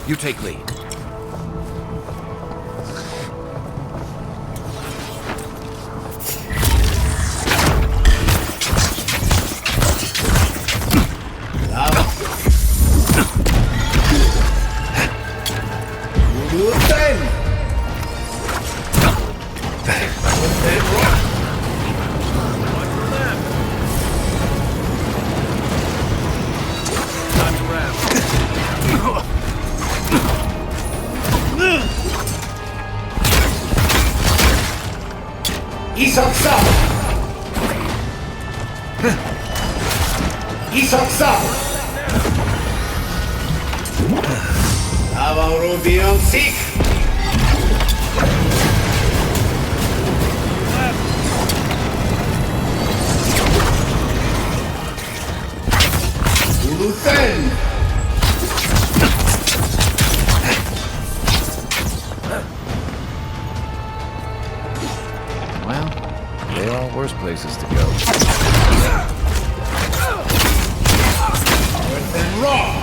You take lead. Well, there are worse places to go. Earth and raw!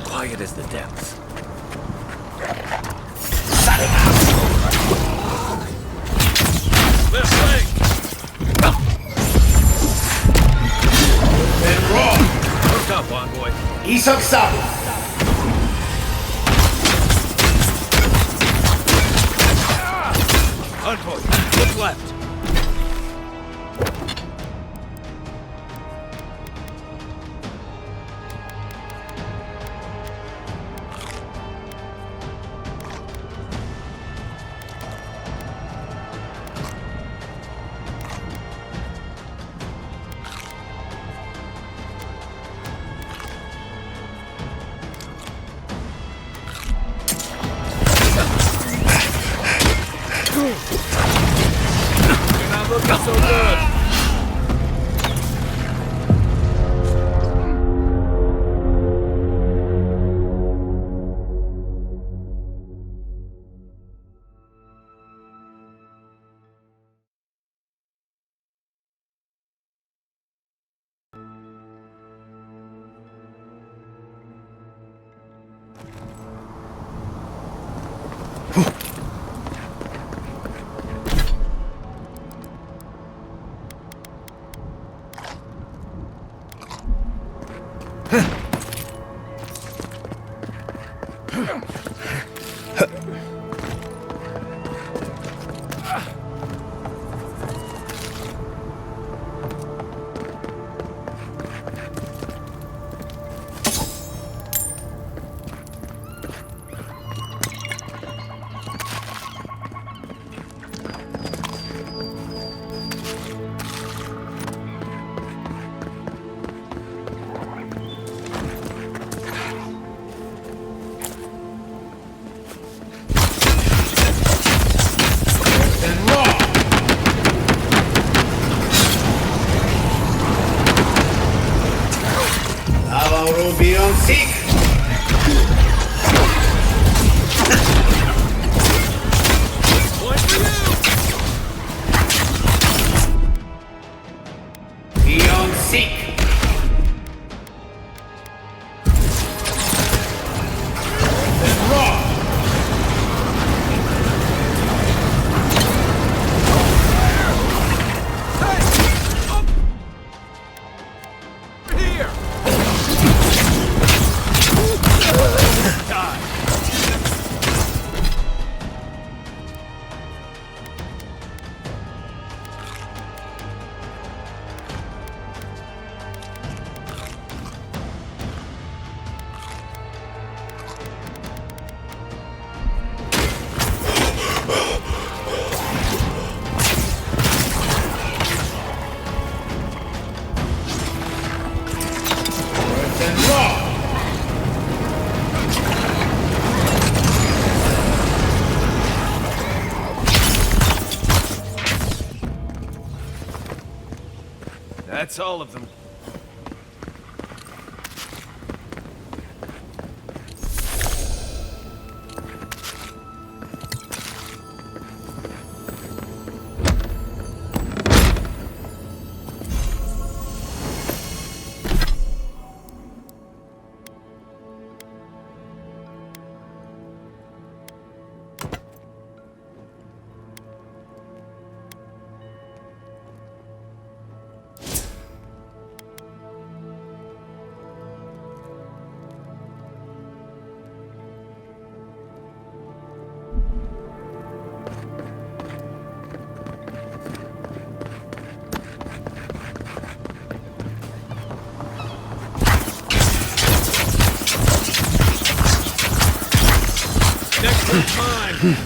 Quiet as the depths. Left leg! And raw! Hook up, envoy. Isak Sabu! Convoy, look left. You're not looking so good. Beyond seek. Point for you. Beyond seek. Then raw. Here. Then raw. That's all of them. Next one's mine.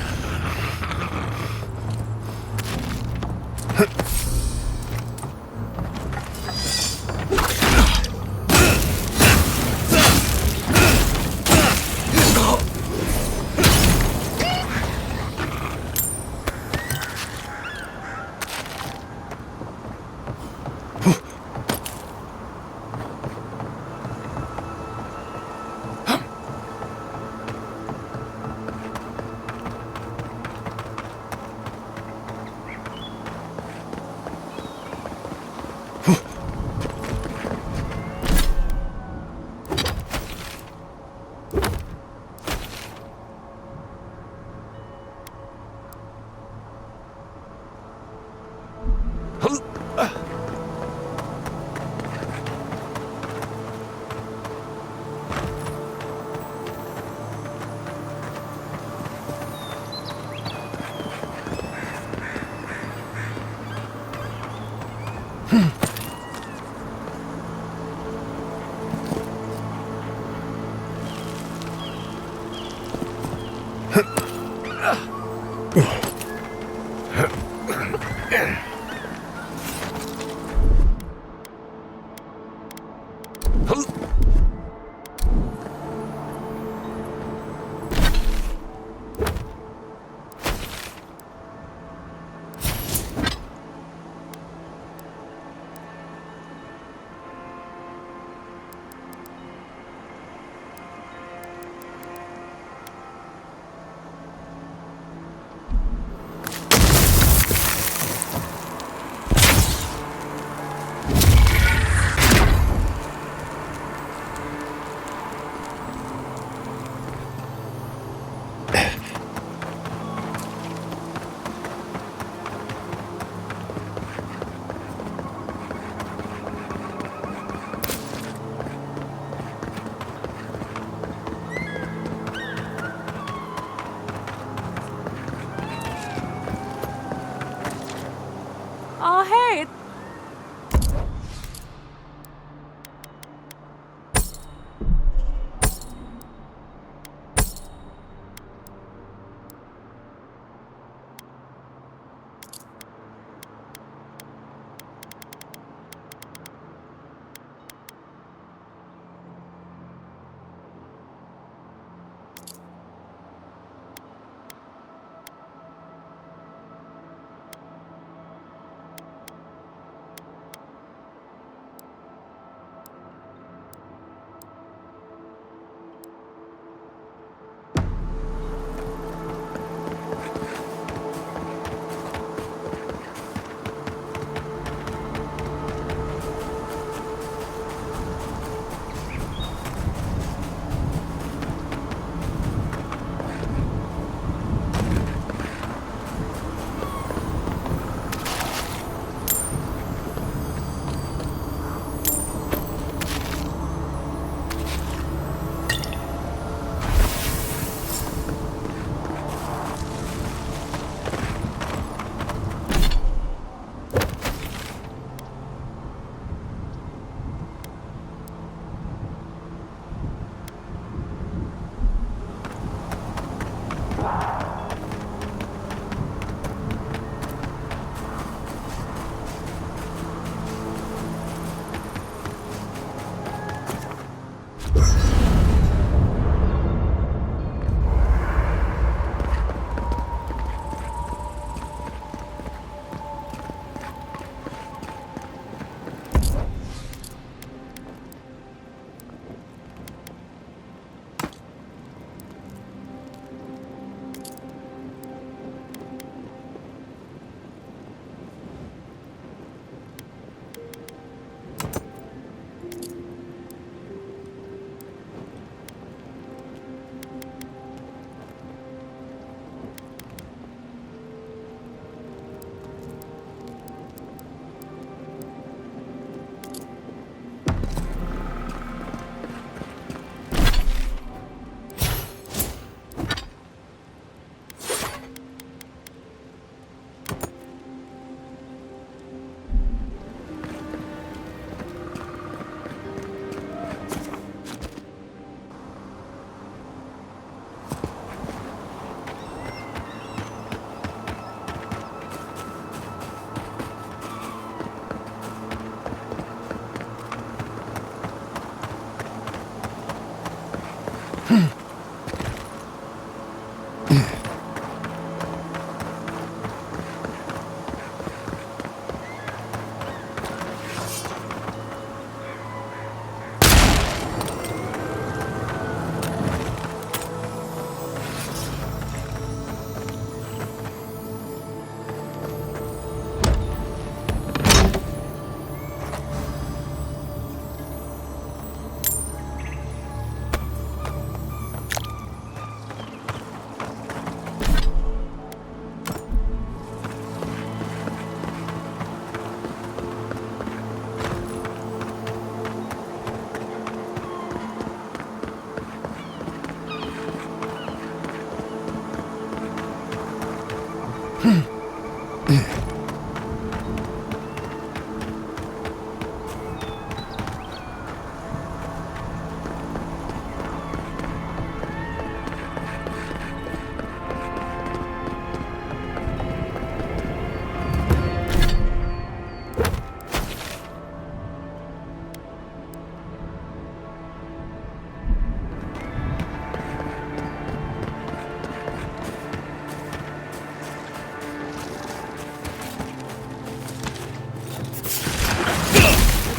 Oh, hey,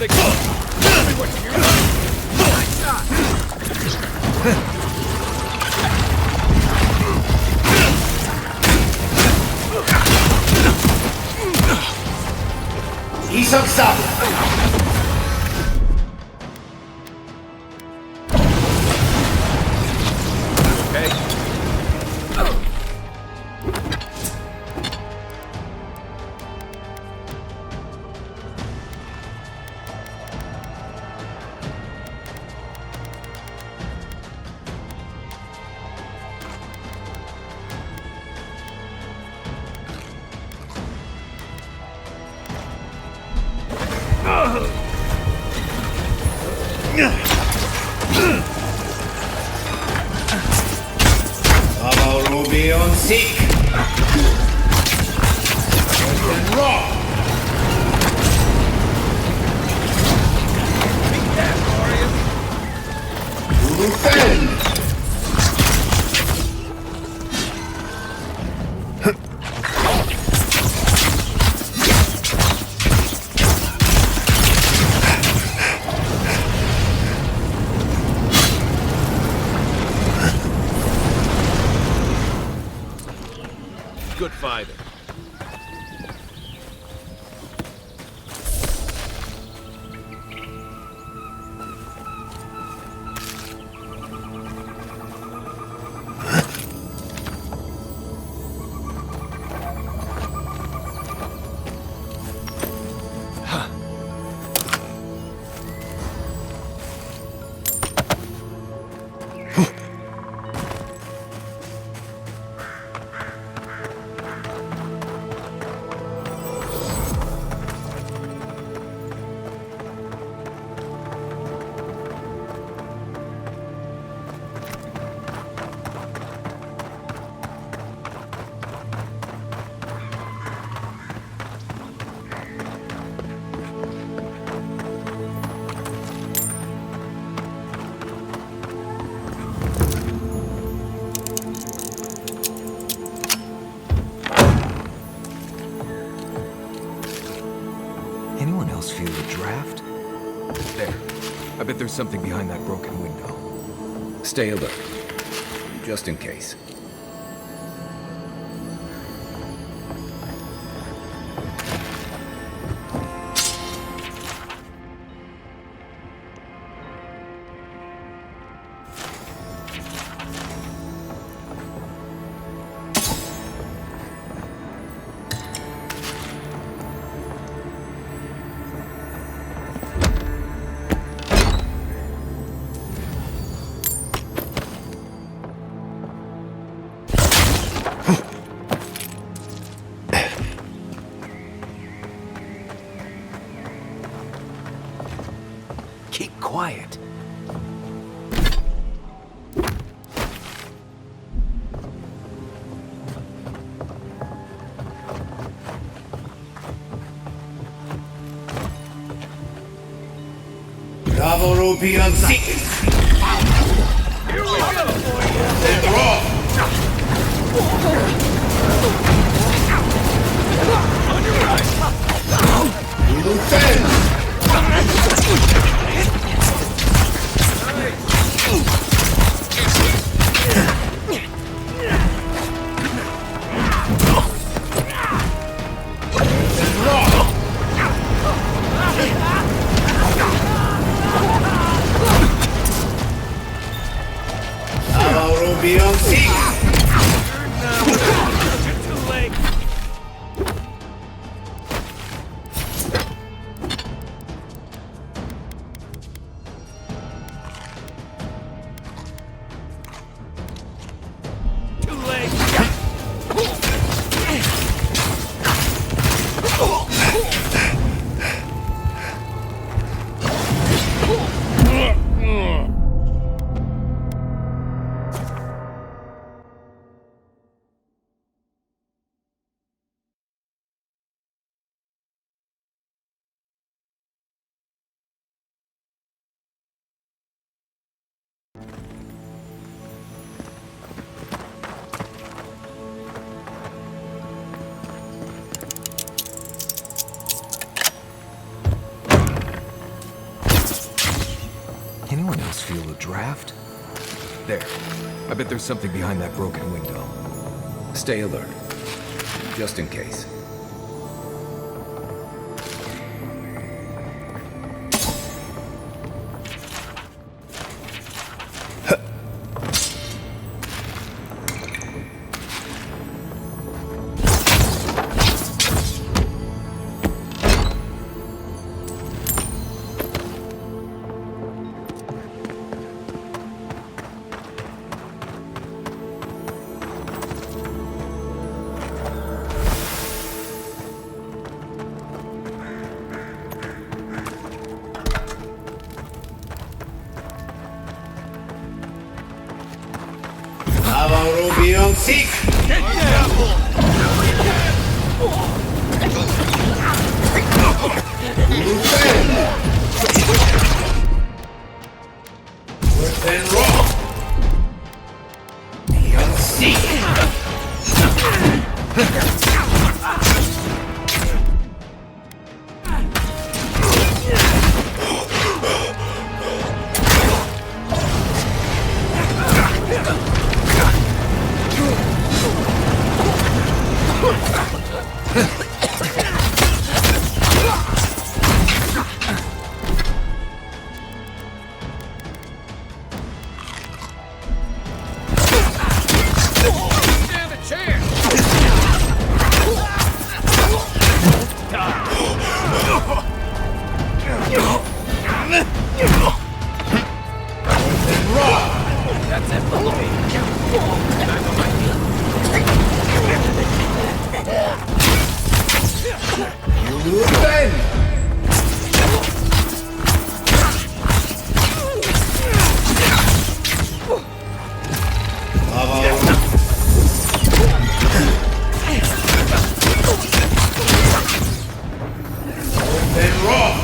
Take it. Tell me what you Nice shot. He's up. Okay. Bravo, Ruby on seek. And rock. Defend. Good fighter. Anyone else feel the draft? There. I bet there's something behind that broken window. Stay alert. Just in case. Keep quiet. Bravo, Ruby on seek. Here we go. And rock. On your right. Defend. And rock. Bravo, Ruby on seek. else feel a draft? There. I bet there's something behind that broken window. Stay alert. Just in case. Avarobion sick! Then rock! Beyond sick! Stand a chance! That's it for me. I'm on my feet. You bend! Then rock!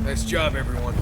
Nice job, everyone.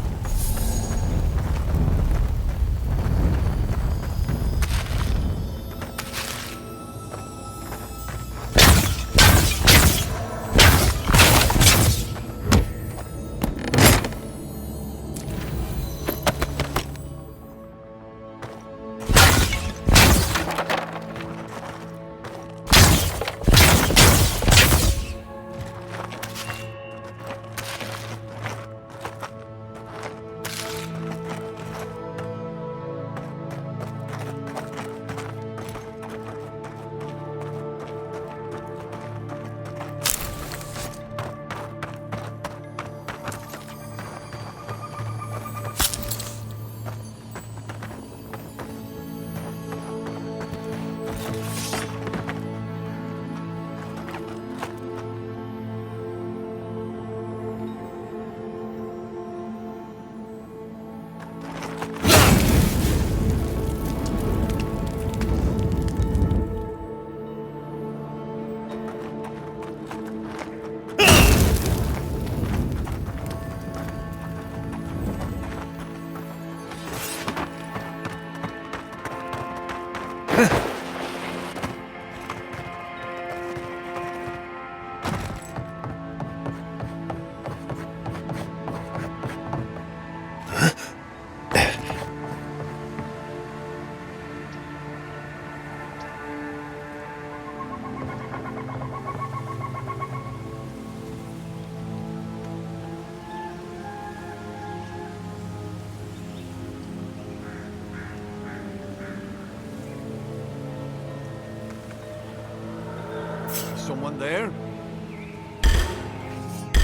Someone there?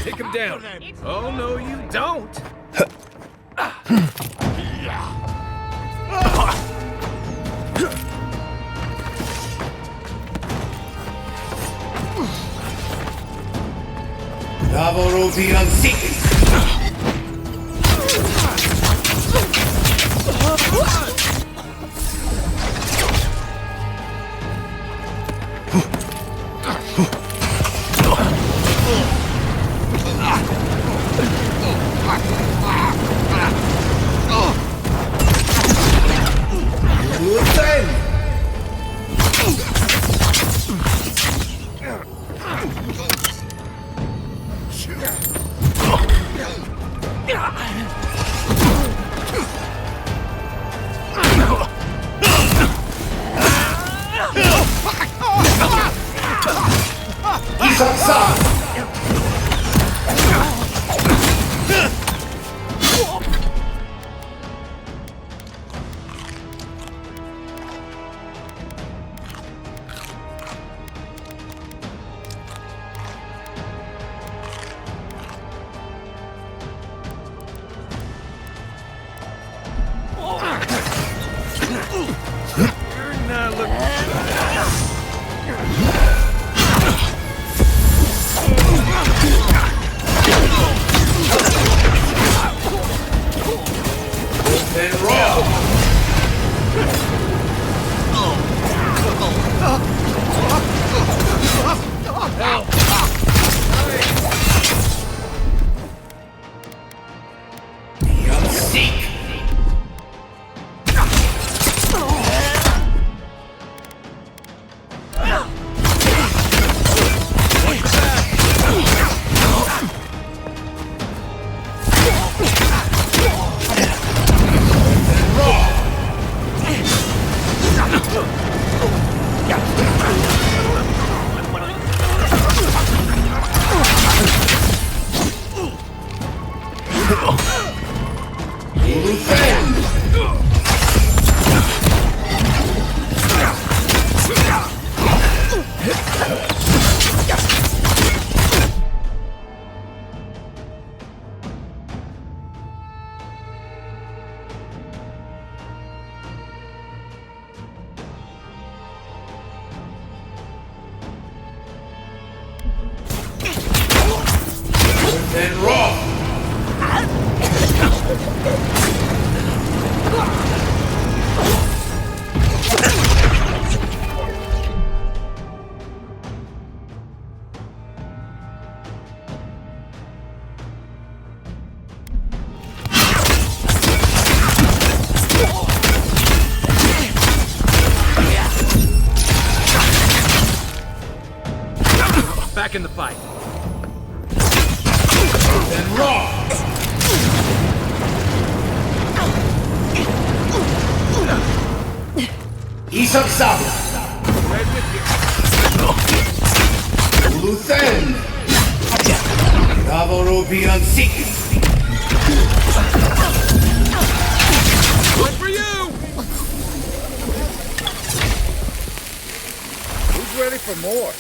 Take him down. Oh, no, you don't! Avarobion sick! You bend! in the fight. Then raw. Isok Sabu. Right with you. Luthen. Avorobian Seeking. Good for you! Who's ready for more?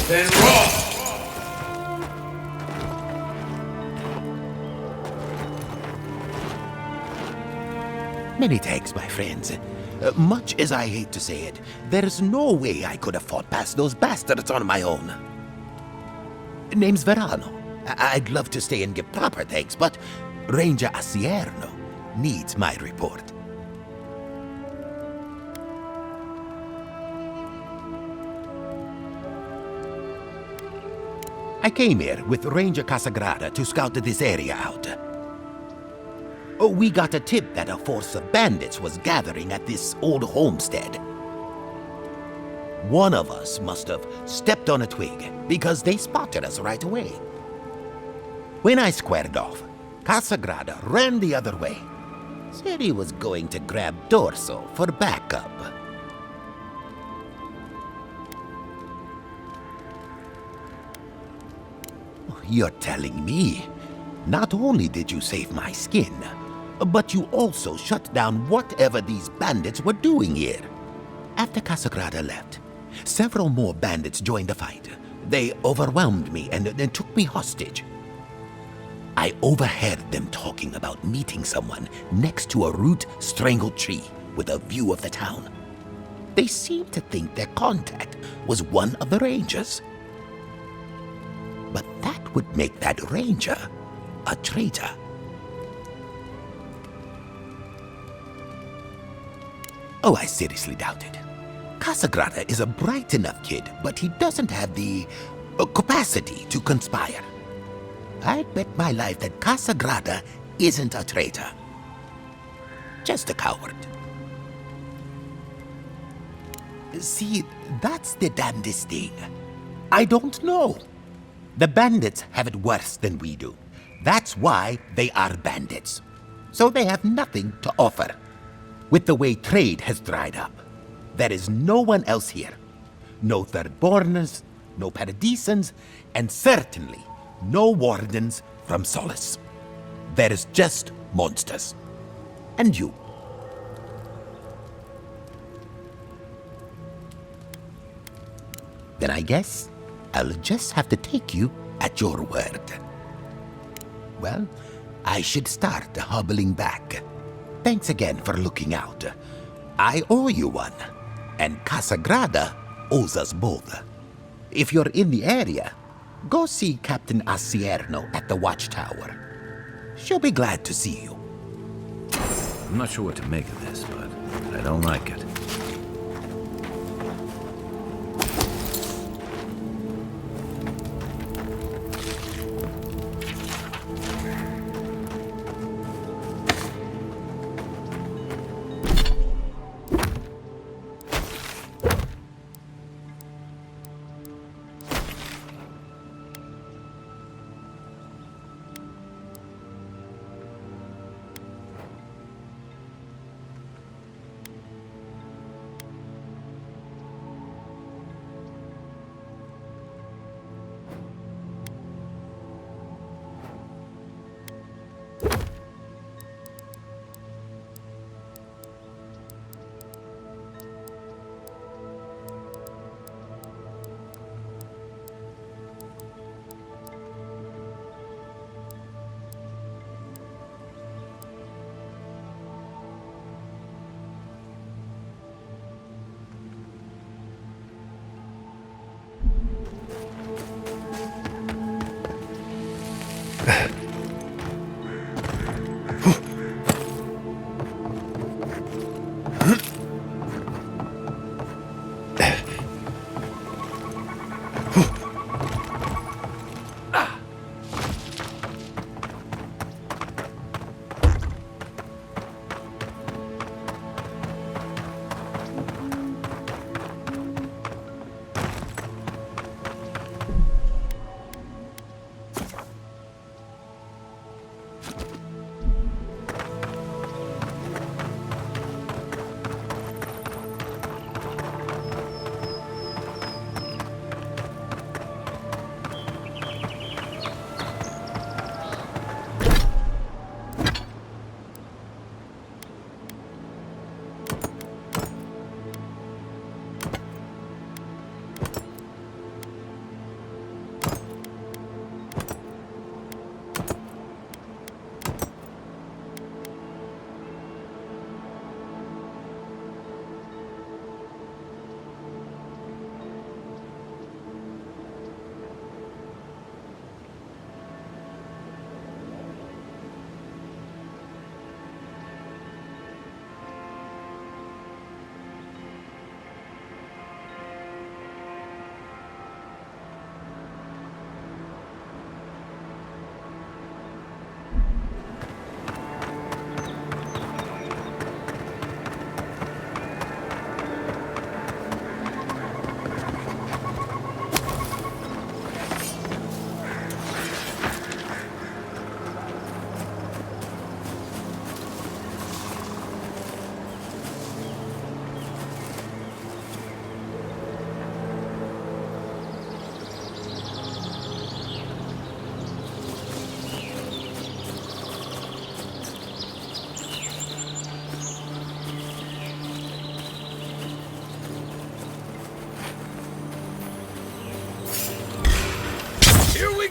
Then raw. Many thanks, my friends. Much as I hate to say it, there's no way I could have fought past those bastards on my own. Name's Verano. I'd love to stay and give proper thanks, but Ranger Asierno needs my report. I came here with Ranger Casagrada to scout this area out. We got a tip that a force of bandits was gathering at this old homestead. One of us must have stepped on a twig because they spotted us right away. When I squared off, Casagrada ran the other way. Said he was going to grab Dorso for backup. You're telling me, not only did you save my skin, but you also shut down whatever these bandits were doing here. After Casagrada left, several more bandits joined the fight. They overwhelmed me and took me hostage. I overheard them talking about meeting someone next to a root-strangled tree with a view of the town. They seemed to think their contact was one of the rangers. But that would make that ranger a traitor. Oh, I seriously doubt it. Casagrada is a bright enough kid, but he doesn't have the capacity to conspire. I'd bet my life that Casagrada isn't a traitor. Just a coward. See, that's the damnedest thing. I don't know. The bandits have it worse than we do. That's why they are bandits. So they have nothing to offer. With the way trade has dried up, there is no one else here. No Thirdborners, no Paradisans, and certainly no wardens from Solace. There is just monsters. And you. Then I guess I'll just have to take you at your word. Well, I should start hobbling back. Thanks again for looking out. I owe you one, and Casagrada owes us both. If you're in the area, go see Captain Asierno at the watchtower. She'll be glad to see you. I'm not sure what to make of this, but I don't like it.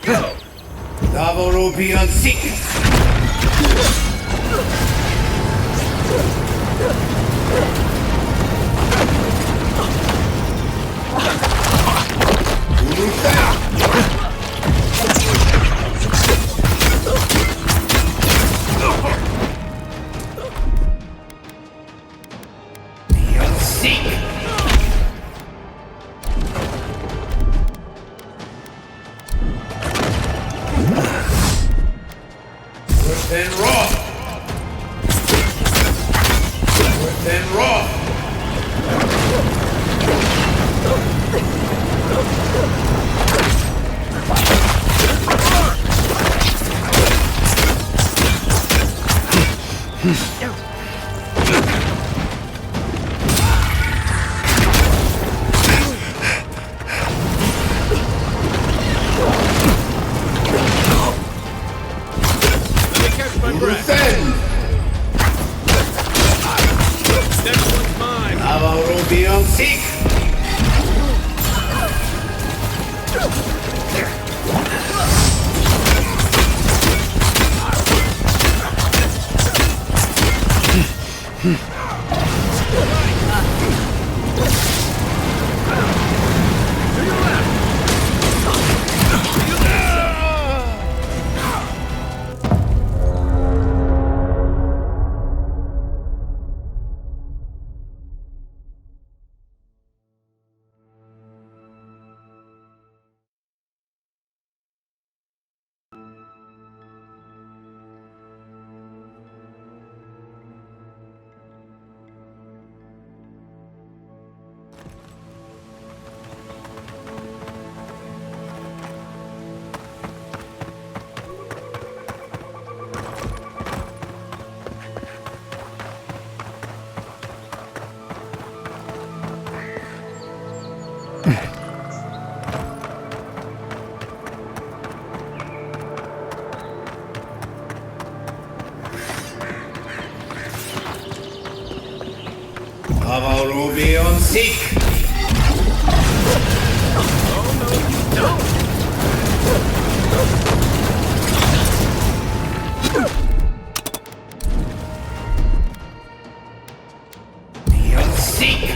Go! Davorobian Seek! Then raw! Then raw! Next one's mine. Davorobian Seek! Avowed will be on seek. Be on seek.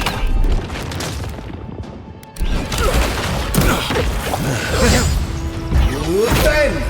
You then.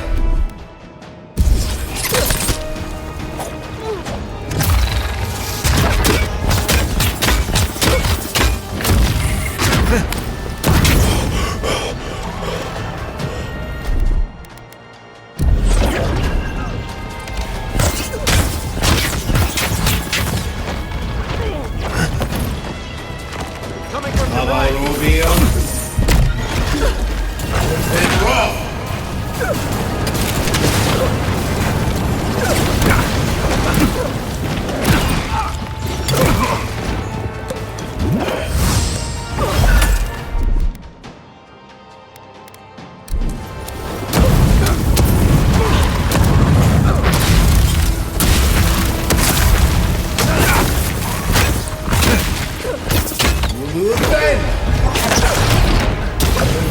Avowed will be on. Then raw.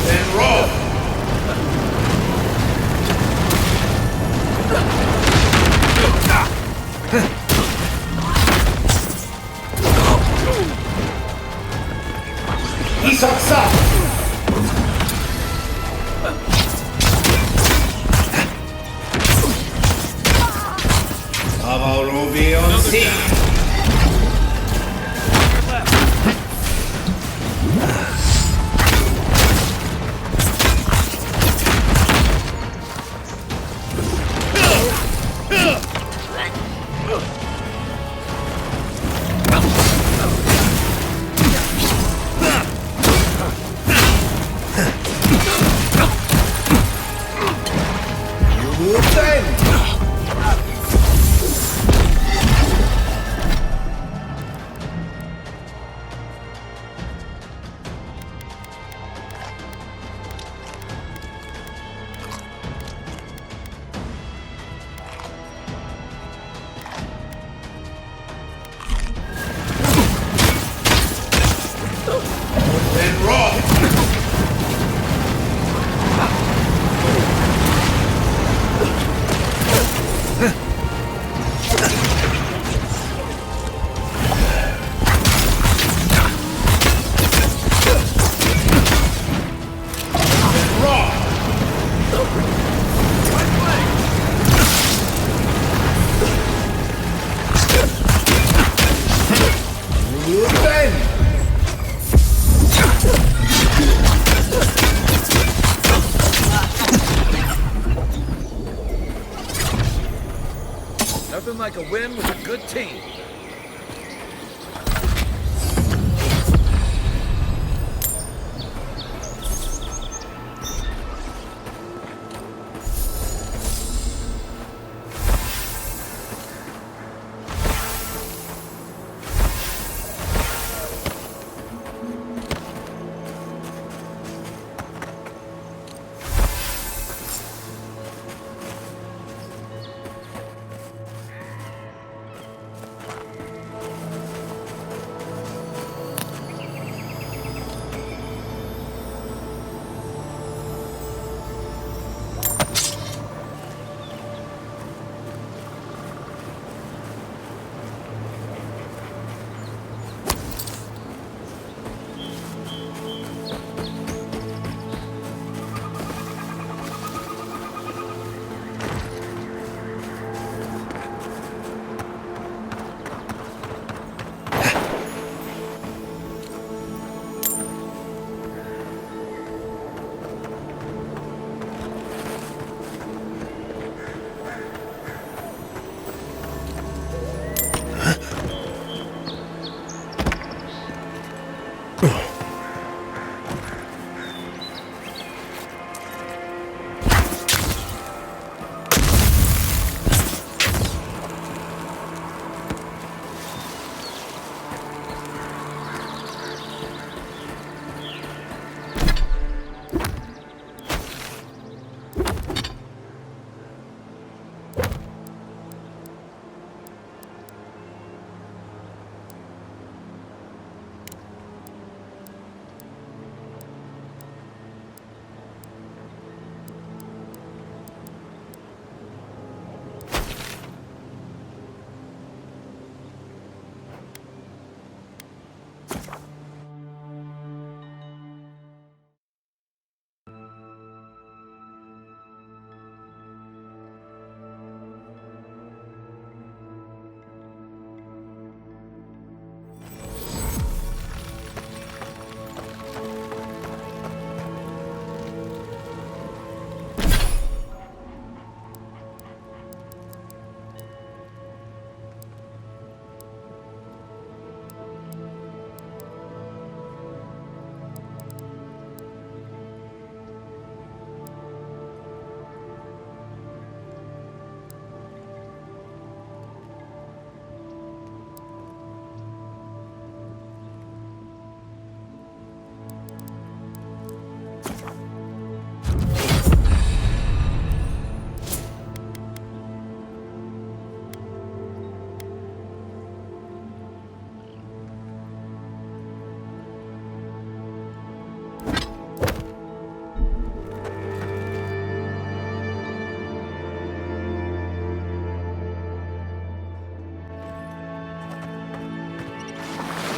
Then raw. Isaksa. Avowed will be on seek. You then. Then raw. You then. Nothing like a win with a good team.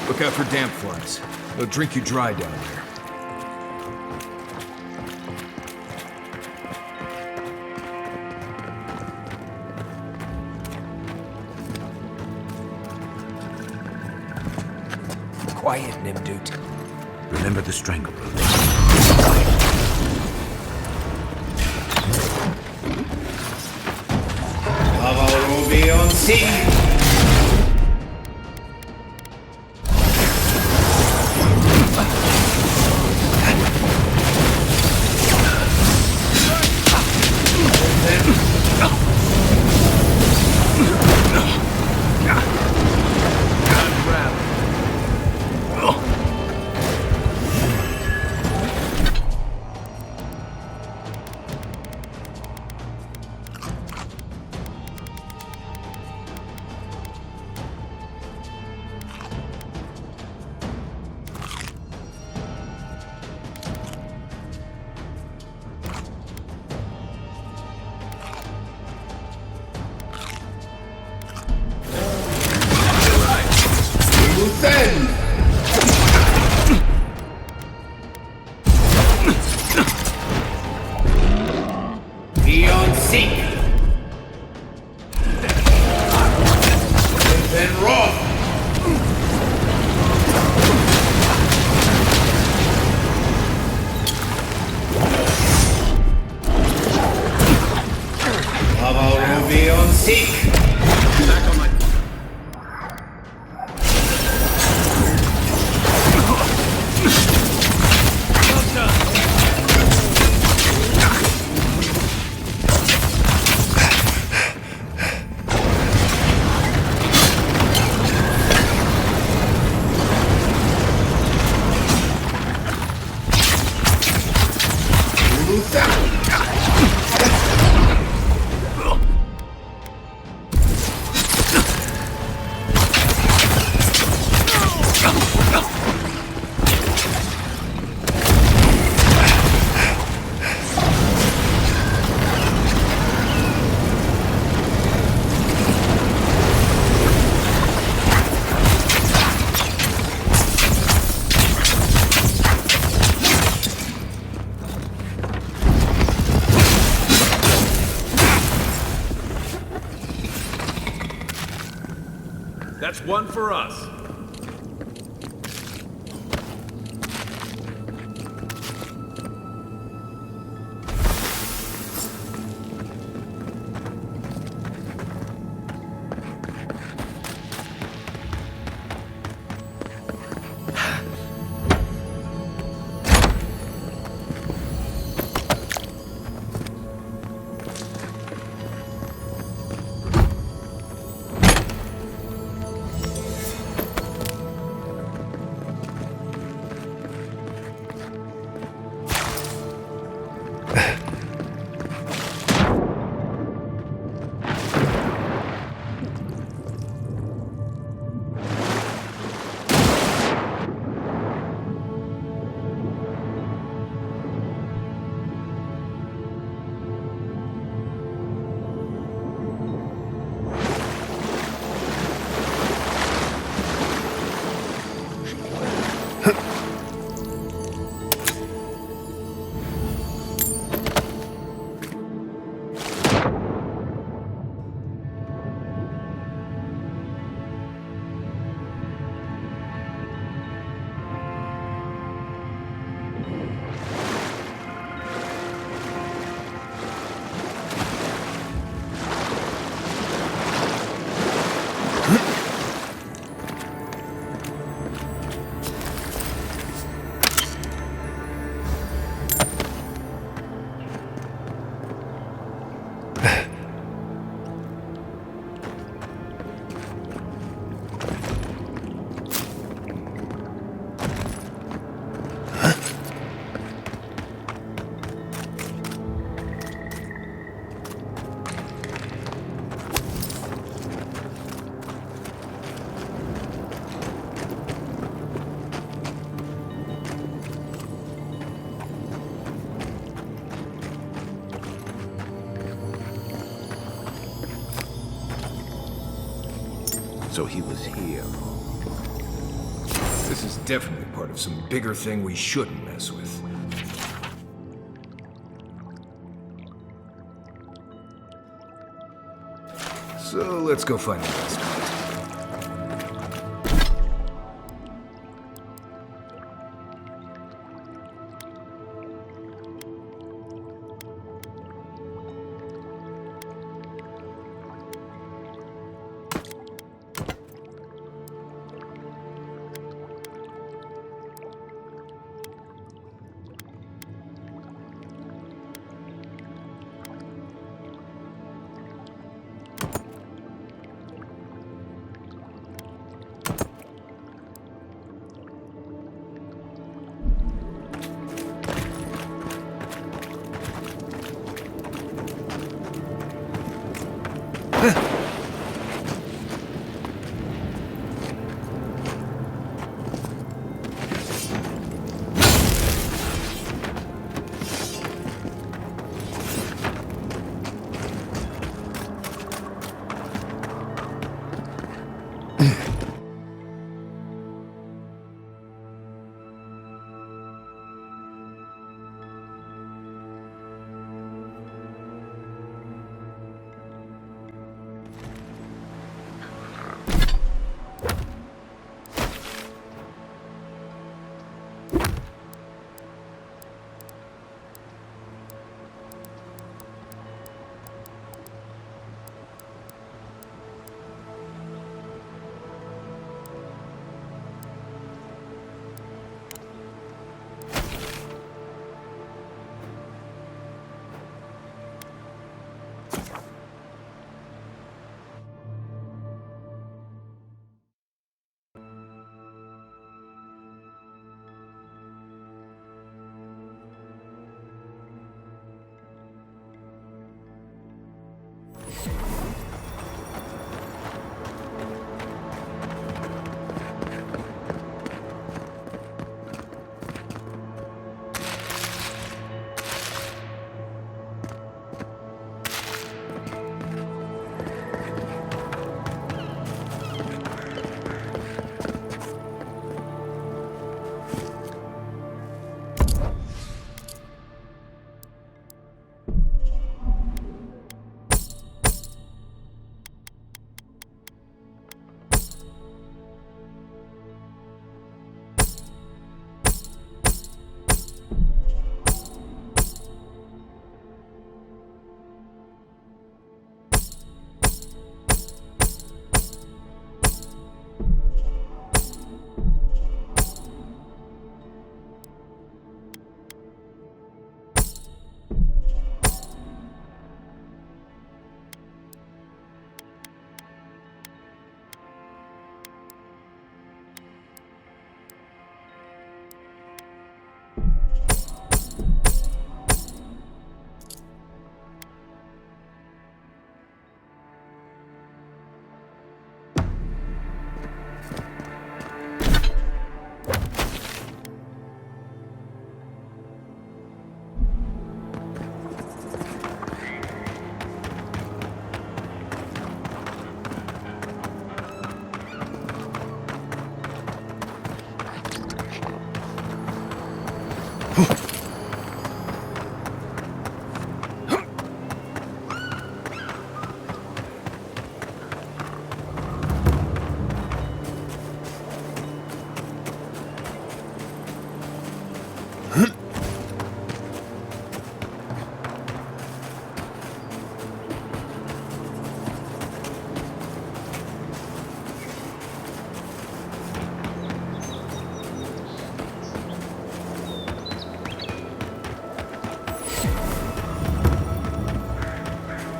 Look out for damp flies. They'll drink you dry down there. Quiet, Nimdut. Remember the strangleroot. Ruby on sea. Beyond seek. Then roar. Ruby on seek. Back on my... That's one for us. So he was here. This is definitely part of some bigger thing we shouldn't mess with. So let's go find the restaurant.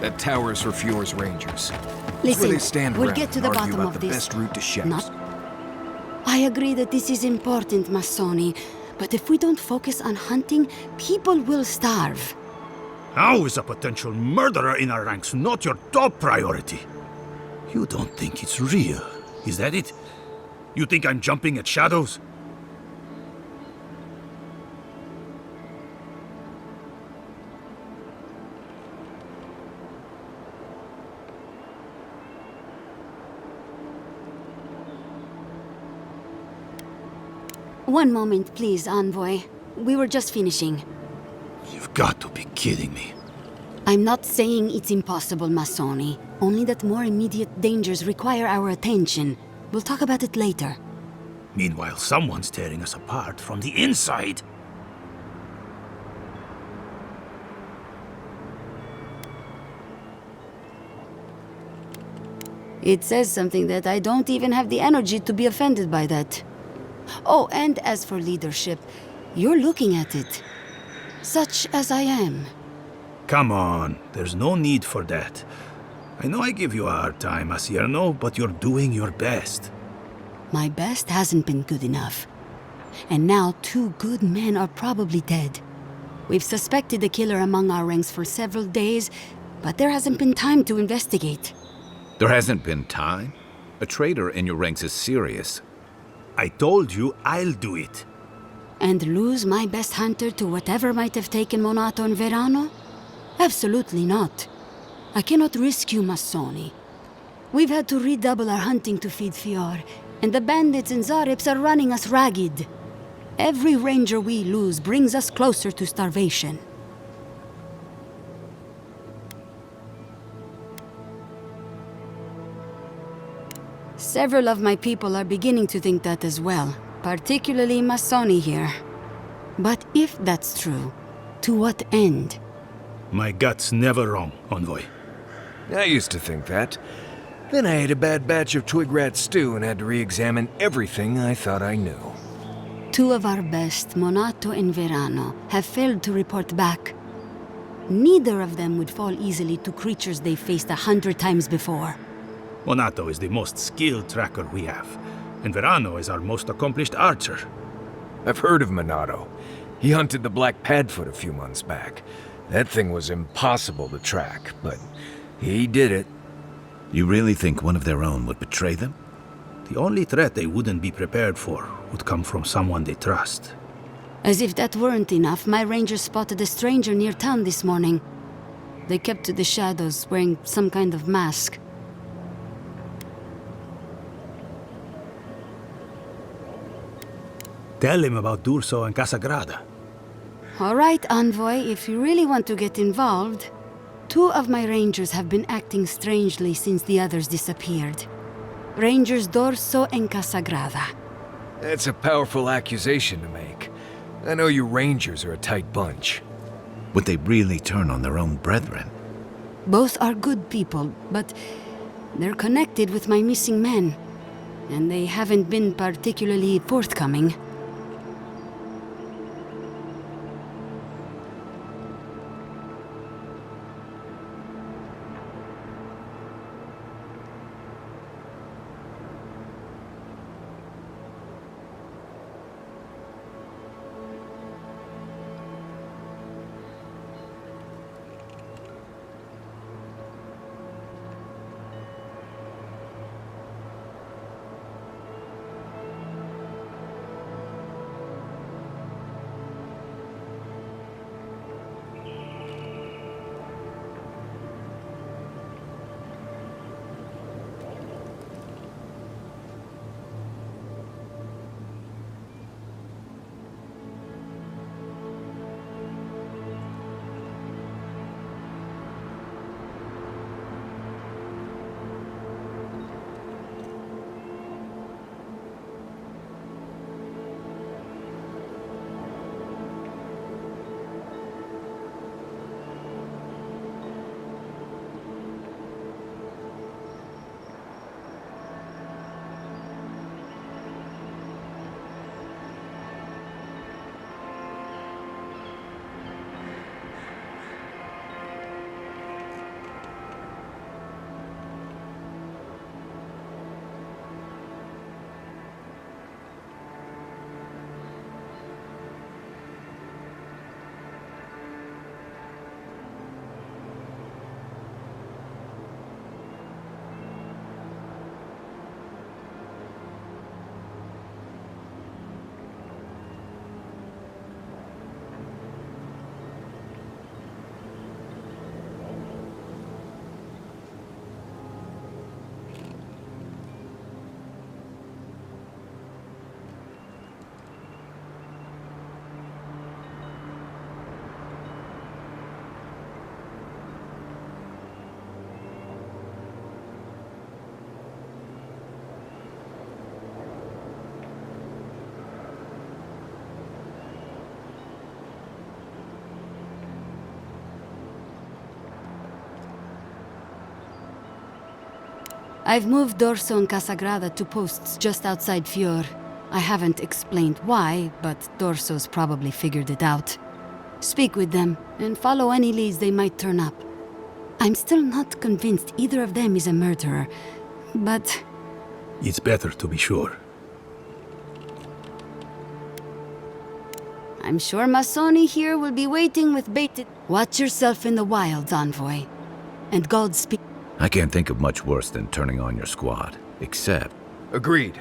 That tower is for Fjord's Rangers. It's where they Listen, stand we'll around get to and the argue bottom about of the this. best route to Shadows. Not. I agree that this is important, Masoni, but if we don't focus on hunting, people will starve. How is a potential murderer in our ranks not your top priority? You don't think it's real, is that it? You think I'm jumping at shadows? One moment, please, Envoy. We were just finishing. You've got to be kidding me. I'm not saying it's impossible, Masoni. Only that more immediate dangers require our attention. We'll talk about it later. Meanwhile, someone's tearing us apart from the inside. It says something that I don't even have the energy to be offended by that. Oh, and as for leadership, you're looking at it. Such as I am. Come on, there's no need for that. I know I give you a hard time, Asierno, but you're doing your best. My best hasn't been good enough. And now 2 good men are probably dead. We've suspected the killer among our ranks for several days, but there hasn't been time to investigate. There hasn't been time? A traitor in your ranks is serious. I told you I'll do it. And lose my best hunter to whatever might have taken Monato and Verano? Absolutely not. I cannot risk you, Masoni. We've had to redouble our hunting to feed Fior, and the bandits and Zarips are running us ragged. Every ranger we lose brings us closer to starvation. Several of my people are beginning to think that as well, particularly Masoni here. But if that's true, to what end? My gut's never wrong, Envoy. I used to think that. Then I ate a bad batch of twig rat stew and had to re-examine everything I thought I knew. 2 of our best, Monato and Verano, have failed to report back. Neither of them would fall easily to creatures they faced 100 times before. Monato is the most skilled tracker we have, and Verano is our most accomplished archer. I've heard of Monato. He hunted the Black Padfoot a few months back. That thing was impossible to track, but he did it. You really think one of their own would betray them? The only threat they wouldn't be prepared for would come from someone they trust. As if that weren't enough, my rangers spotted a stranger near town this morning. They kept to the shadows, wearing some kind of mask. Tell him about D'Urso and Casagrada. All right, Envoy, if you really want to get involved. 2 of my rangers have been acting strangely since the others disappeared. Rangers D'Urso and Casagrada. That's a powerful accusation to make. I know you rangers are a tight bunch. Would they really turn on their own brethren? Both are good people, but they're connected with my missing men. And they haven't been particularly forthcoming. I've moved Dorso and Casagrada to posts just outside Fior. I haven't explained why, but Dorso's probably figured it out. Speak with them, and follow any leads they might turn up. I'm still not convinced either of them is a murderer, but... It's better to be sure. I'm sure Masoni here will be waiting with bated... Watch yourself in the wilds, Envoy. And Godspeed. I can't think of much worse than turning on your squad, except... Agreed.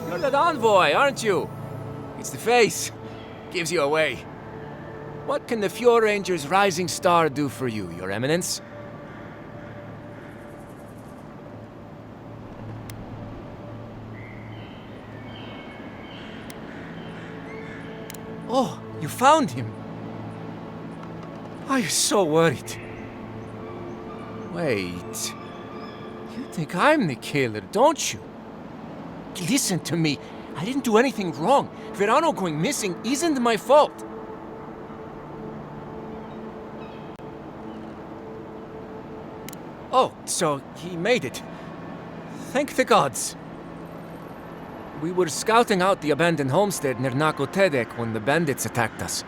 You're that envoy, aren't you? It's the face. Gives you away. What can the Fjord Ranger's rising star do for you, Your Eminence? Oh, you found him. I was so worried. Wait. You think I'm the killer, don't you? Listen to me. I didn't do anything wrong. Verano going missing isn't my fault. Oh, so he made it. Thank the gods. We were scouting out the abandoned homestead near Nakotedek when the bandits attacked us.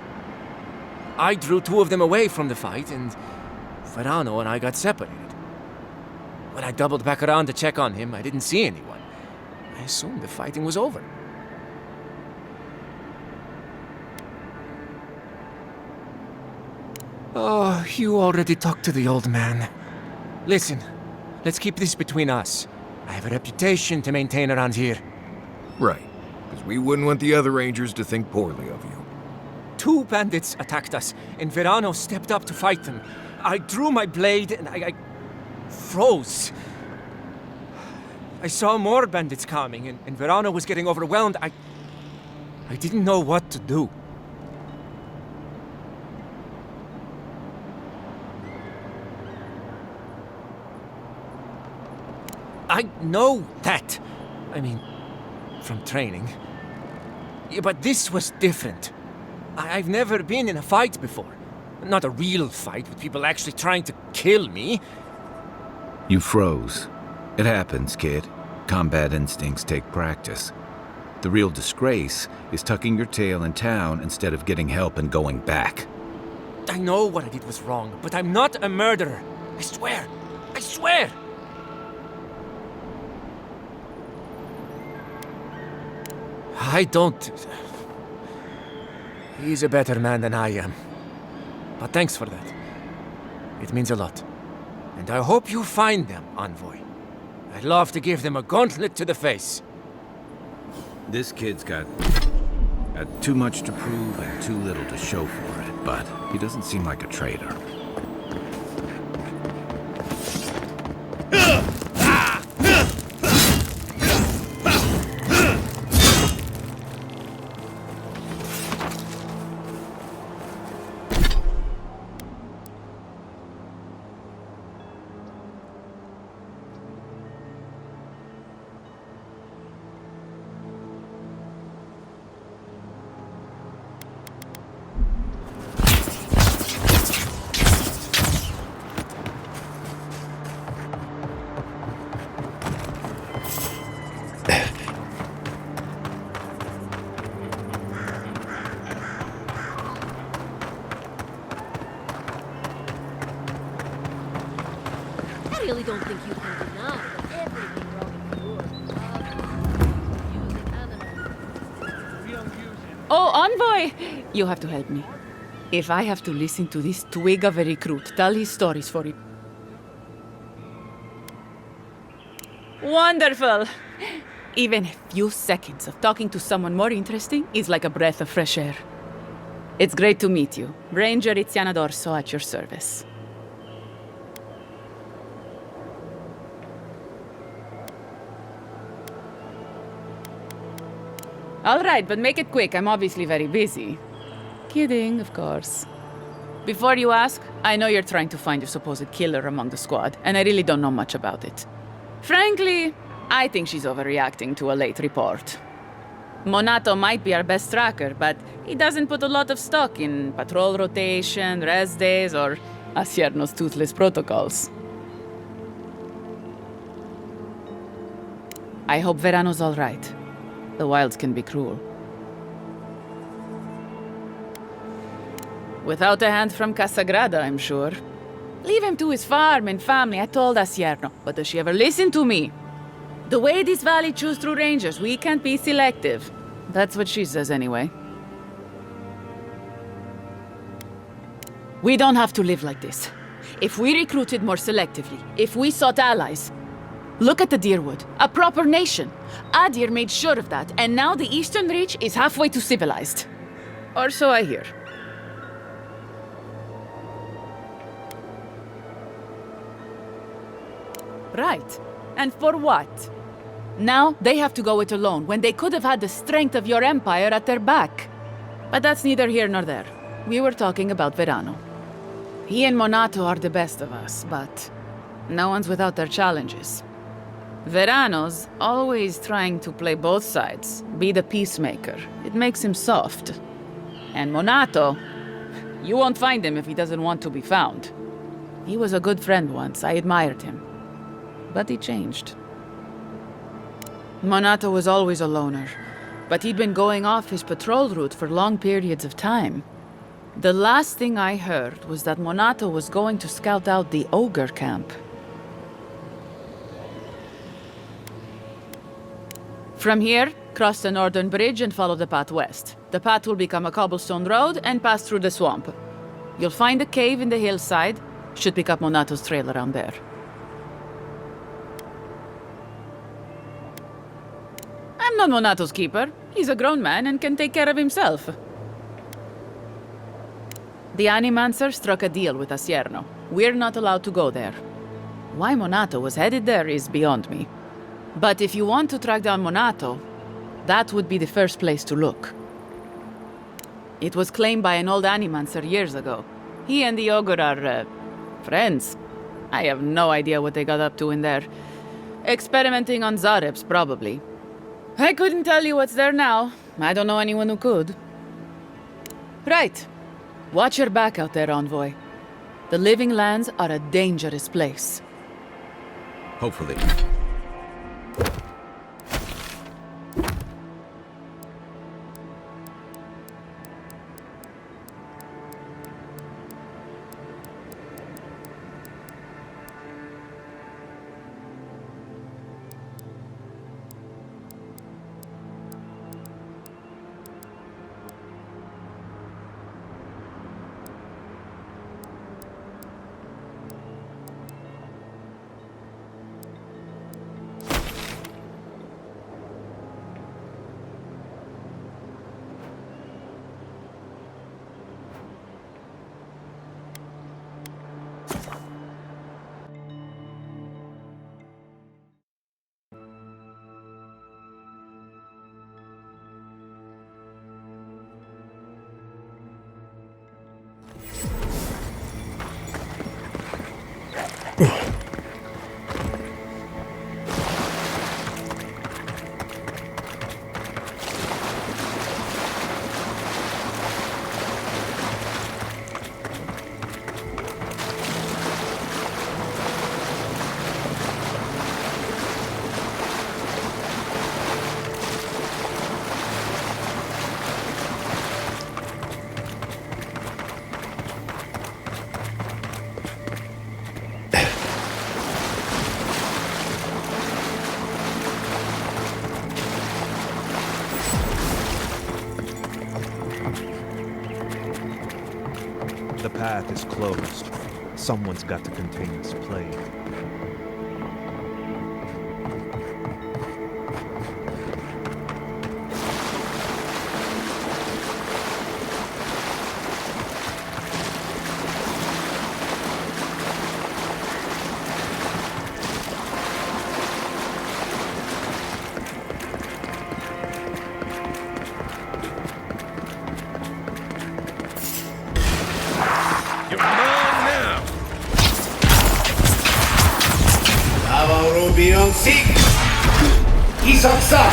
I drew two of them away from the fight, and Verano and I got separated. When I doubled back around to check on him, I didn't see anyone. I assumed the fighting was over. Oh, you already talked to the old man. Listen, let's keep this between us. I have a reputation to maintain around here. Right, because we wouldn't want the other Rangers to think poorly of you. Two bandits attacked us, and Verano stepped up to fight them. I drew my blade, and I froze. I saw more bandits coming, and Verano was getting overwhelmed. I didn't know what to do. I know that. I mean, from training. Yeah, but this was different. I've never been in a fight before. Not a real fight with people actually trying to kill me. You froze. It happens, kid. Combat instincts take practice. The real disgrace is tucking your tail in town instead of getting help and going back. I know what I did was wrong, but I'm not a murderer. I swear. I swear! I don't... He's a better man than I am. But thanks for that. It means a lot. And I hope you find them, Envoy. I'd love to give them a gauntlet to the face. This kid's got too much to prove and too little to show for it, but he doesn't seem like a traitor. I really don't think you can deny that everything wrong with yours. Oh, Envoy! You have to help me. If I have to listen to this twig of a recruit tell his stories for you. Wonderful! Even a few seconds of talking to someone more interesting is like a breath of fresh air. It's great to meet you. Ranger Iziana Dorso at your service. All right, but make it quick. I'm obviously very busy. Kidding, of course. Before you ask, I know you're trying to find your supposed killer among the squad, and I really don't know much about it. Frankly, I think she's overreacting to a late report. Monato might be our best tracker, but he doesn't put a lot of stock in patrol rotation, rest days, or Asierno's toothless protocols. I hope Verano's all right. The wilds can be cruel. Without a hand from Casagrada, I'm sure. Leave him to his farm and family, I told Asierno. But does she ever listen to me? The way this valley chews through rangers, we can't be selective. That's what she says anyway. We don't have to live like this. If we recruited more selectively, if we sought allies... Look at the Deerwood, a proper nation. Adir made sure of that, and now the Eastern Reach is halfway to civilized. Or so I hear. Right. And for what? Now they have to go it alone, when they could have had the strength of your empire at their back. But that's neither here nor there. We were talking about Verano. He and Monato are the best of us, but no one's without their challenges. Verano's always trying to play both sides, be the peacemaker. It makes him soft. And Monato, you won't find him if he doesn't want to be found. He was a good friend once, I admired him. But he changed. Monato was always a loner, but he'd been going off his patrol route for long periods of time. The last thing I heard was that Monato was going to scout out the ogre camp. From here, cross the northern bridge and follow the path west. The path will become a cobblestone road and pass through the swamp. You'll find a cave in the hillside. Should pick up Monato's trail around there. I'm not Monato's keeper. He's a grown man and can take care of himself. The Animancer struck a deal with Asierno. We're not allowed to go there. Why Monato was headed there is beyond me. But if you want to track down Monato, that would be the first place to look. It was claimed by an old Animancer years ago. He and the ogre are, friends. I have no idea what they got up to in there. Experimenting on Zarebs, probably. I couldn't tell you what's there now. I don't know anyone who could. Right. Watch your back out there, Envoy. The Living Lands are a dangerous place. Hopefully. The path is closed. Someone's got to contain this plague. Beyond Seek! Isaksa!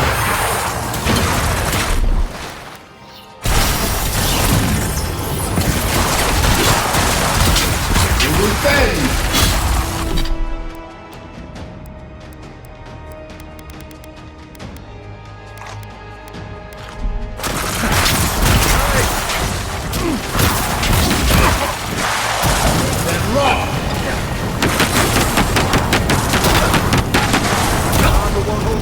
You will bend! Then rock! I'm the one who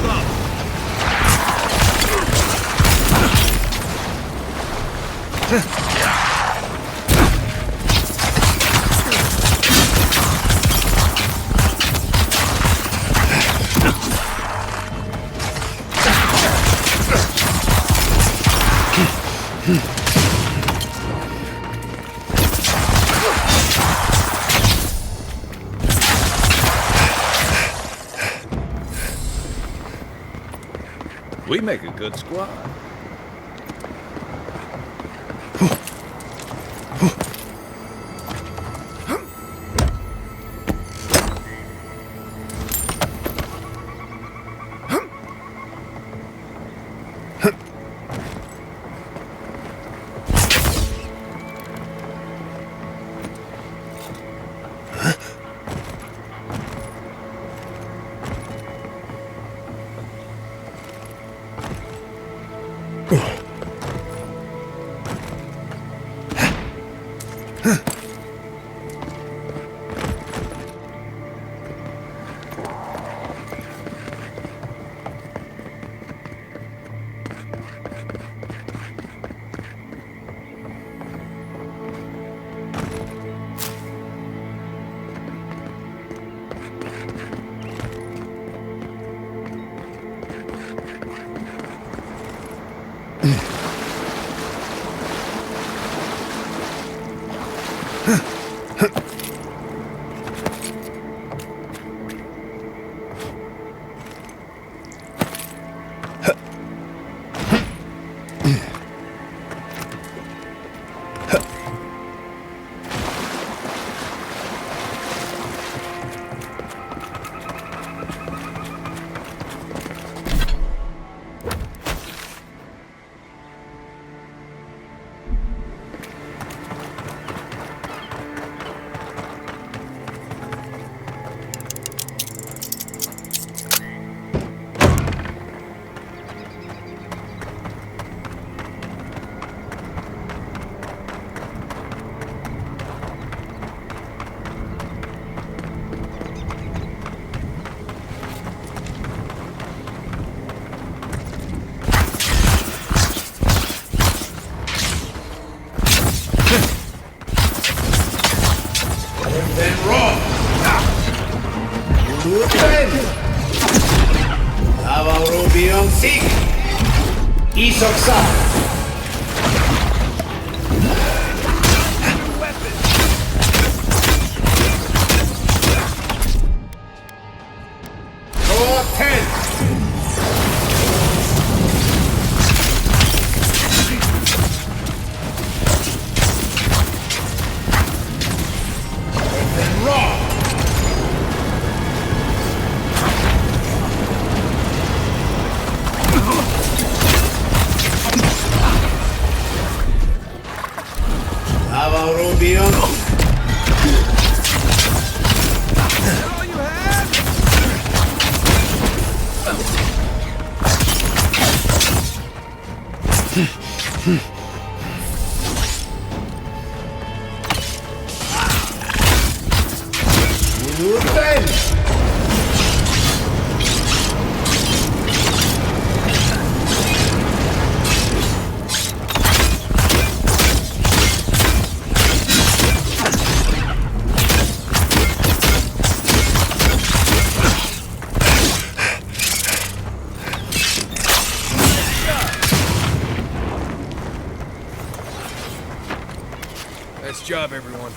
We make a good squad. Nice job, everyone.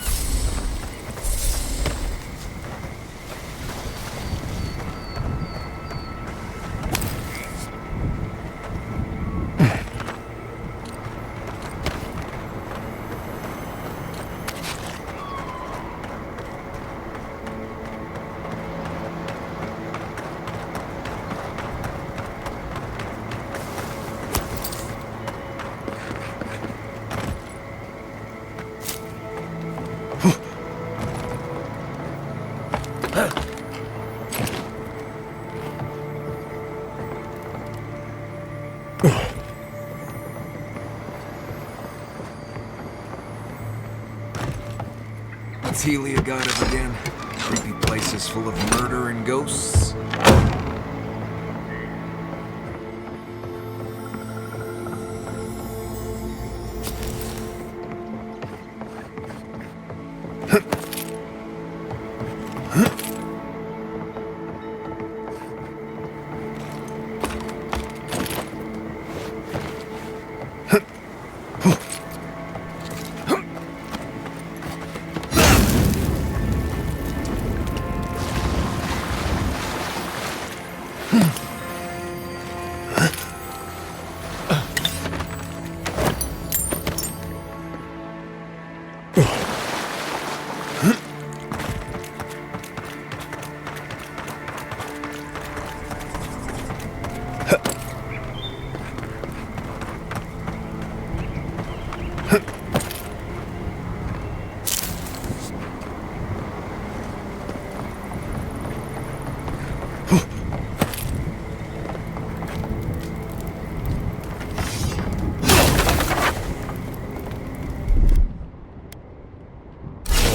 What's Helia got up again? Creepy places full of murder and ghosts?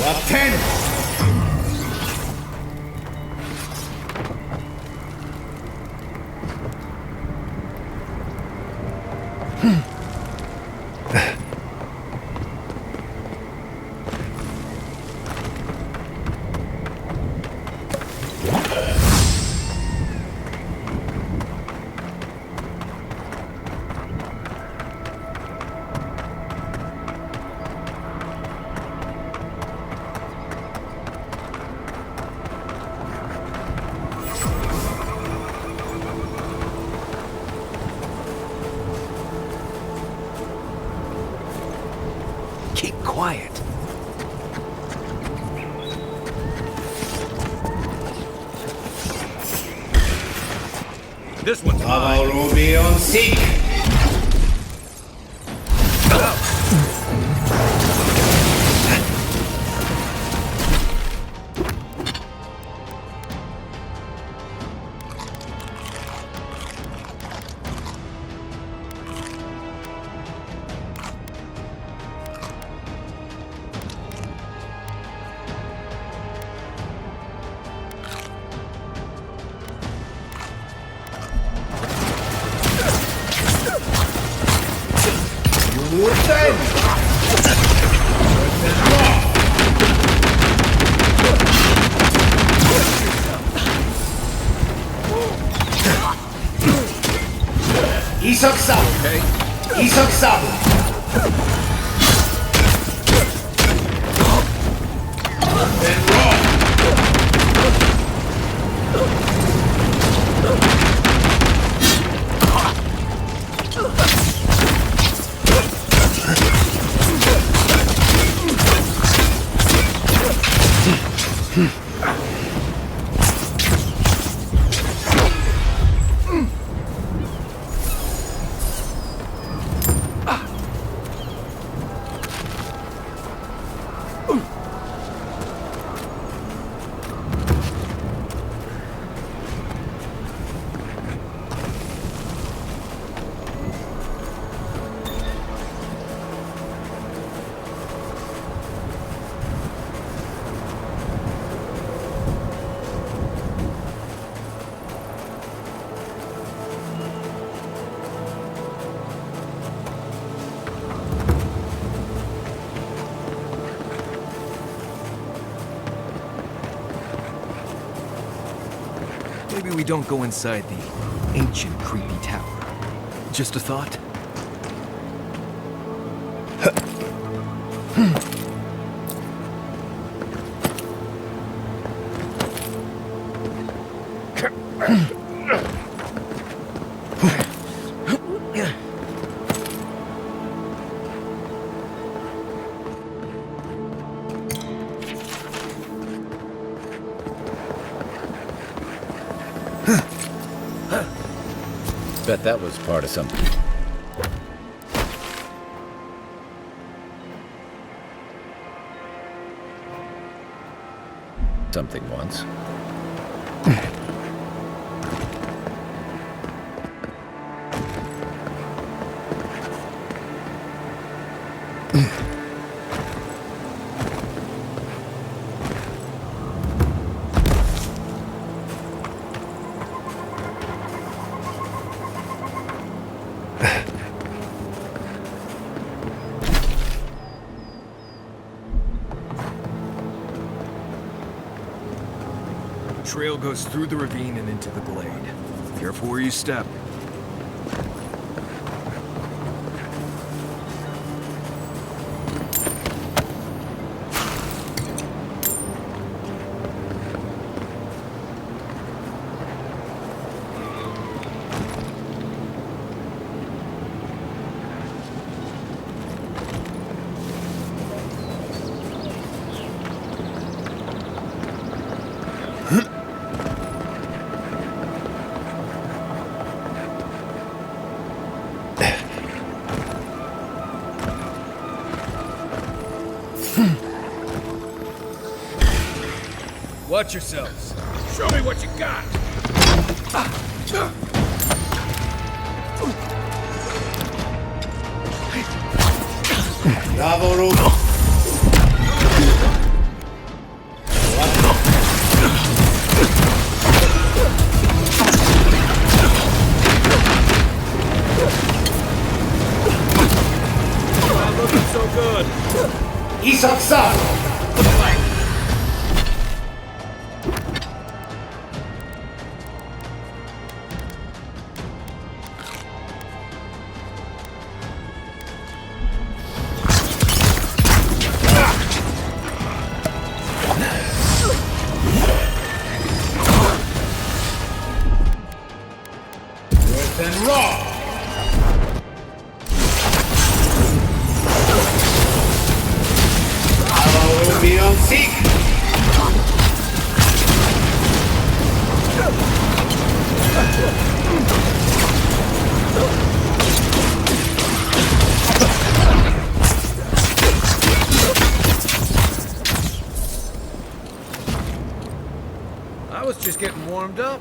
Attend! Keep quiet. This one's mine. Ruby on seek! Isaksabu! Okay. Isaksabu! Then roll! Maybe we don't go inside the ancient creepy tower. Just a thought. Bet that was part of something. Something once. Trail goes through the ravine and into the glade. Careful where you step. Watch yourselves. Show me what you got! Bravo, Ruby. Not looking so good. Isak Sabo. And raw. I'll be on seek. I was just getting warmed up.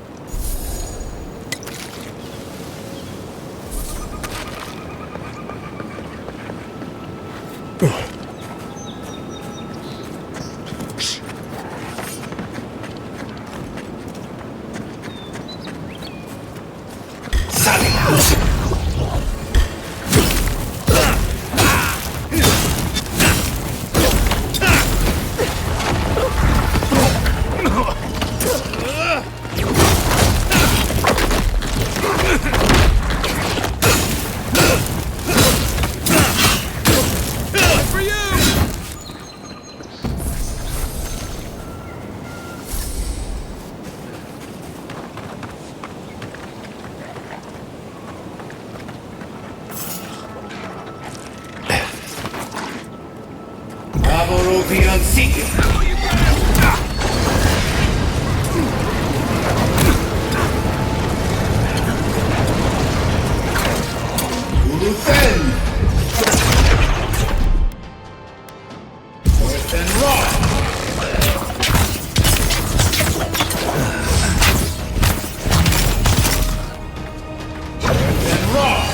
Bravo, be on seek. Ulufen. Earth and rock. Earth and rock.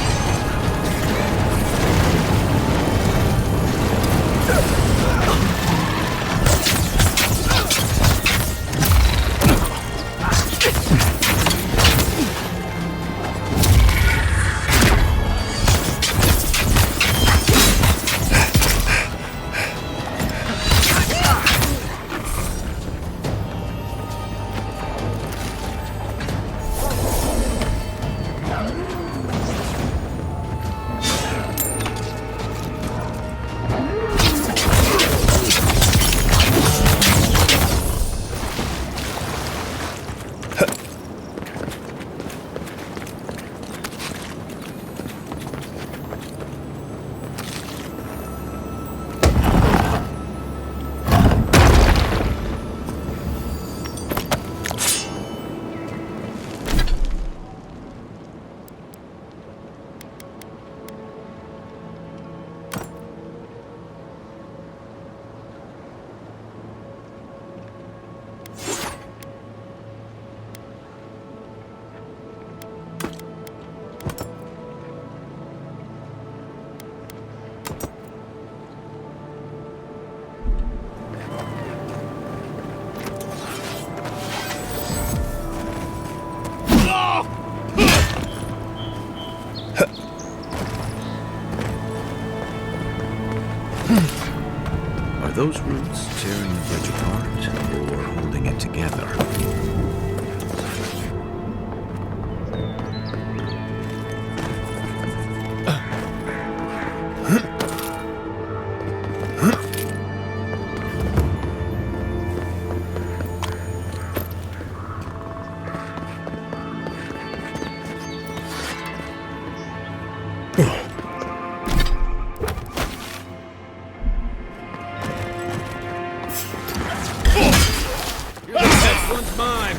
Are those roots tearing the bridge apart or holding it together? One's mine.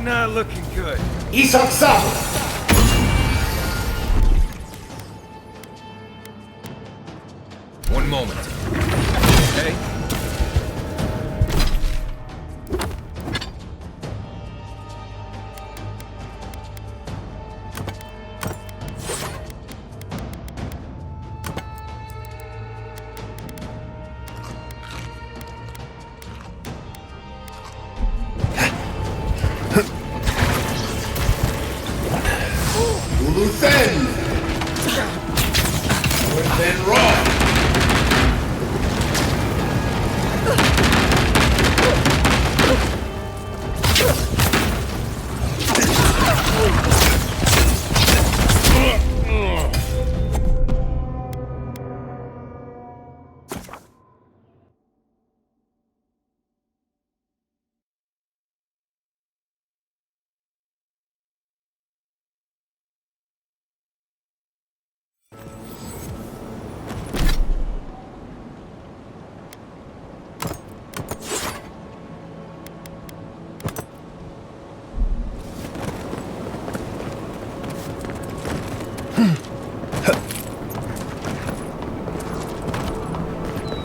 Not looking good. Isaksabu! One moment. Okay? Luthen! Luthen Raw!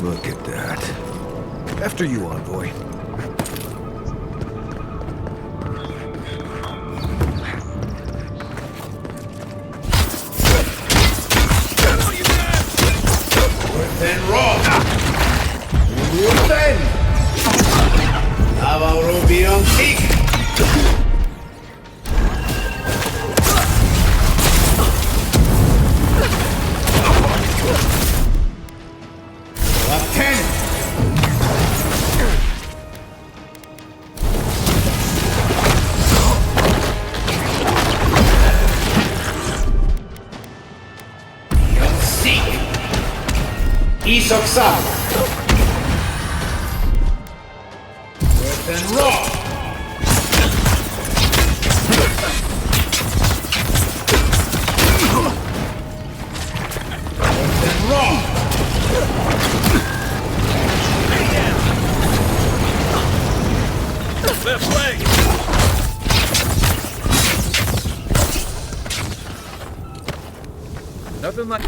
Look at that. After you, envoy. Luthen Raw! Luthen! Avarobion Seek! Isaksabu! Luthen Raw! Luthen Raw! Left leg! Nothing like...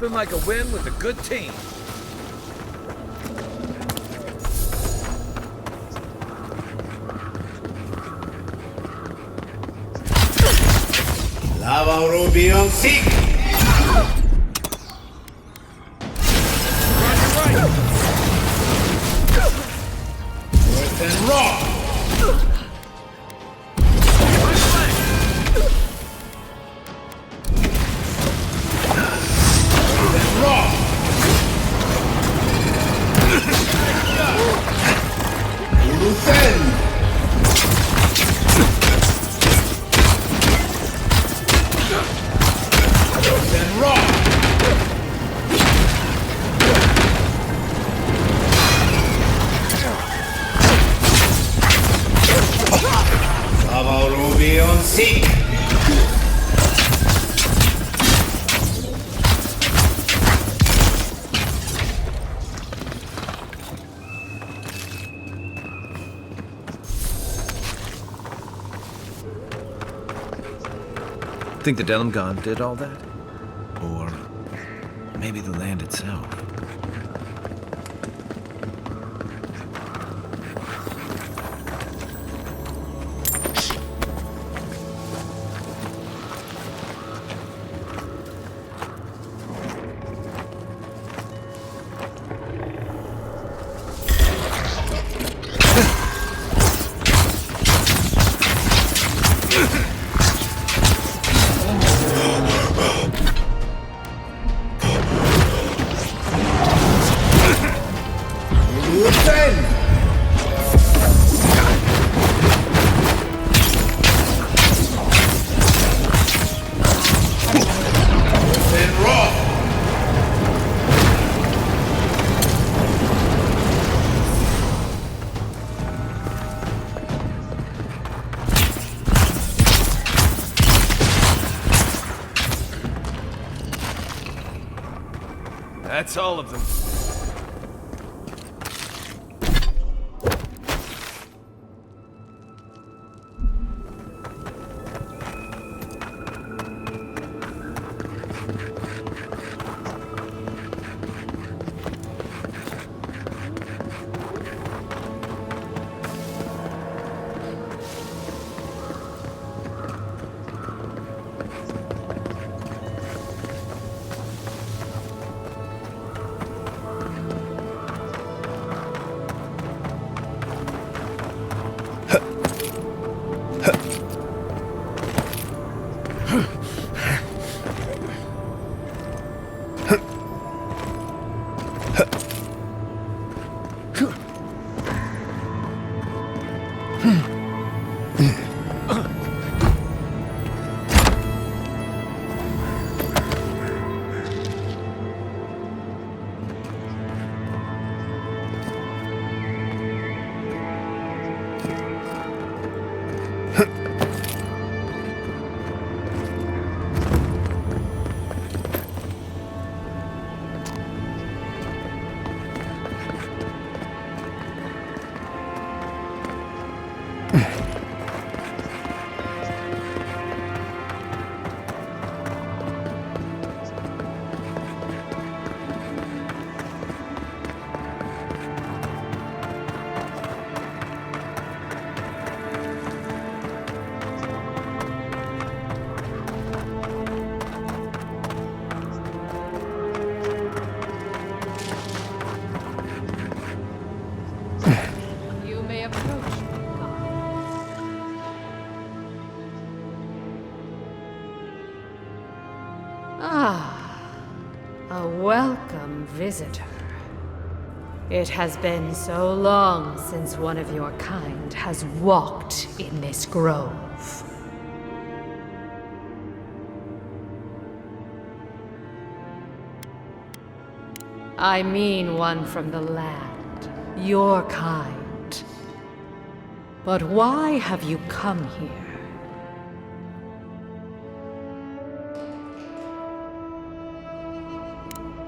Nothing like a win with a good team. Avarobion Seek! Luthen Raw! Luthen! Luthen Raw! Avarobion Seek! Think the Delimgon did all that? Or maybe the land itself? That's all of them. Welcome, visitor. It has been so long since one of your kind has walked in this grove. I mean one from the land, your kind. But why have you come here?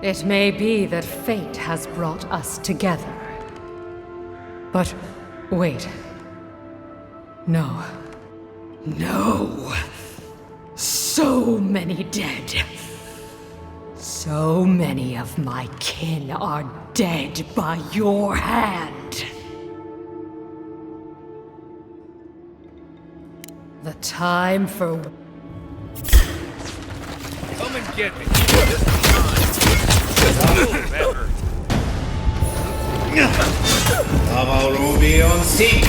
It may be that fate has brought us together. But wait. No. No! So many dead. So many of my kin are dead by your hand. The time for... Come and get me. This time. Avarubi on seek.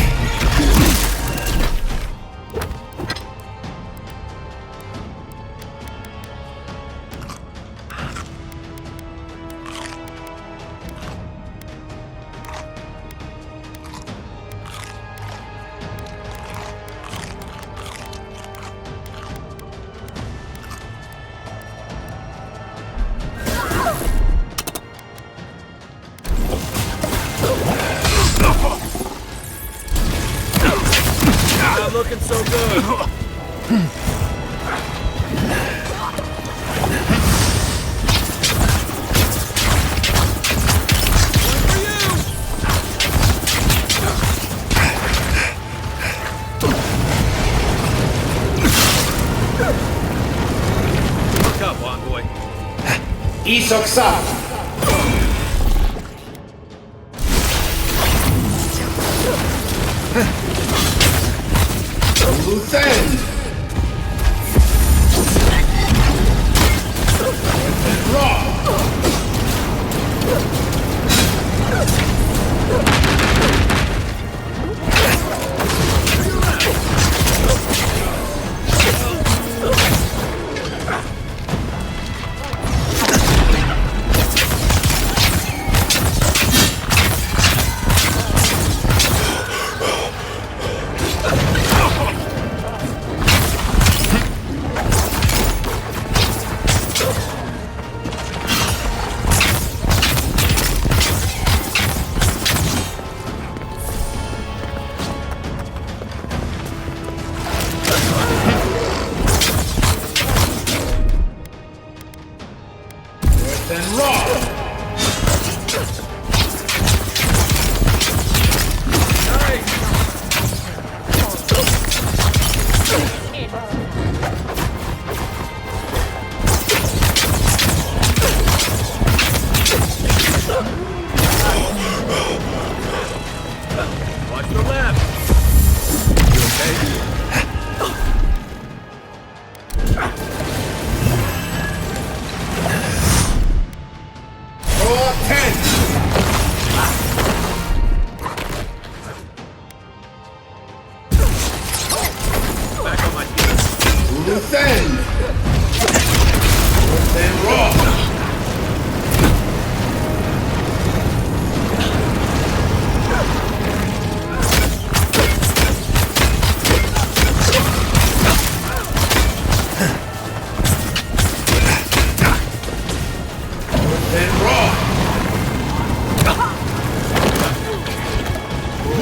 Not looking so good. Look up, envoy. Isoksa. Luthen. Raw. Then raw. Watch your left. You okay? Back on my feet. Luthen. Luthen raw. Luthen raw.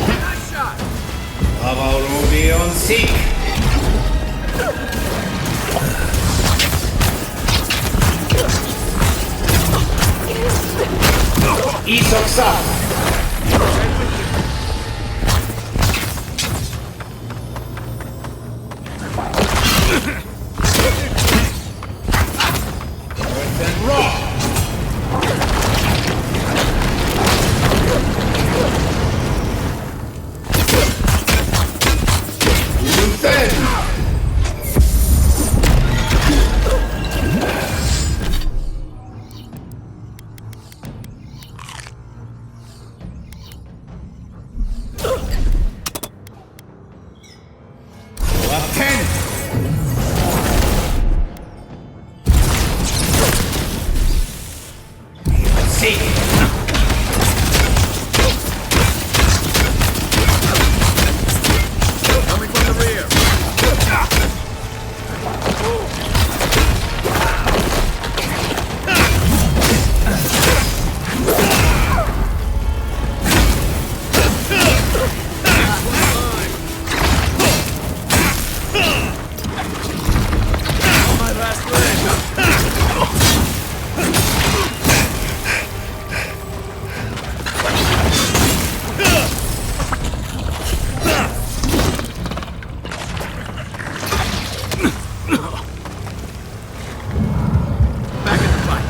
Nice shot. Avarubi on seek. Isoksa. Luthen raw. Luthen. seek! Coming from the rear. My last leg. Back in the fight.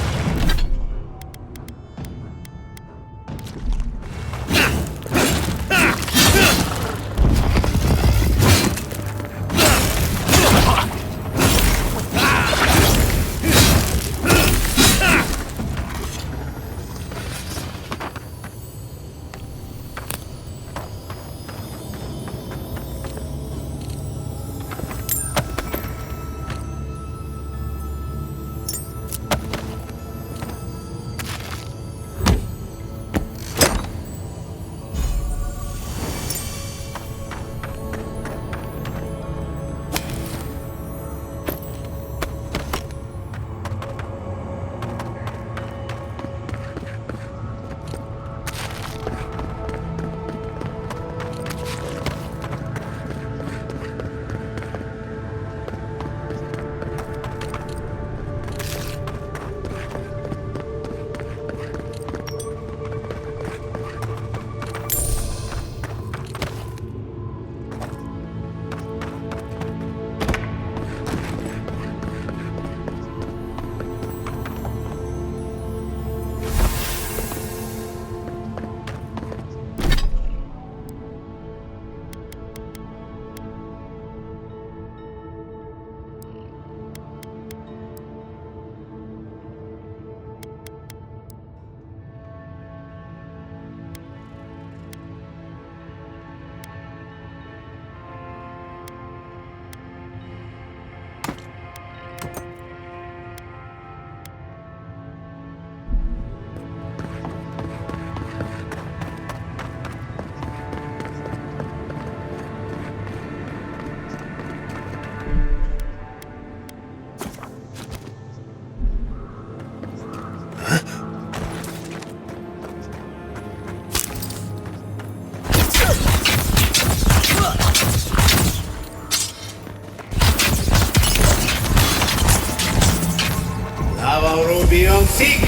Avowed beyond seek!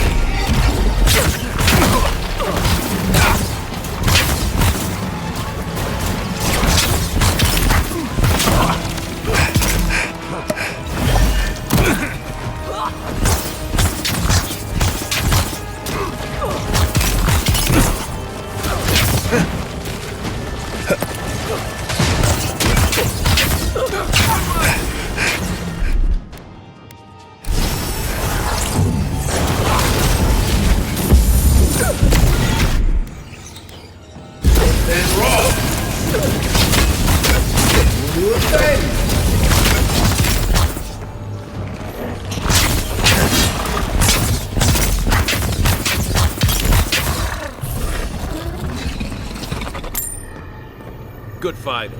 Then roll! Defend! Good fighting.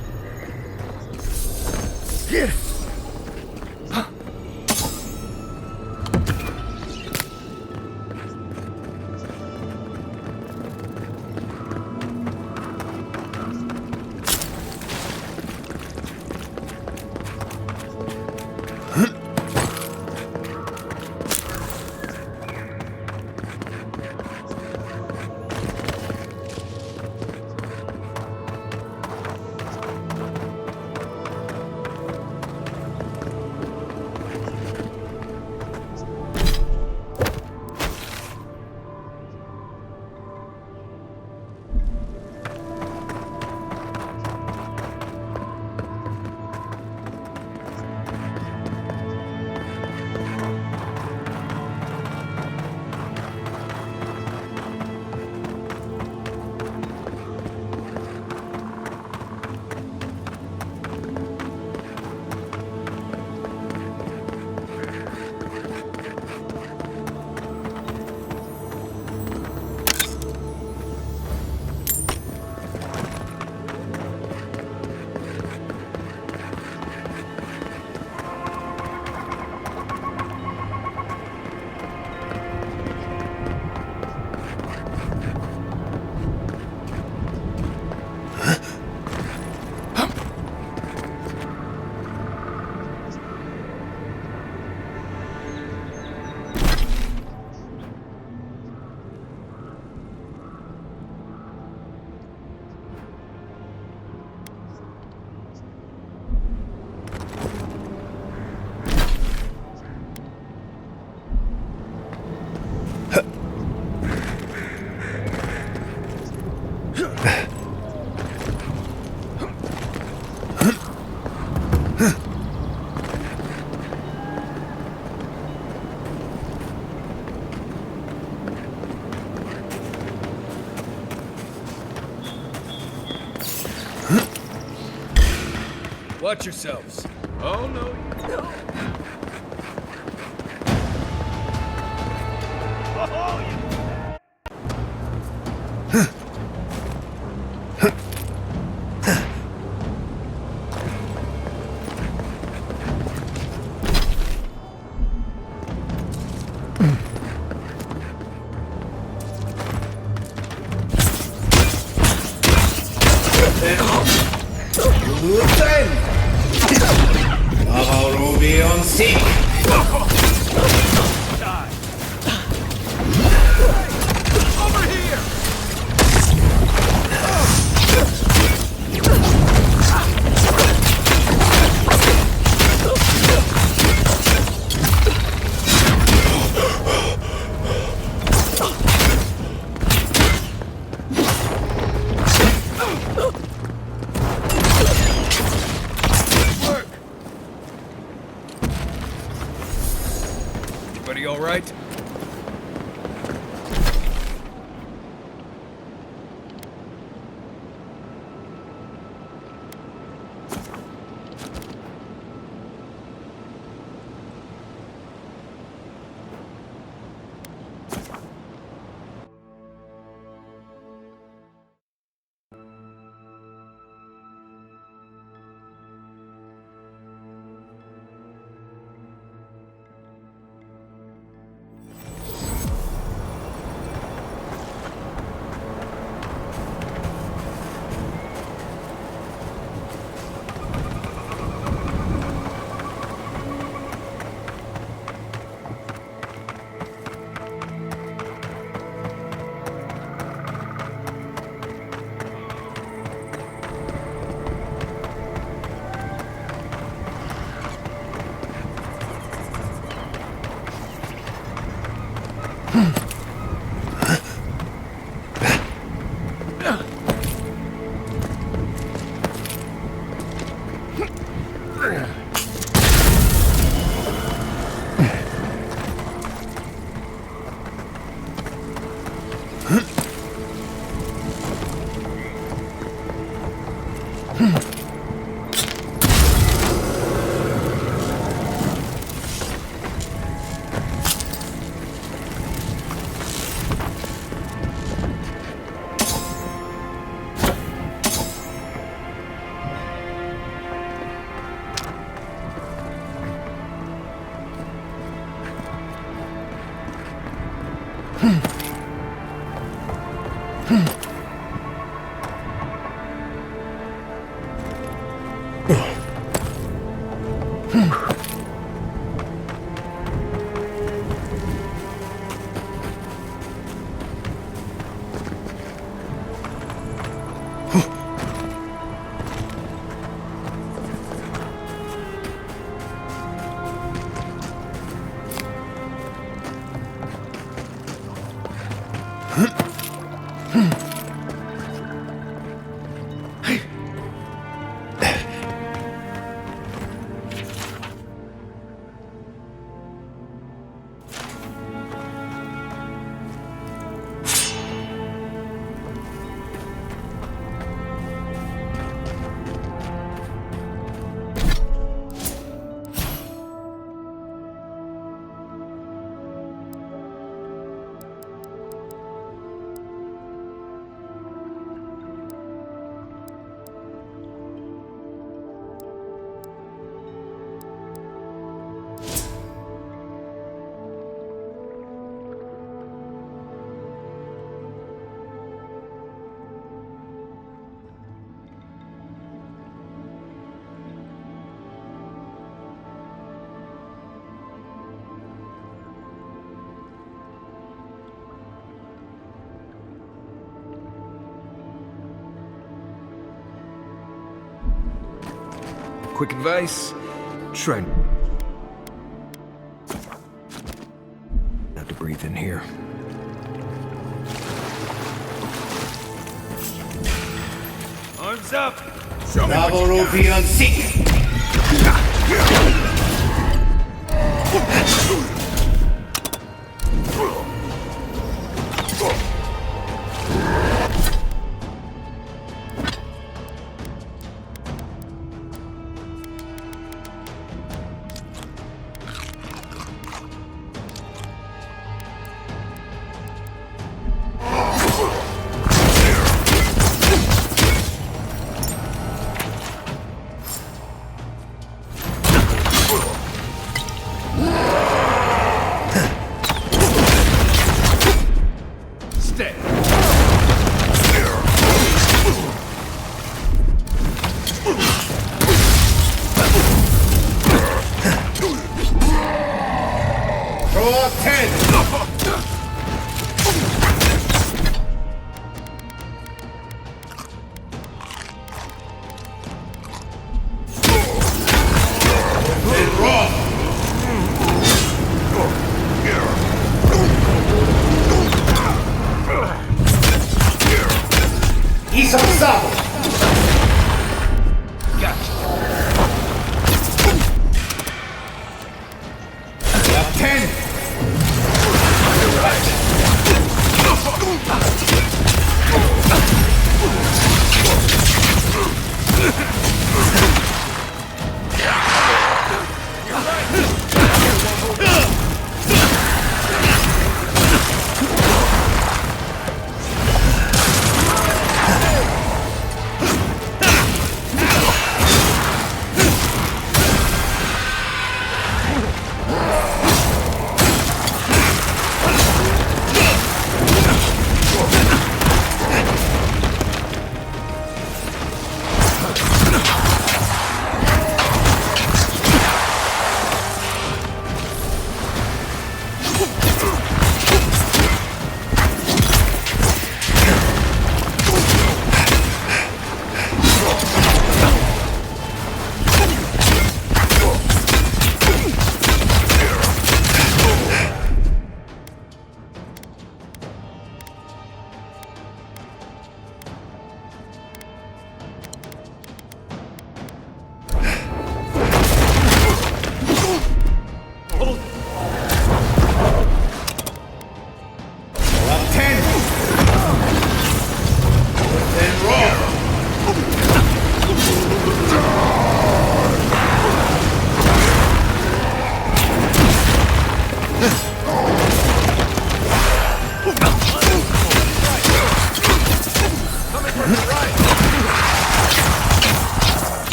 Watch yourselves. Oh, no. Everybody all right? Quick advice, try not to breathe in here. Arms up! Bravo Rupion 6! Forte! Draw 10! Isam-sabo! Gotcha. Left 10!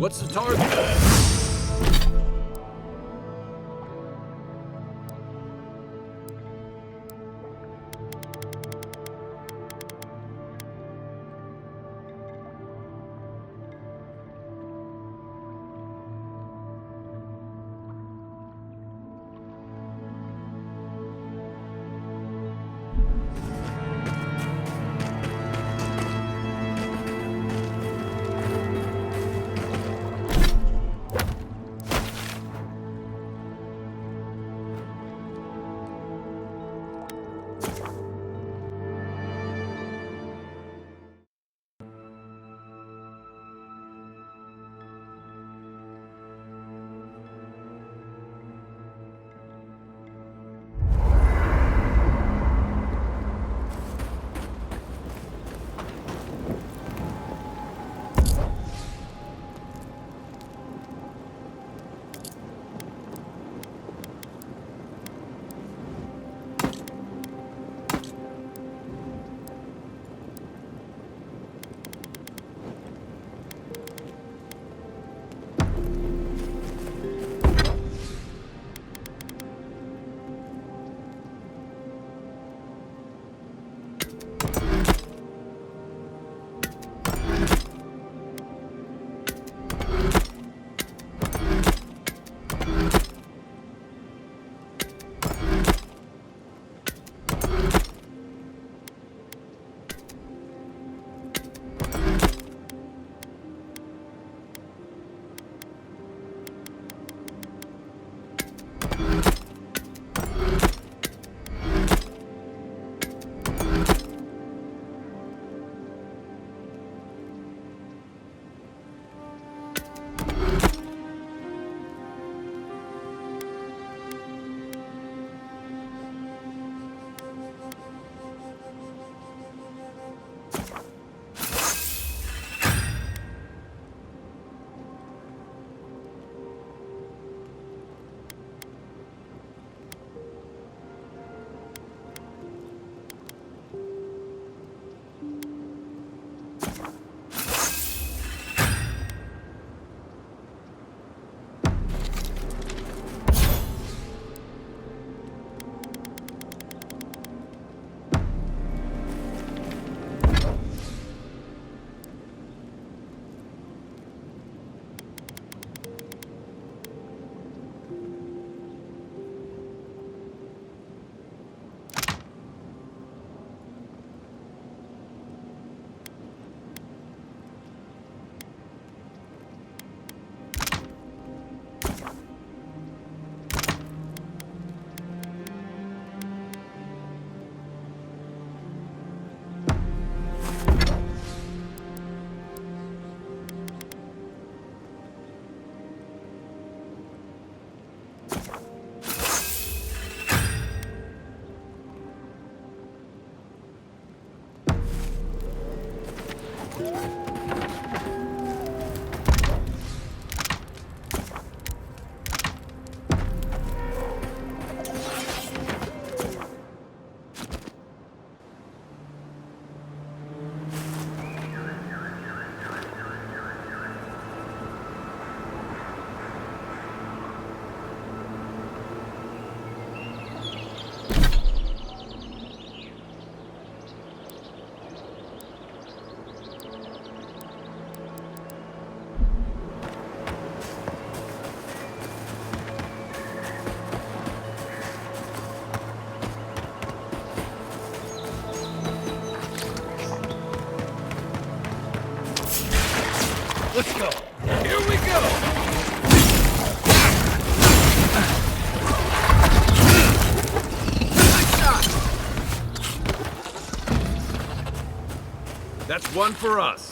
What's the target? Let's go. Here we go. Nice shot. That's one for us.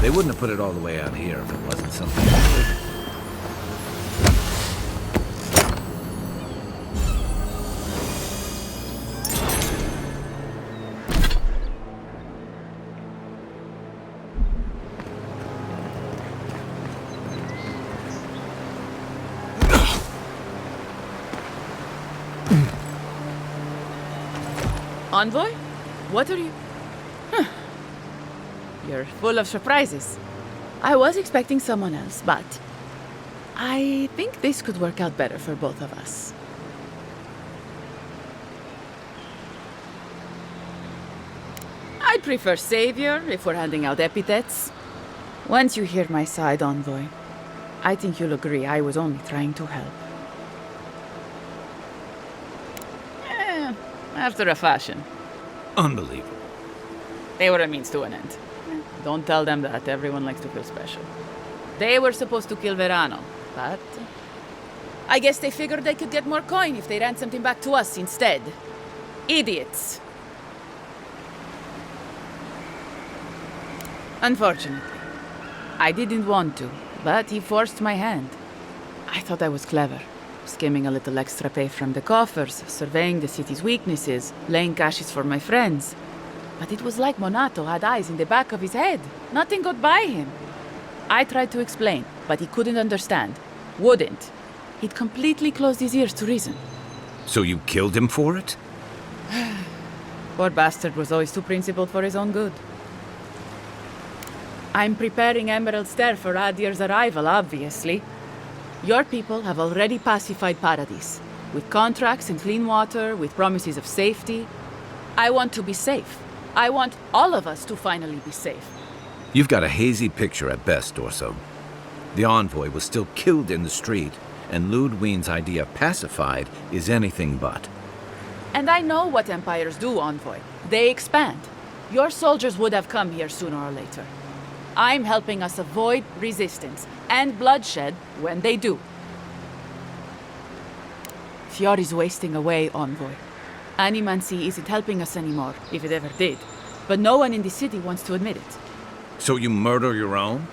They wouldn't have put it all the way out here if it wasn't something good. Envoy? What are you... Huh. You're full of surprises. I was expecting someone else, but... I think this could work out better for both of us. I'd prefer savior if we're handing out epithets. Once you hear my side, Envoy, I think you'll agree I was only trying to help. After a fashion. Unbelievable. They were a means to an end. Don't tell them that. Everyone likes to feel special. They were supposed to kill Verano, but... I guess they figured they could get more coin if they ransomed him back to us instead. Idiots. Unfortunately. I didn't want to, but he forced my hand. I thought I was clever. Skimming a little extra pay from the coffers, surveying the city's weaknesses, laying caches for my friends. But it was like Monato had eyes in the back of his head. Nothing got by him. I tried to explain, but he couldn't understand. Wouldn't. He'd completely closed his ears to reason. So you killed him for it? Poor bastard was always too principled for his own good. I'm preparing Emerald Stair for Adir's arrival, obviously. Your people have already pacified Paradis, with contracts and clean water, with promises of safety. I want to be safe. I want all of us to finally be safe. You've got a hazy picture at best, Dorso. The envoy was still killed in the street, and Ludwine's idea of pacified is anything but. And I know what empires do, Envoy. They expand. Your soldiers would have come here sooner or later. I'm helping us avoid resistance and bloodshed when they do. Fiori's wasting away, Envoy. Animancy isn't helping us anymore, if it ever did. But no one in the city wants to admit it. So you murder your own?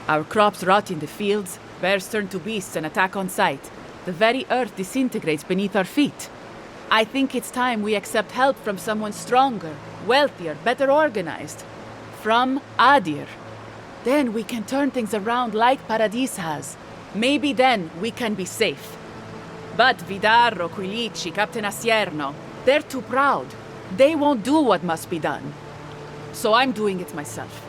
Our crops rot in the fields, bears turn to beasts and attack on sight. The very earth disintegrates beneath our feet. I think it's time we accept help from someone stronger, wealthier, better organized. From Adir. Then we can turn things around like Paradis has. Maybe then we can be safe. But Vidarro, Quilici, Captain Asierno, they're too proud. They won't do what must be done. So I'm doing it myself.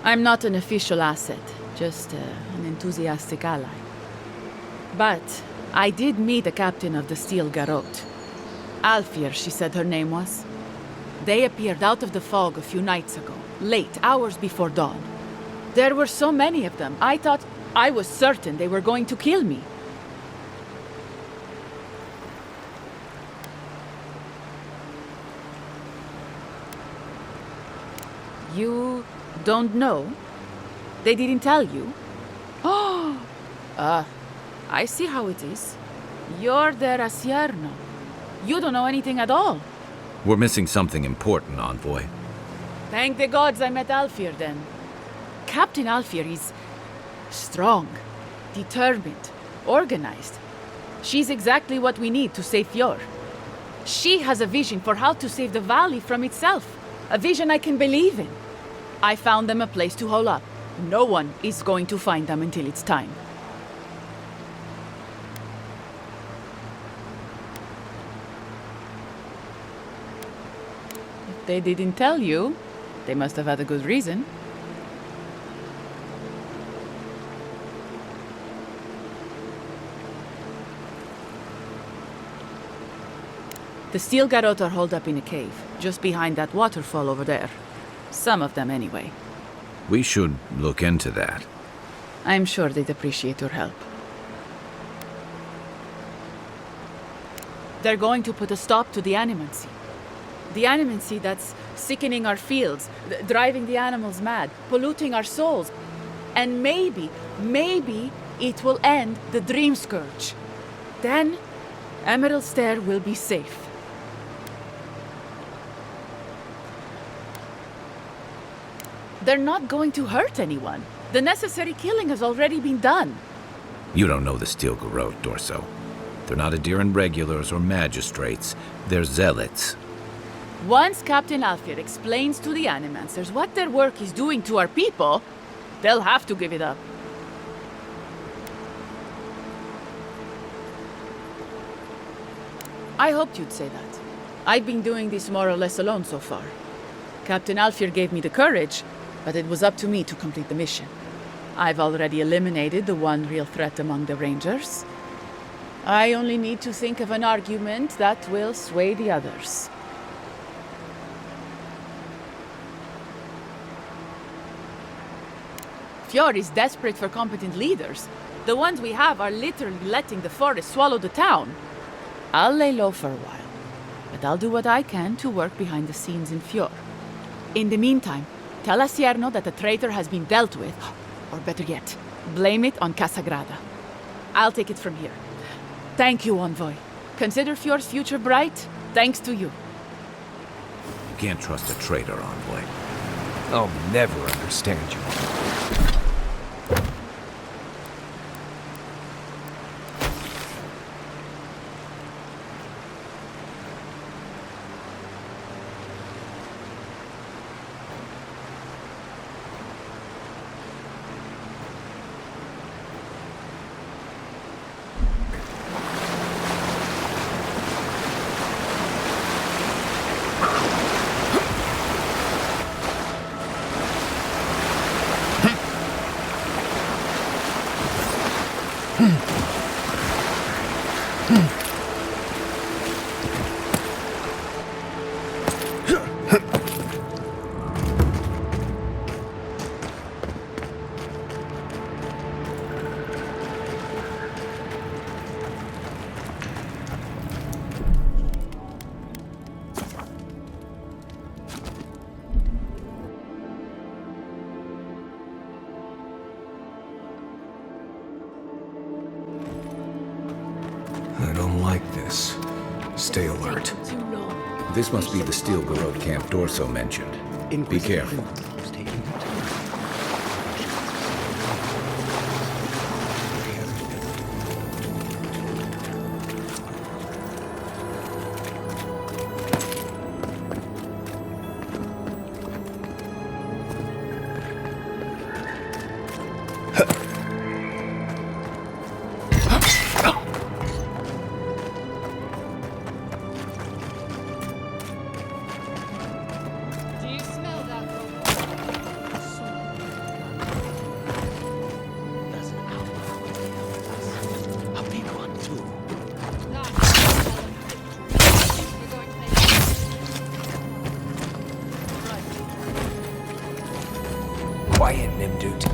I'm not an official asset, just an enthusiastic ally. But I did meet the captain of the Steel Garrote. Alfir, she said her name was. They appeared out of the fog a few nights ago, late, hours before dawn. There were so many of them, I was certain they were going to kill me. You don't know? They didn't tell you? Oh! I see how it is. You're the Rasierno. You don't know anything at all. We're missing something important, Envoy. Thank the gods I met Alfir then. Captain Alfir is strong, determined, organized. She's exactly what we need to save Fjord. She has a vision for how to save the valley from itself. A vision I can believe in. I found them a place to hole up. No one is going to find them until it's time. If they didn't tell you, they must have had a good reason. The Steel Garrote are holed up in a cave, just behind that waterfall over there. Some of them, anyway. We should look into that. I'm sure they'd appreciate your help. They're going to put a stop to the animancy. The animancy that's sickening our fields, driving the animals mad, polluting our souls. And maybe it will end the Dream Scourge. Then, Emerald Stair will be safe. They're not going to hurt anyone. The necessary killing has already been done. You don't know the Steel Garrote, Dorso. They're not Adiran regulars or magistrates. They're zealots. Once Captain Alfir explains to the Animancers what their work is doing to our people, they'll have to give it up. I hoped you'd say that. I've been doing this more or less alone so far. Captain Alfir gave me the courage, but it was up to me to complete the mission. I've already eliminated the one real threat among the Rangers. I only need to think of an argument that will sway the others. Fjord is desperate for competent leaders. The ones we have are literally letting the forest swallow the town. I'll lay low for a while, but I'll do what I can to work behind the scenes in Fjord. In the meantime, tell Asierno that the traitor has been dealt with, or better yet, blame it on Casagrada. I'll take it from here. Thank you, Envoy. Consider Fjord's future bright, thanks to you. You can't trust a traitor, Envoy. I'll never understand you. I don't like this. Stay alert. This must be the Steel Garrote camp Dorso mentioned. Be careful. Do you smell that? him, dude.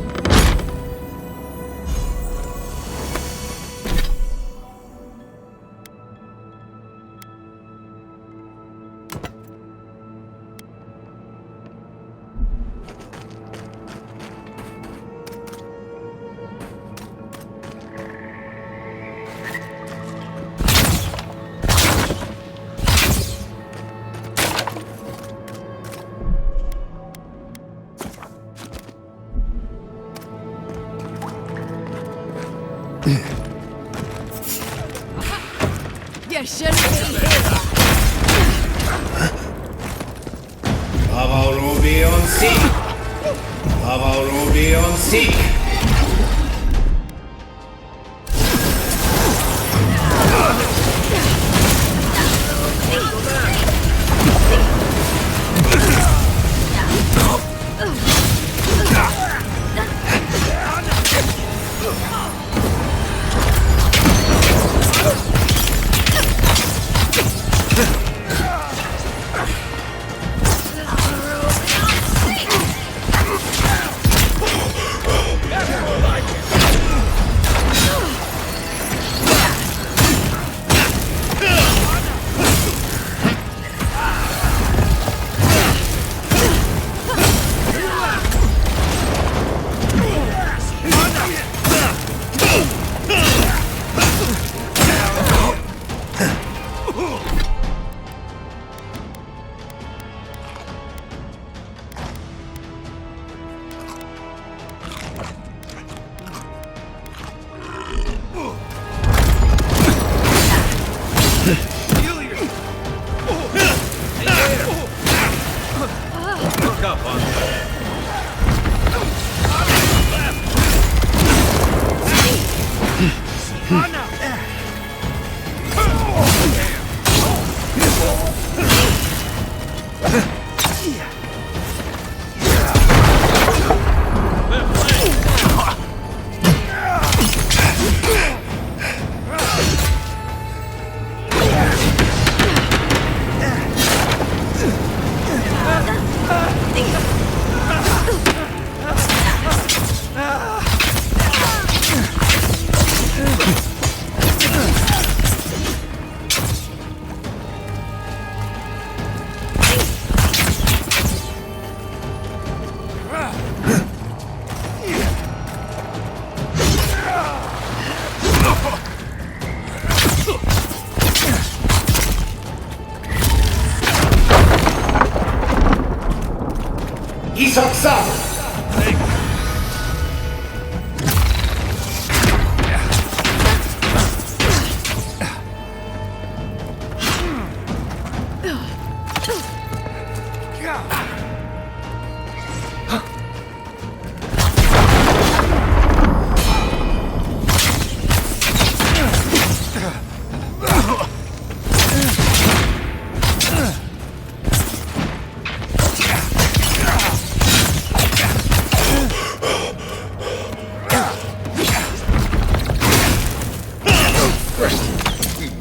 There shouldn't be here. Bravo Ruby on Sieg! Bravo Ruby on Sieg!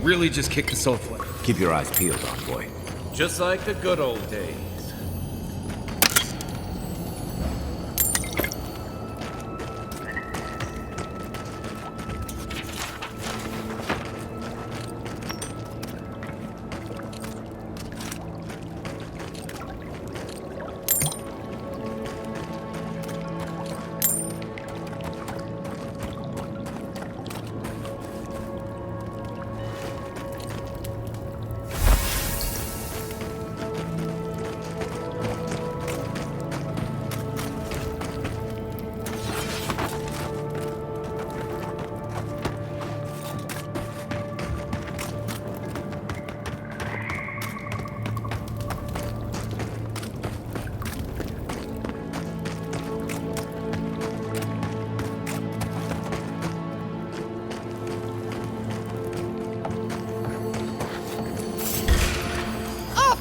Really just kicked the soul flame. Keep your eyes peeled, boy. Just like the good old days.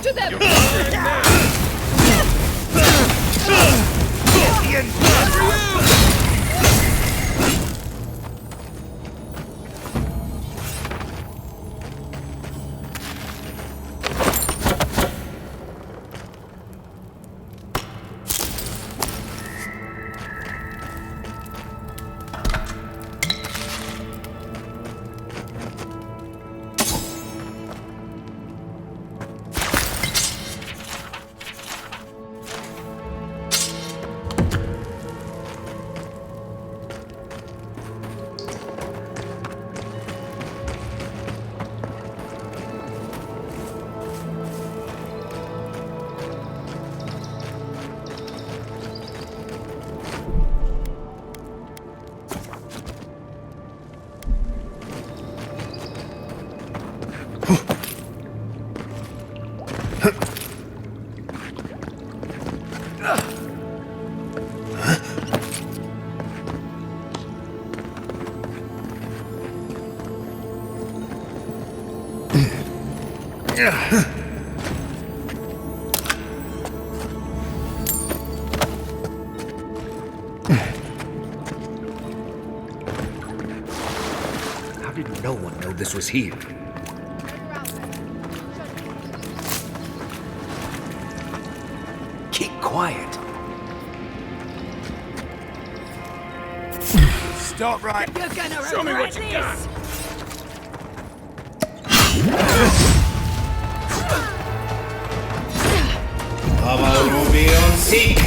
To them! How did no one know this was here? Keep quiet. Stop right. You're gonna Show me what regret you got. this. Ruby on seek.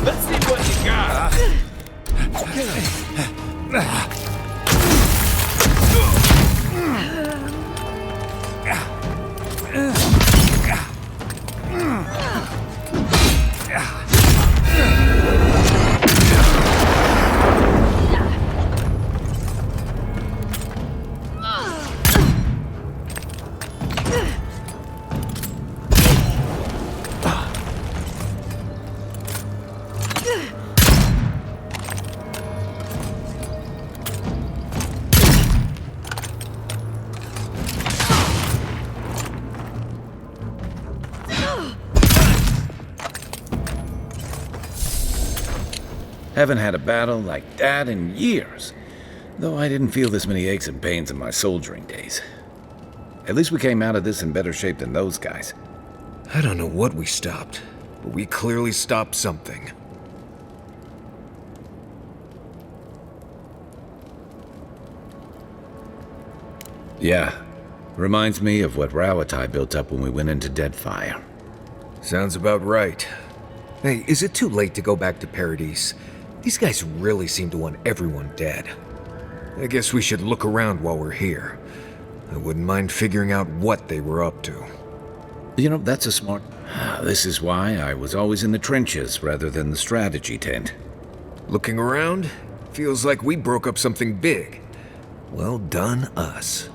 Let's see what you got. Haven't had a battle like that in years. Though I didn't feel this many aches and pains in my soldiering days. At least we came out of this in better shape than those guys. I don't know what we stopped, but we clearly stopped something. Yeah. Reminds me of what Rawatai built up when we went into Deadfire. Sounds about right. Hey, is it too late to go back to Paradise? These guys really seem to want everyone dead. I guess we should look around while we're here. I wouldn't mind figuring out what they were up to. You know, that's a smart... This is why I was always in the trenches rather than the strategy tent. Looking around, feels like we broke up something big. Well done, us.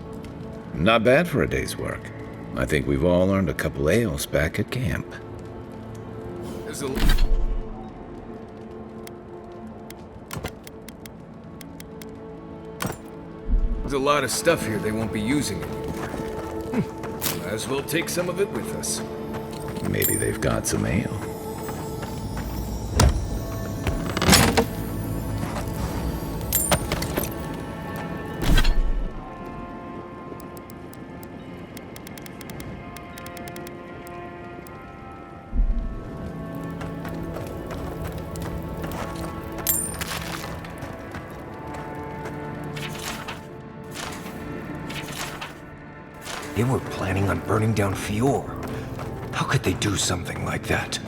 Not bad for a day's work. I think we've all earned a couple ales back at camp. There's a lot of stuff here they won't be using anymore. Might as well take some of it with us. Maybe they've got some ale. They were planning on burning down Fior. How could they do something like that?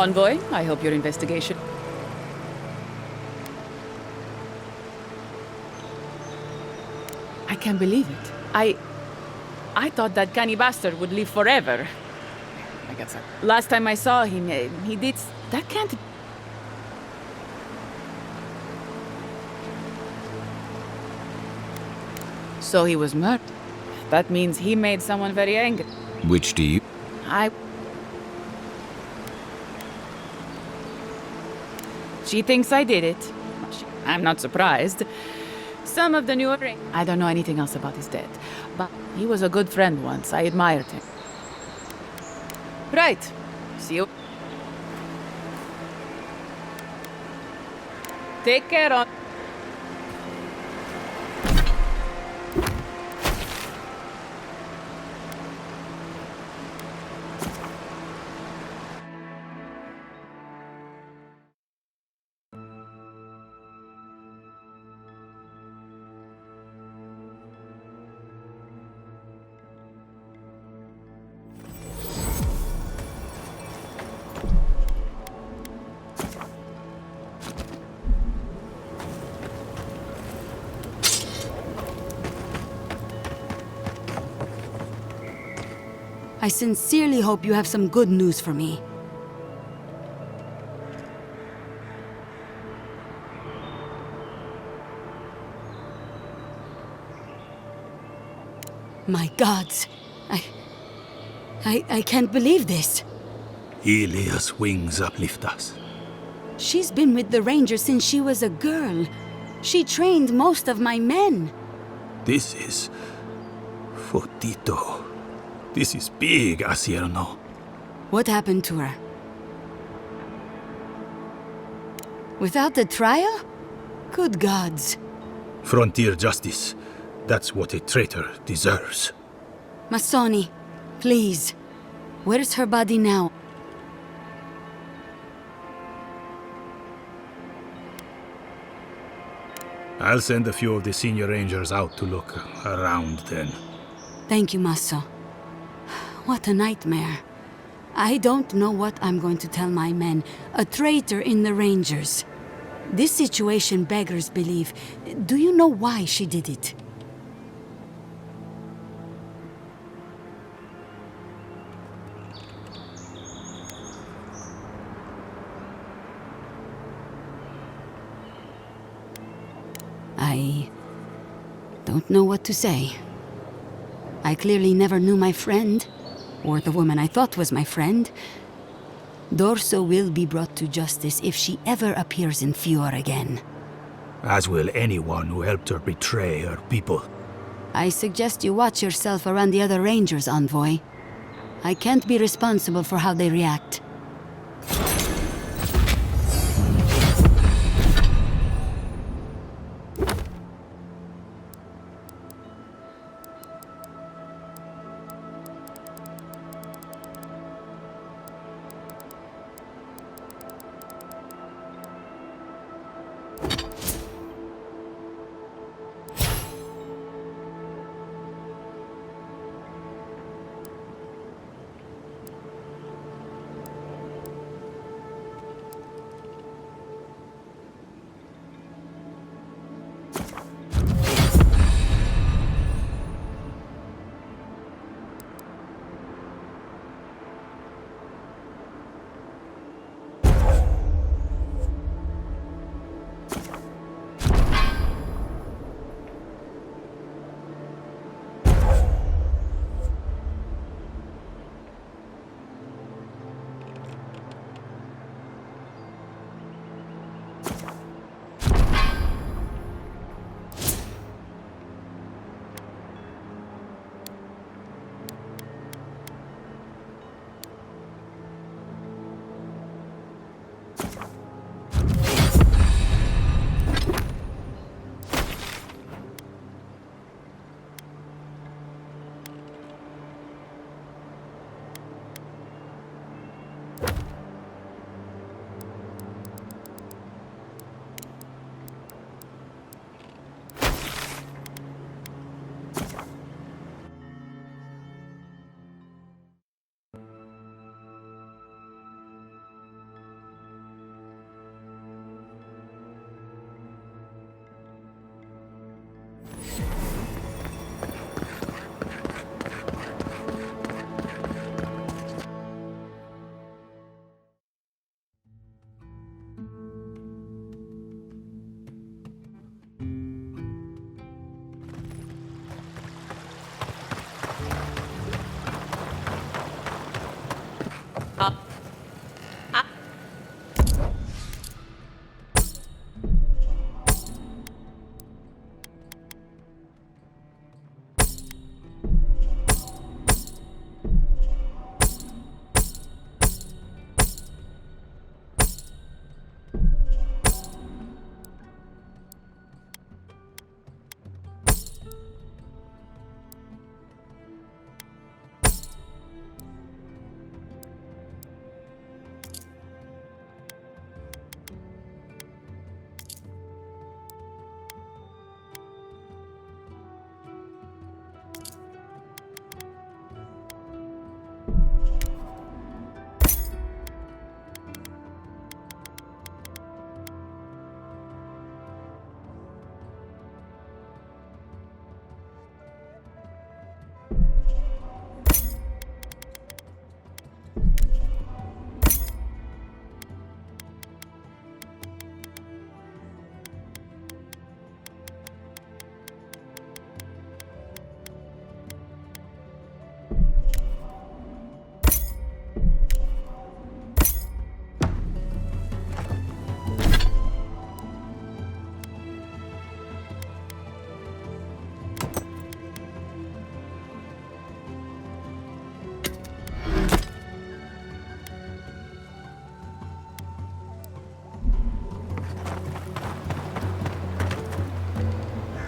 Envoy, I hope your investigation... I can't believe it. I thought that canny bastard would live forever. I guess last time I saw him, he did... That can't... So he was murdered. That means he made someone very angry. Which do you... She thinks I did it. I'm not surprised. Some of the newer... I don't know anything else about his death, but he was a good friend once. I admired him. Right. See you. Take care on... I sincerely hope you have some good news for me. My gods, I can't believe this. Ilia's wings uplift us. She's been with the Rangers since she was a girl. She trained most of my men. This is... Fotito. This is big, Asierno. What happened to her? Without the trial? Good gods. Frontier justice. That's what a traitor deserves. Masoni, please. Where's her body now? I'll send a few of the senior rangers out to look around then. Thank you, Maso. What a nightmare. I don't know what I'm going to tell my men. A traitor in the Rangers. This situation beggars belief. Do you know why she did it? I don't know what to say. I clearly never knew my friend, or the woman I thought was my friend. Dorso will be brought to justice if she ever appears in Fior again. As will anyone who helped her betray her people. I suggest you watch yourself around the other Rangers, Envoy. I can't be responsible for how they react.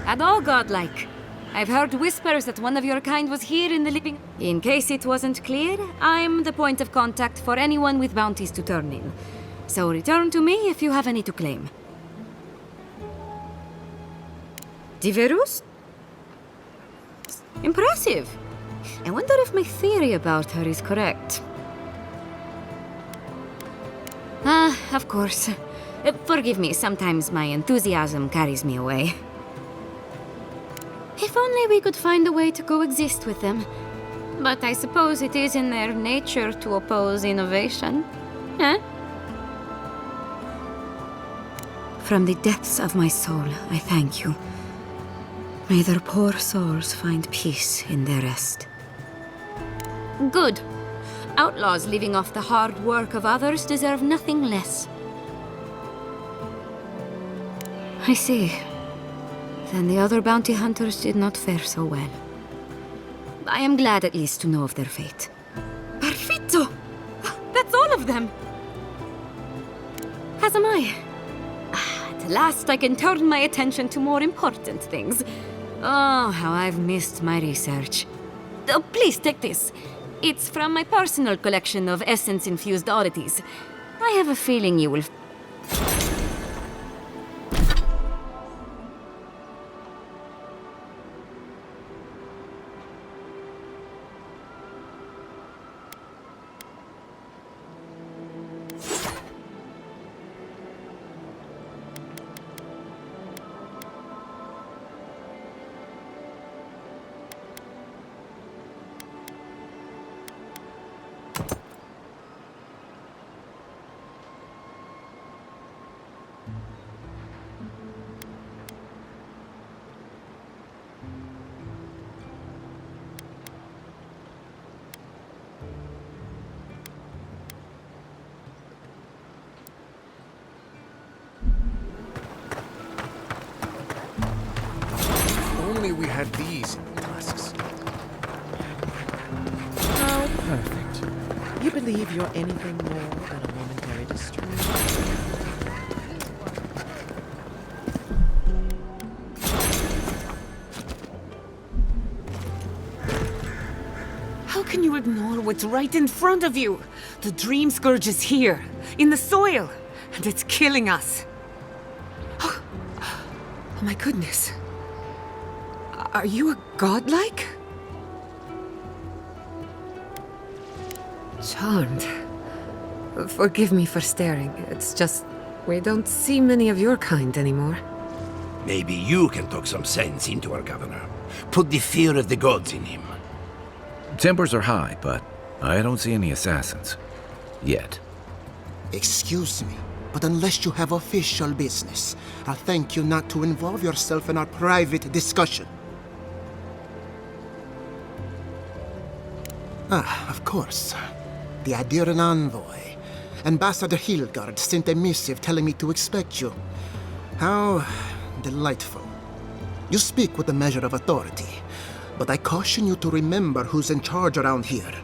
At all godlike. I've heard whispers that one of your kind was here in the living... In case it wasn't clear, I'm the point of contact for anyone with bounties to turn in. So return to me if you have any to claim. Diverus? Impressive. I wonder if my theory about her is correct. Ah, of course. Forgive me, sometimes my enthusiasm carries me away. If only we could find a way to coexist with them. But I suppose it is in their nature to oppose innovation. Huh? From the depths of my soul, I thank you. May their poor souls find peace in their rest. Good. Outlaws living off the hard work of others deserve nothing less. I see. Then the other bounty hunters did not fare so well. I am glad at least to know of their fate. Perfetto! That's all of them! As am I. At last I can turn my attention to more important things. Oh, how I've missed my research. Oh, please take this. It's from my personal collection of essence-infused oddities. I have a feeling you will... Only we had these in flasks. How perfect. You believe you're anything more than a momentary distraction. How can you ignore what's right in front of you? The Dream Scourge is here, in the soil, and it's killing us. Oh my goodness. Are you a godlike? Charmed. Forgive me for staring. It's just, we don't see many of your kind anymore. Maybe you can talk some sense into our governor. Put the fear of the gods in him. Tempers are high, but I don't see any assassins. Yet. Excuse me, but unless you have official business, I'll thank you not to involve yourself in our private discussion. Ah, of course. The Adiran envoy. Ambassador Hilgard sent a missive telling me to expect you. How delightful. You speak with a measure of authority, but I caution you to remember who's in charge around here.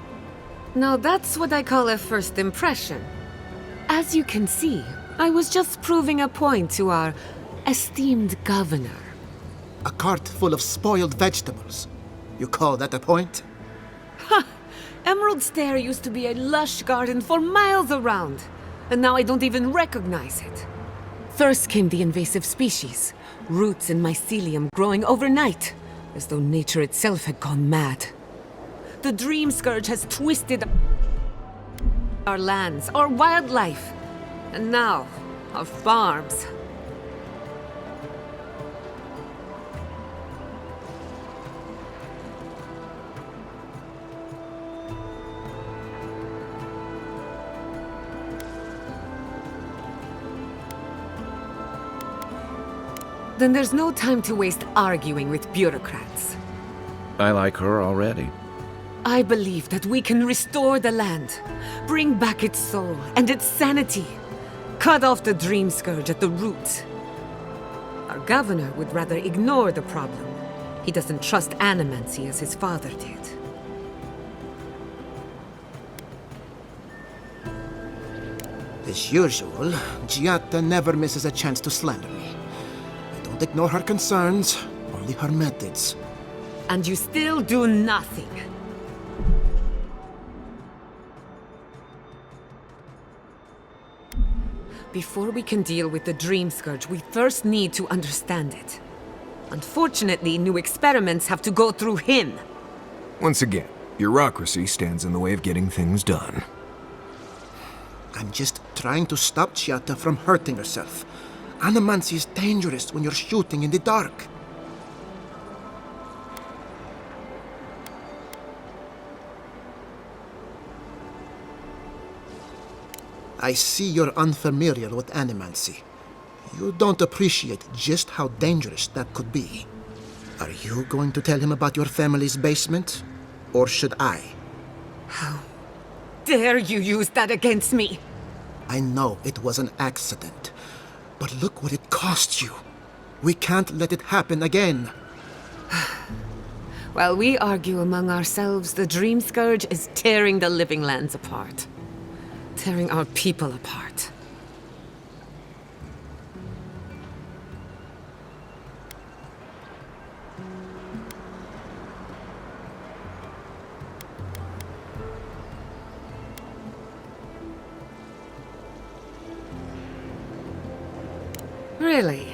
Now that's what I call a first impression. As you can see, I was just proving a point to our esteemed governor. A cart full of spoiled vegetables. You call that a point? Ha! Emerald Stair used to be a lush garden for miles around, and now I don't even recognize it. First came the invasive species, roots and mycelium growing overnight, as though nature itself had gone mad. The Dream Scourge has twisted our lands, our wildlife, and now our farms. Then there's no time to waste arguing with bureaucrats. I like her already. I believe that we can restore the land, bring back its soul and its sanity, cut off the Dream Scourge at the root. Our governor would rather ignore the problem. He doesn't trust animancy as his father did. As usual, Giatta never misses a chance to slander me. I don't ignore her concerns, only her methods. And you still do nothing. Before we can deal with the Dream Scourge, we first need to understand it. Unfortunately, new experiments have to go through him. Once again, bureaucracy stands in the way of getting things done. I'm just trying to stop Giatta from hurting herself. Animancy is dangerous when you're shooting in the dark. I see you're unfamiliar with animancy. You don't appreciate just how dangerous that could be. Are you going to tell him about your family's basement? Or should I? How dare you use that against me? I know it was an accident, but look what it cost you. We can't let it happen again. While we argue among ourselves, the Dream Scourge is tearing the living lands apart. Tearing our people apart. Really?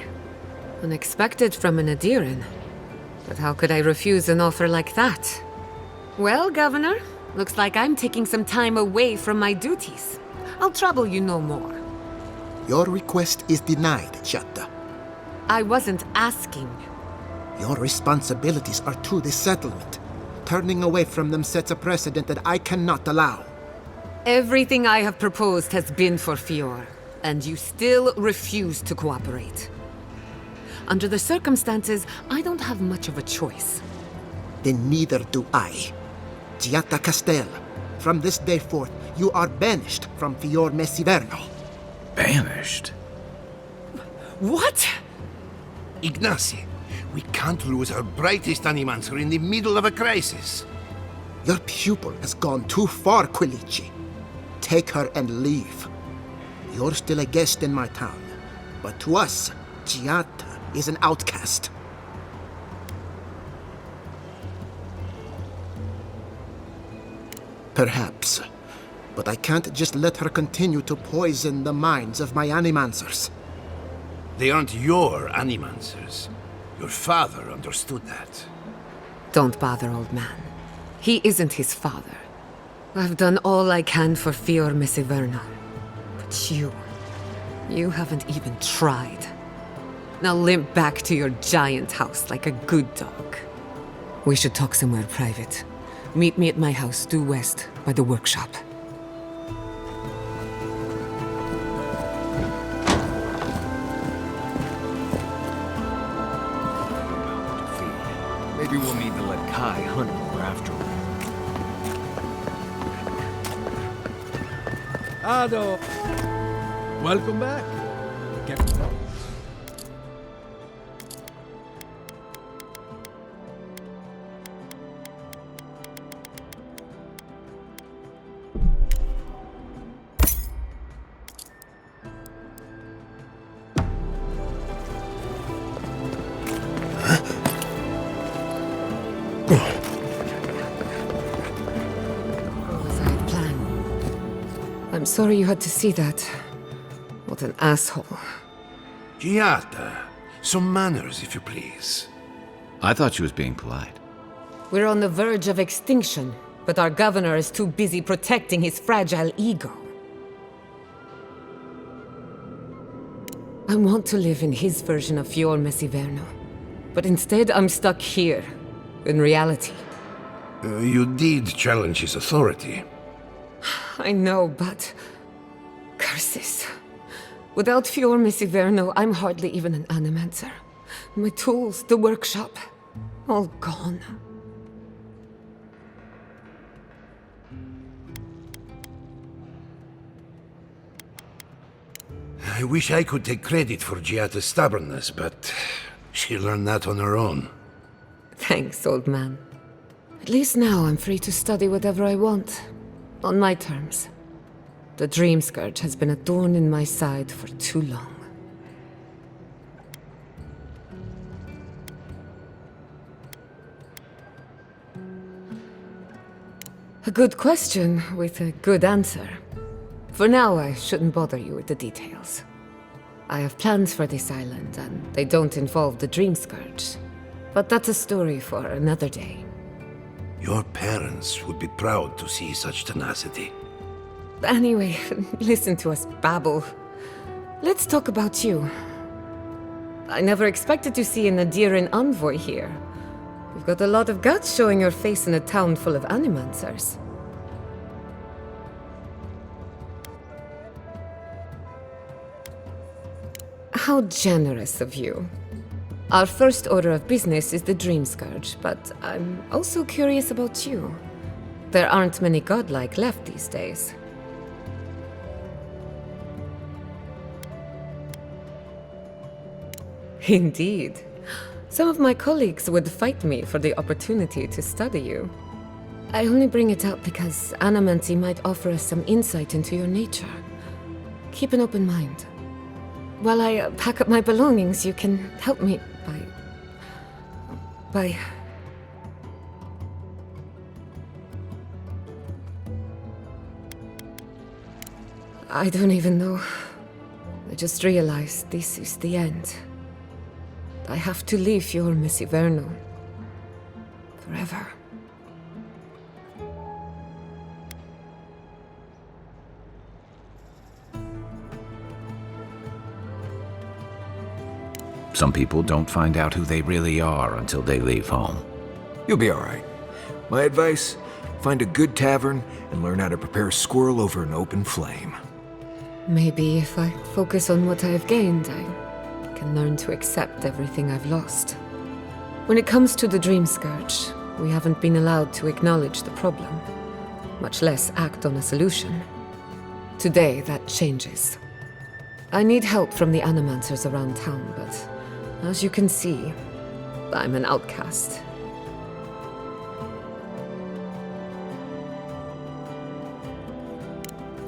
Unexpected from an Adiran. But how could I refuse an offer like that? Well, Governor, looks like I'm taking some time away from my duties. I'll trouble you no more. Your request is denied, Giatta. I wasn't asking. Your responsibilities are to the settlement. Turning away from them sets a precedent that I cannot allow. Everything I have proposed has been for Fior, and you still refuse to cooperate. Under the circumstances, I don't have much of a choice. Then neither do I. Giatta Castel, from this day forth, you are banished from Fior Messiverno. Banished? What? Ignacy, we can't lose our brightest animancer in the middle of a crisis. Your pupil has gone too far, Quilici. Take her and leave. You're still a guest in my town, but to us, Giatta is an outcast. Perhaps, but I can't just let her continue to poison the minds of my animancers. They aren't your animancers. Your father understood that. Don't bother, old man. He isn't his father. I've done all I can for Fior Messiverno. But you haven't even tried. Now limp back to your giant house like a good dog. We should talk somewhere private. Meet me at my house due west by the workshop. Maybe we'll need to let Kai hunt more after all. Ado! Welcome back. Captain. I'm sorry you had to see that. What an asshole. Giatta, some manners, if you please. I thought she was being polite. We're on the verge of extinction, but our governor is too busy protecting his fragile ego. I want to live in his version of Fior Messiverno, but instead I'm stuck here, in reality. You did challenge his authority. I know, but... curses. Without Fior Messiverno, I'm hardly even an animancer. My tools, the workshop, all gone. I wish I could take credit for Giatta's stubbornness, but she learned that on her own. Thanks, old man. At least now I'm free to study whatever I want. On my terms. The Dream Scourge has been a thorn in my side for too long. A good question with a good answer. For now, I shouldn't bother you with the details. I have plans for this island, and they don't involve the Dream Scourge. But that's a story for another day. Your parents would be proud to see such tenacity. Anyway, listen to us babble. Let's talk about you. I never expected to see an Adiran envoy here. You've got a lot of guts showing your face in a town full of animancers. How generous of you. Our first order of business is the Dream Scourge, but I'm also curious about you. There aren't many godlike left these days. Indeed. Some of my colleagues would fight me for the opportunity to study you. I only bring it up because Anamancy might offer us some insight into your nature. Keep an open mind. While I pack up my belongings, you can help me by... I don't even know. I just realized this is the end. I have to leave Fior Messiverno. Forever. Some people don't find out who they really are until they leave home. You'll be all right. My advice, find a good tavern and learn how to prepare squirrel over an open flame. Maybe if I focus on what I've gained, I can learn to accept everything I've lost. When it comes to the Dream Scourge, we haven't been allowed to acknowledge the problem, much less act on a solution. Today, that changes. I need help from the animancers around town, but as you can see, I'm an outcast.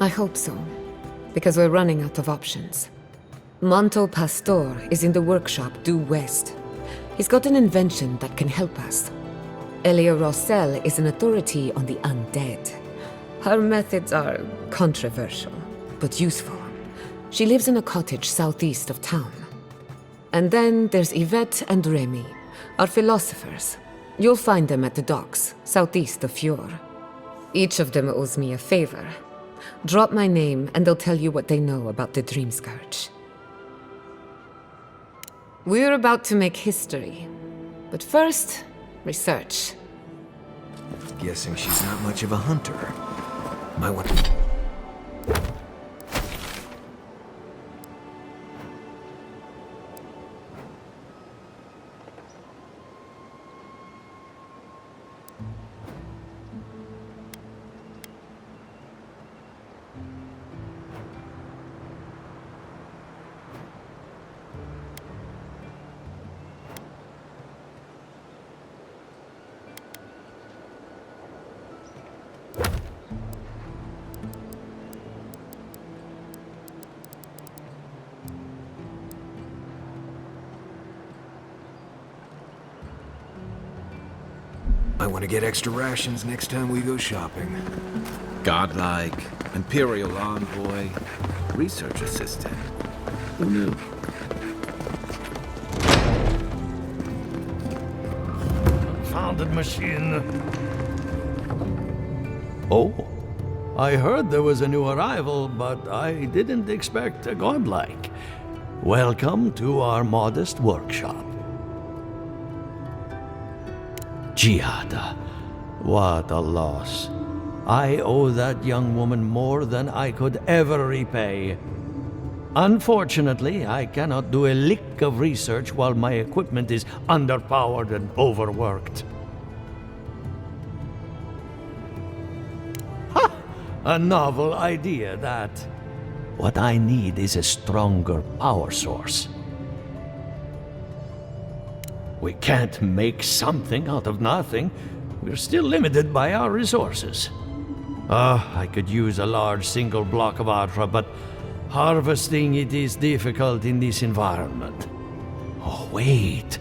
I hope so, because we're running out of options. Manto Pastor is in the workshop due west. He's got an invention that can help us. Elia Rossell is an authority on the undead. Her methods are controversial, but useful. She lives in a cottage southeast of town. And then there's Yvette and Remy, our philosophers. You'll find them at the docks, southeast of Fior. Each of them owes me a favor. Drop my name and they'll tell you what they know about the Dream Scourge. We're about to make history. But first, research. Guessing she's not much of a hunter. Might want to... I want to get extra rations next time we go shopping. Godlike, Imperial Envoy, Research Assistant. Who knew? Confounded machine. Oh, I heard there was a new arrival, but I didn't expect a godlike. Welcome to our modest workshop. Giada, what a loss. I owe that young woman more than I could ever repay. Unfortunately, I cannot do a lick of research while my equipment is underpowered and overworked. Ha! A novel idea, that. What I need is a stronger power source. We can't make something out of nothing. We're still limited by our resources. I could use a large single block of Atra, but harvesting it is difficult in this environment. Oh, wait.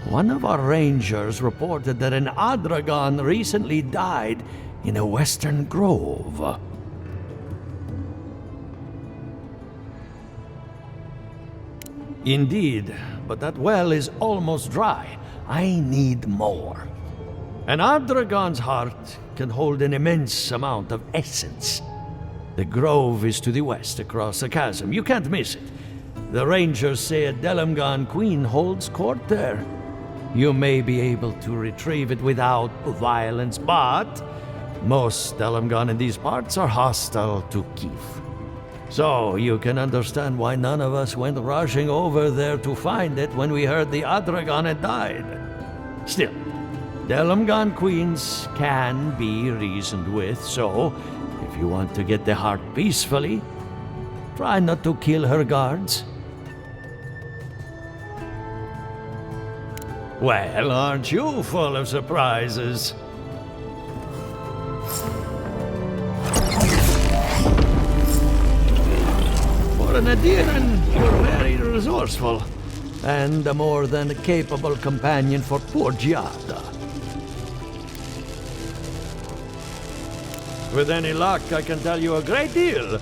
One of our rangers reported that an Adragon recently died in a western grove. Indeed, but that well is almost dry. I need more. An Adragon's heart can hold an immense amount of essence. The grove is to the west, across the chasm. You can't miss it. The rangers say a Delamgan queen holds court there. You may be able to retrieve it without violence, but most Delamgan in these parts are hostile to Keith. So you can understand why none of us went rushing over there to find it when we heard the Adragon had died. Still, Delamgan queens can be reasoned with, so if you want to get the heart peacefully, try not to kill her guards. Well, aren't you full of surprises? For an Adiran, you're very resourceful, and a more than capable companion for poor Giada. With any luck, I can tell you a great deal.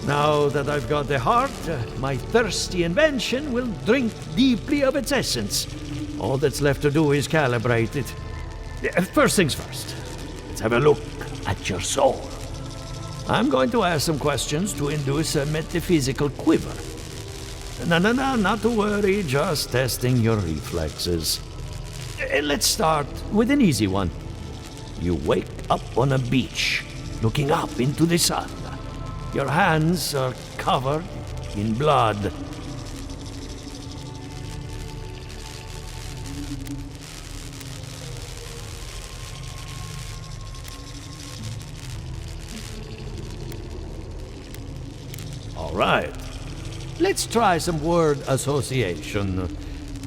Now that I've got the heart, my thirsty invention will drink deeply of its essence. All that's left to do is calibrate it. First things first, let's have a look at your soul. I'm going to ask some questions to induce a metaphysical quiver. No, not to worry, just testing your reflexes. Let's start with an easy one. You wake up on a beach, looking up into the sun. Your hands are covered in blood. All right. Let's try some word association.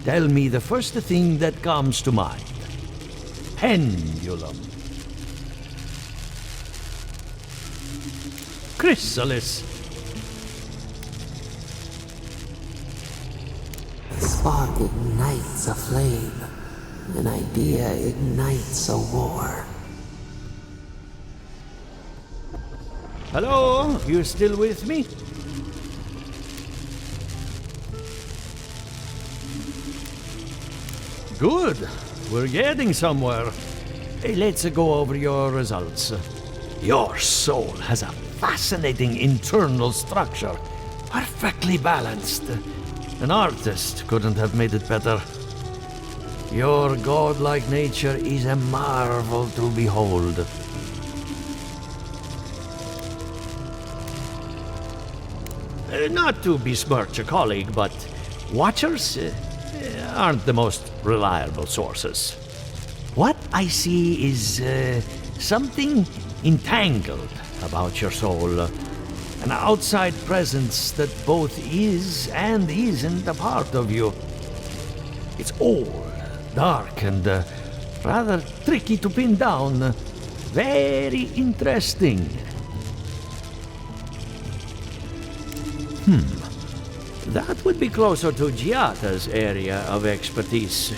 Tell me the first thing that comes to mind. Pendulum. Chrysalis. A spark ignites a flame. An idea ignites a war. Hello? You still with me? Good. We're getting somewhere. Hey, let's go over your results. Your soul has a fascinating internal structure. Perfectly balanced. An artist couldn't have made it better. Your godlike nature is a marvel to behold. Not to besmirch a colleague, but watchers aren't the most reliable sources. What I see is something entangled about your soul. An outside presence that both is and isn't a part of you. It's old, dark, and rather tricky to pin down. Very interesting. That would be closer to Giata's area of expertise.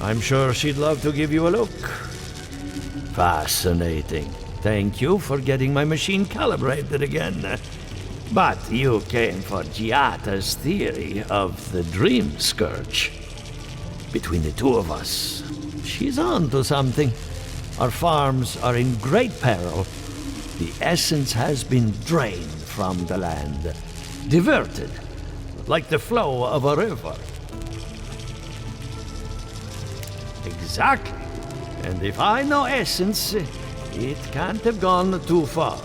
I'm sure she'd love to give you a look. Fascinating. Thank you for getting my machine calibrated again. But you came for Giata's theory of the dream scourge. Between the two of us, she's on to something. Our farms are in great peril. The essence has been drained from the land, diverted, like the flow of a river. Exactly. And if I know essence, it can't have gone too far.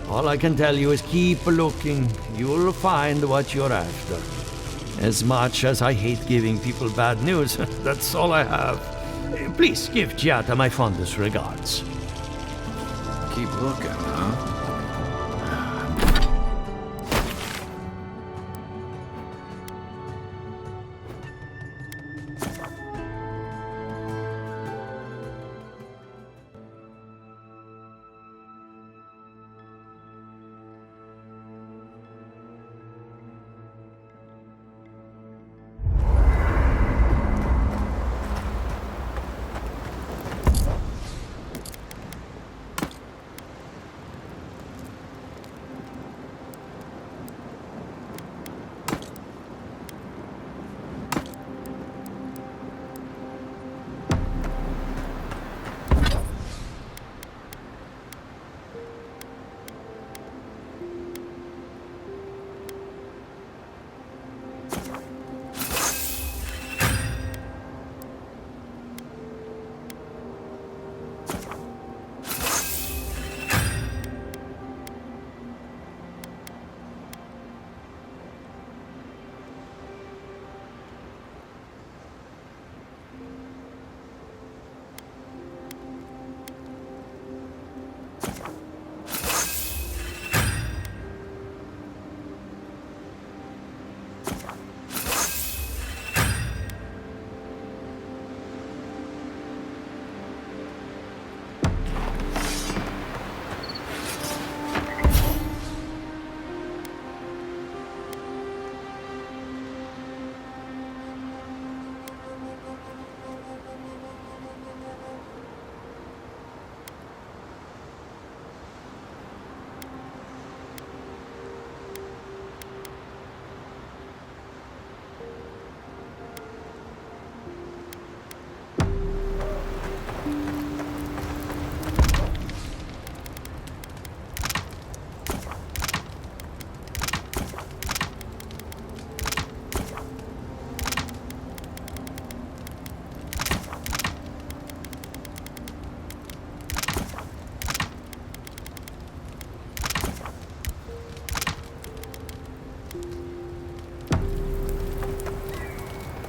All I can tell you is keep looking. You'll find what you're after. As much as I hate giving people bad news, that's all I have. Please give Giata my fondest regards. Keep looking, huh?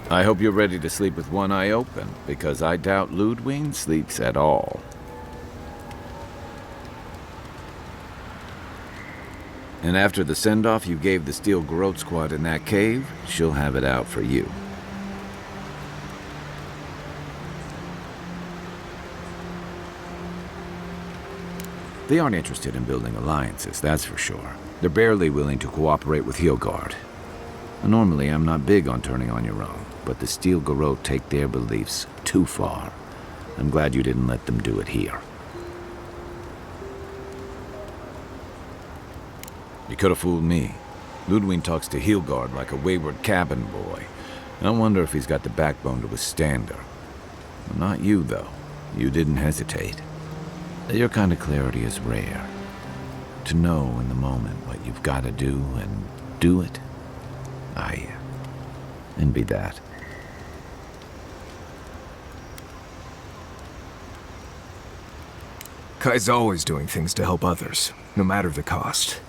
I hope you're ready to sleep with one eye open, because I doubt Ludwig sleeps at all. And after the send-off you gave the Steel Garrote squad in that cave, she'll have it out for you. They aren't interested in building alliances, that's for sure. They're barely willing to cooperate with Hilgard. Normally, I'm not big on turning on your own, but the Steel Garrote take their beliefs too far. I'm glad you didn't let them do it here. You could have fooled me. Ludwig talks to Hilgard like a wayward cabin boy. I wonder if he's got the backbone to withstand her. Not you, though. You didn't hesitate. Your kind of clarity is rare. To know in the moment what you've got to do and do it. I envy that. Kai's always doing things to help others, no matter the cost.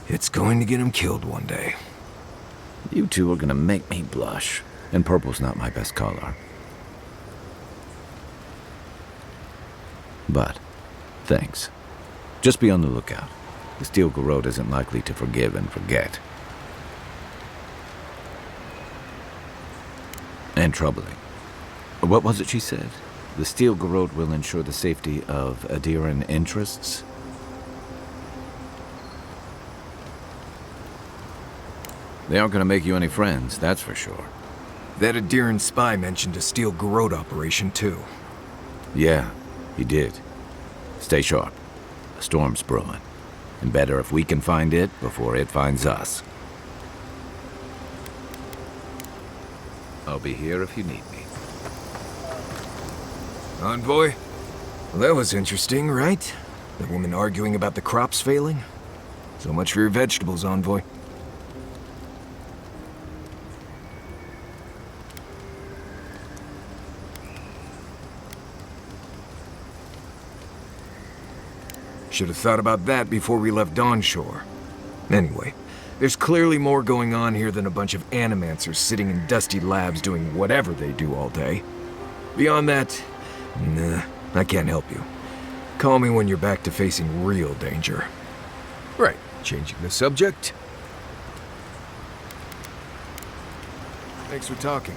It's going to get him killed one day. You two are gonna make me blush, and purple's not my best color. But, thanks. Just be on the lookout. The Steel Garrote isn't likely to forgive and forget. And troubling. What was it she said? The Steel Garrote will ensure the safety of Adiran interests? They aren't going to make you any friends, that's for sure. That Adiran spy mentioned a Steel Garrote operation, too. Yeah, he did. Stay sharp. A storm's brewing. And better if we can find it before it finds us. I'll be here if you need me. Envoy? Well, that was interesting, right? The woman arguing about the crops failing? So much for your vegetables, Envoy. Should have thought about that before we left Dawnshore. Anyway, there's clearly more going on here than a bunch of animancers sitting in dusty labs doing whatever they do all day. Beyond that, nah, I can't help you. Call me when you're back to facing real danger. Right, changing the subject. Thanks for talking.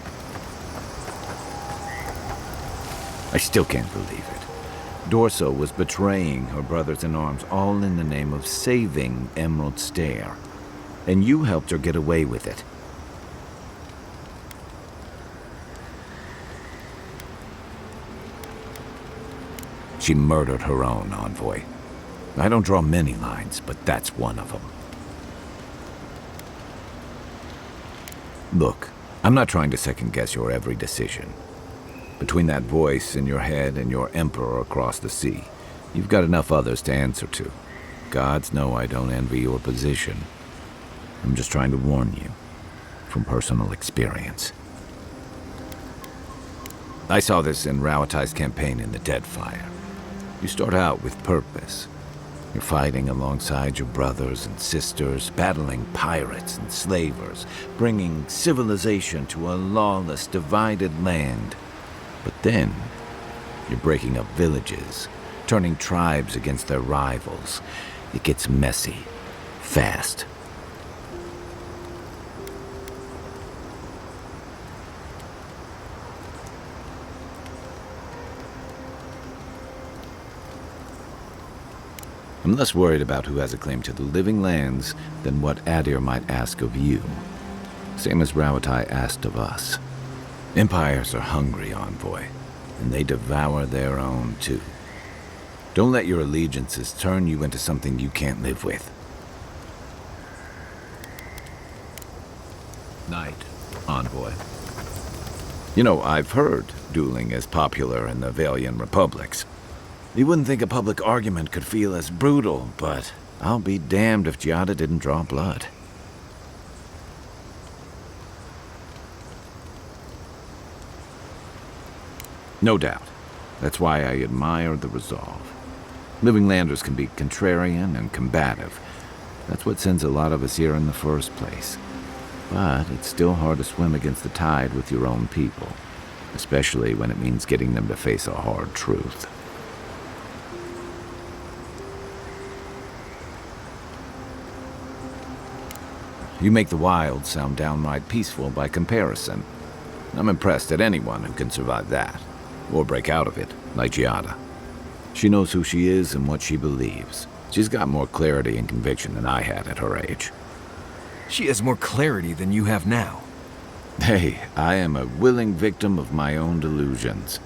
I still can't believe it. Dorso was betraying her brothers-in-arms all in the name of saving Emerald Stair. And you helped her get away with it. She murdered her own envoy. I don't draw many lines, but that's one of them. Look, I'm not trying to second-guess your every decision. Between that voice in your head and your emperor across the sea, you've got enough others to answer to. Gods know I don't envy your position. I'm just trying to warn you, from personal experience. I saw this in Rauatai's campaign in the Deadfire. You start out with purpose. You're fighting alongside your brothers and sisters, battling pirates and slavers, bringing civilization to a lawless, divided land. But then, you're breaking up villages, turning tribes against their rivals. It gets messy, fast. I'm less worried about who has a claim to the living lands than what Adir might ask of you. Same as Rauatai asked of us. Empires are hungry, Envoy, and they devour their own, too. Don't let your allegiances turn you into something you can't live with. Night, Envoy. You know, I've heard dueling is popular in the Valian republics. You wouldn't think a public argument could feel as brutal, but I'll be damned if Giada didn't draw blood. No doubt. That's why I admire the resolve. Living Landers can be contrarian and combative. That's what sends a lot of us here in the first place. But it's still hard to swim against the tide with your own people, especially when it means getting them to face a hard truth. You make the wild sound downright peaceful by comparison. I'm impressed at anyone who can survive that, or break out of it, like Giada. She knows who she is and what she believes. She's got more clarity and conviction than I had at her age. She has more clarity than you have now. Hey, I am a willing victim of my own delusions.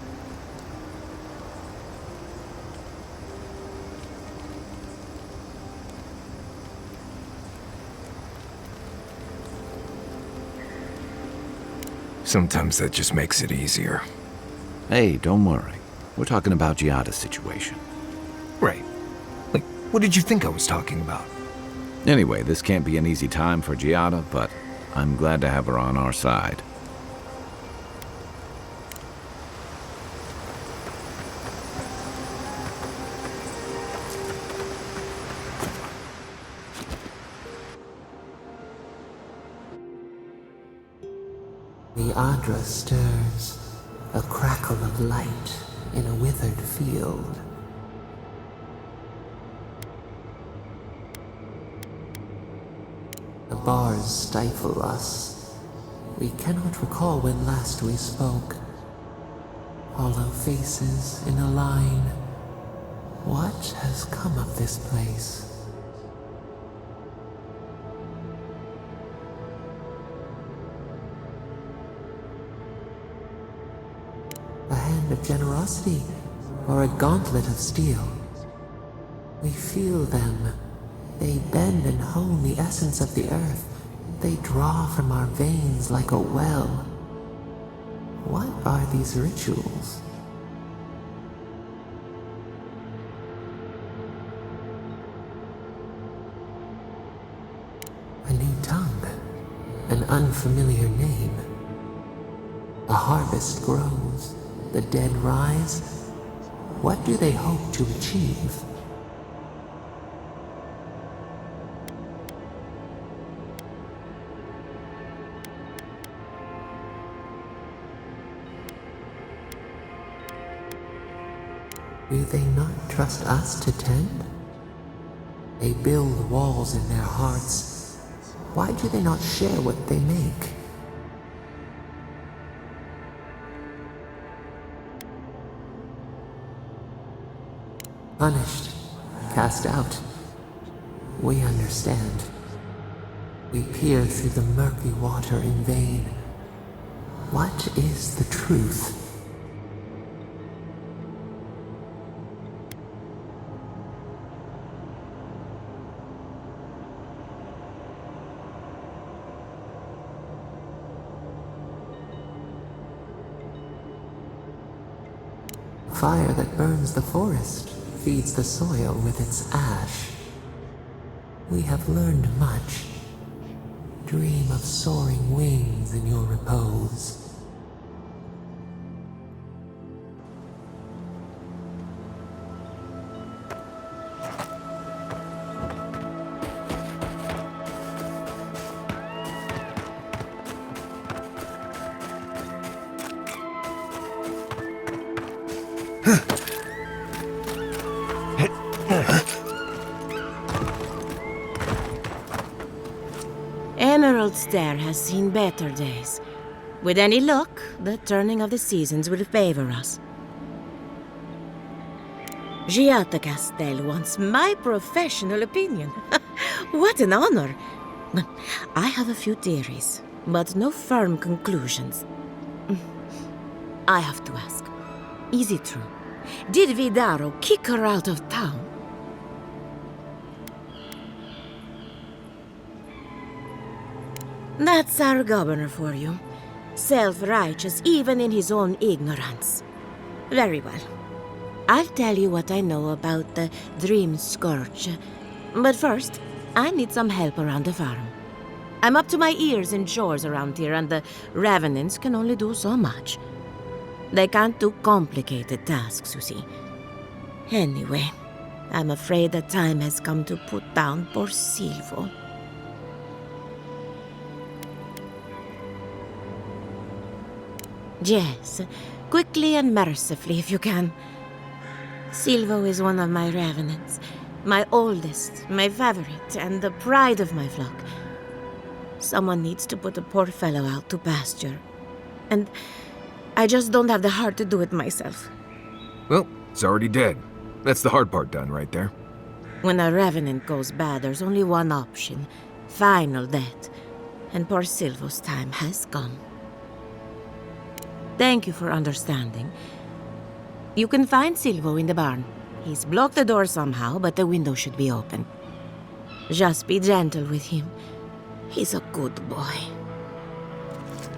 Sometimes that just makes it easier. Hey, don't worry. We're talking about Giada's situation. Right. Like, what did you think I was talking about? Anyway, this can't be an easy time for Giada, but I'm glad to have her on our side. The Adra stirs, a crackle of light in a withered field. The bars stifle us. We cannot recall when last we spoke. Hollow faces in a line. What has come of this place? A hand of generosity, or a gauntlet of steel. We feel them. They bend and hone the essence of the earth. They draw from our veins like a well. What are these rituals? A new tongue, an unfamiliar name. A harvest grows, the dead rise. What do they hope to achieve? Do they not trust us to tend? They build walls in their hearts. Why do they not share what they make? Punished, cast out. We understand. We peer through the murky water in vain. What is the truth? Fire that burns the forest feeds the soil with its ash. We have learned much. Dream of soaring wings in your repose. Emerald Stair has seen better days. With any luck, the turning of the seasons will favor us. Giada Castel wants my professional opinion. What an honor! I have a few theories, but no firm conclusions. I have to ask, is it true? Did Vidaro kick her out of town? That's our governor for you. Self-righteous even in his own ignorance. Very well. I'll tell you what I know about the Dream Scourge. But first, I need some help around the farm. I'm up to my ears in chores around here, and the Revenants can only do so much. They can't do complicated tasks, you see. Anyway, I'm afraid the time has come to put down poor Silvo. Yes, quickly and mercifully if you can. Silvo is one of my revenants, my oldest, my favorite, and the pride of my flock. Someone needs to put the poor fellow out to pasture. And I just don't have the heart to do it myself. Well, it's already dead. That's the hard part done right there. When a revenant goes bad, there's only one option. Final death. And poor Silvo's time has come. Thank you for understanding. You can find Silvo in the barn. He's blocked the door somehow, but the window should be open. Just be gentle with him. He's a good boy.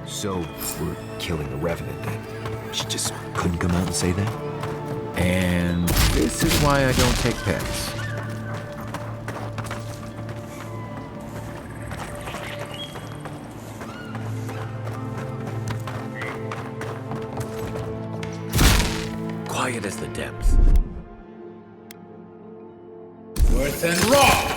So, we're killing a revenant then? She just couldn't come out and say that? And this is why I don't take pets. Quiet as the depth. Worth and raw!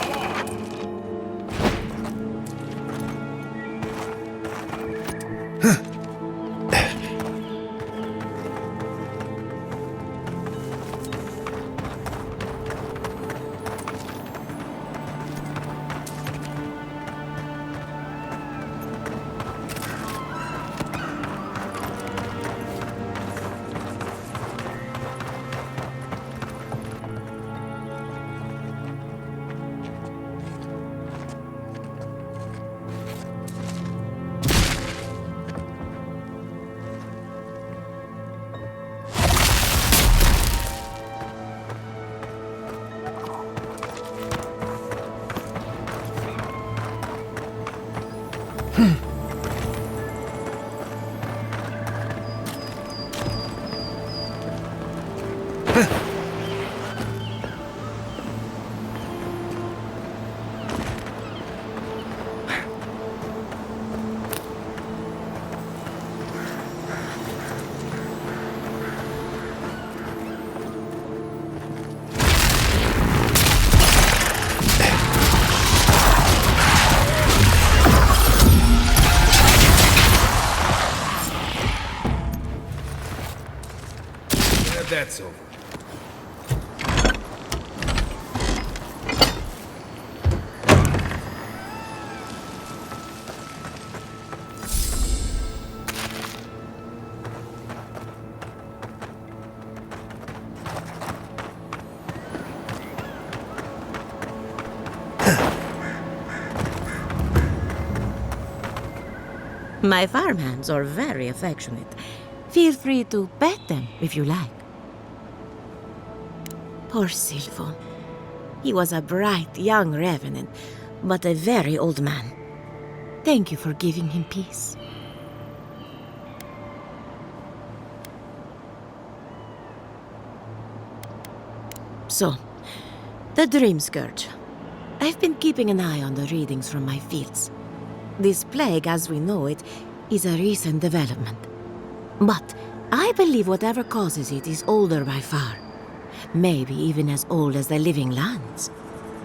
That's over. My farmhands are very affectionate. Feel free to pet them if you like. Poor Silvo. He was a bright young revenant, but a very old man. Thank you for giving him peace. So, the Dream Scourge. I've been keeping an eye on the readings from my fields. This plague, as we know it, is a recent development. But I believe whatever causes it is older by far. Maybe even as old as the living lands.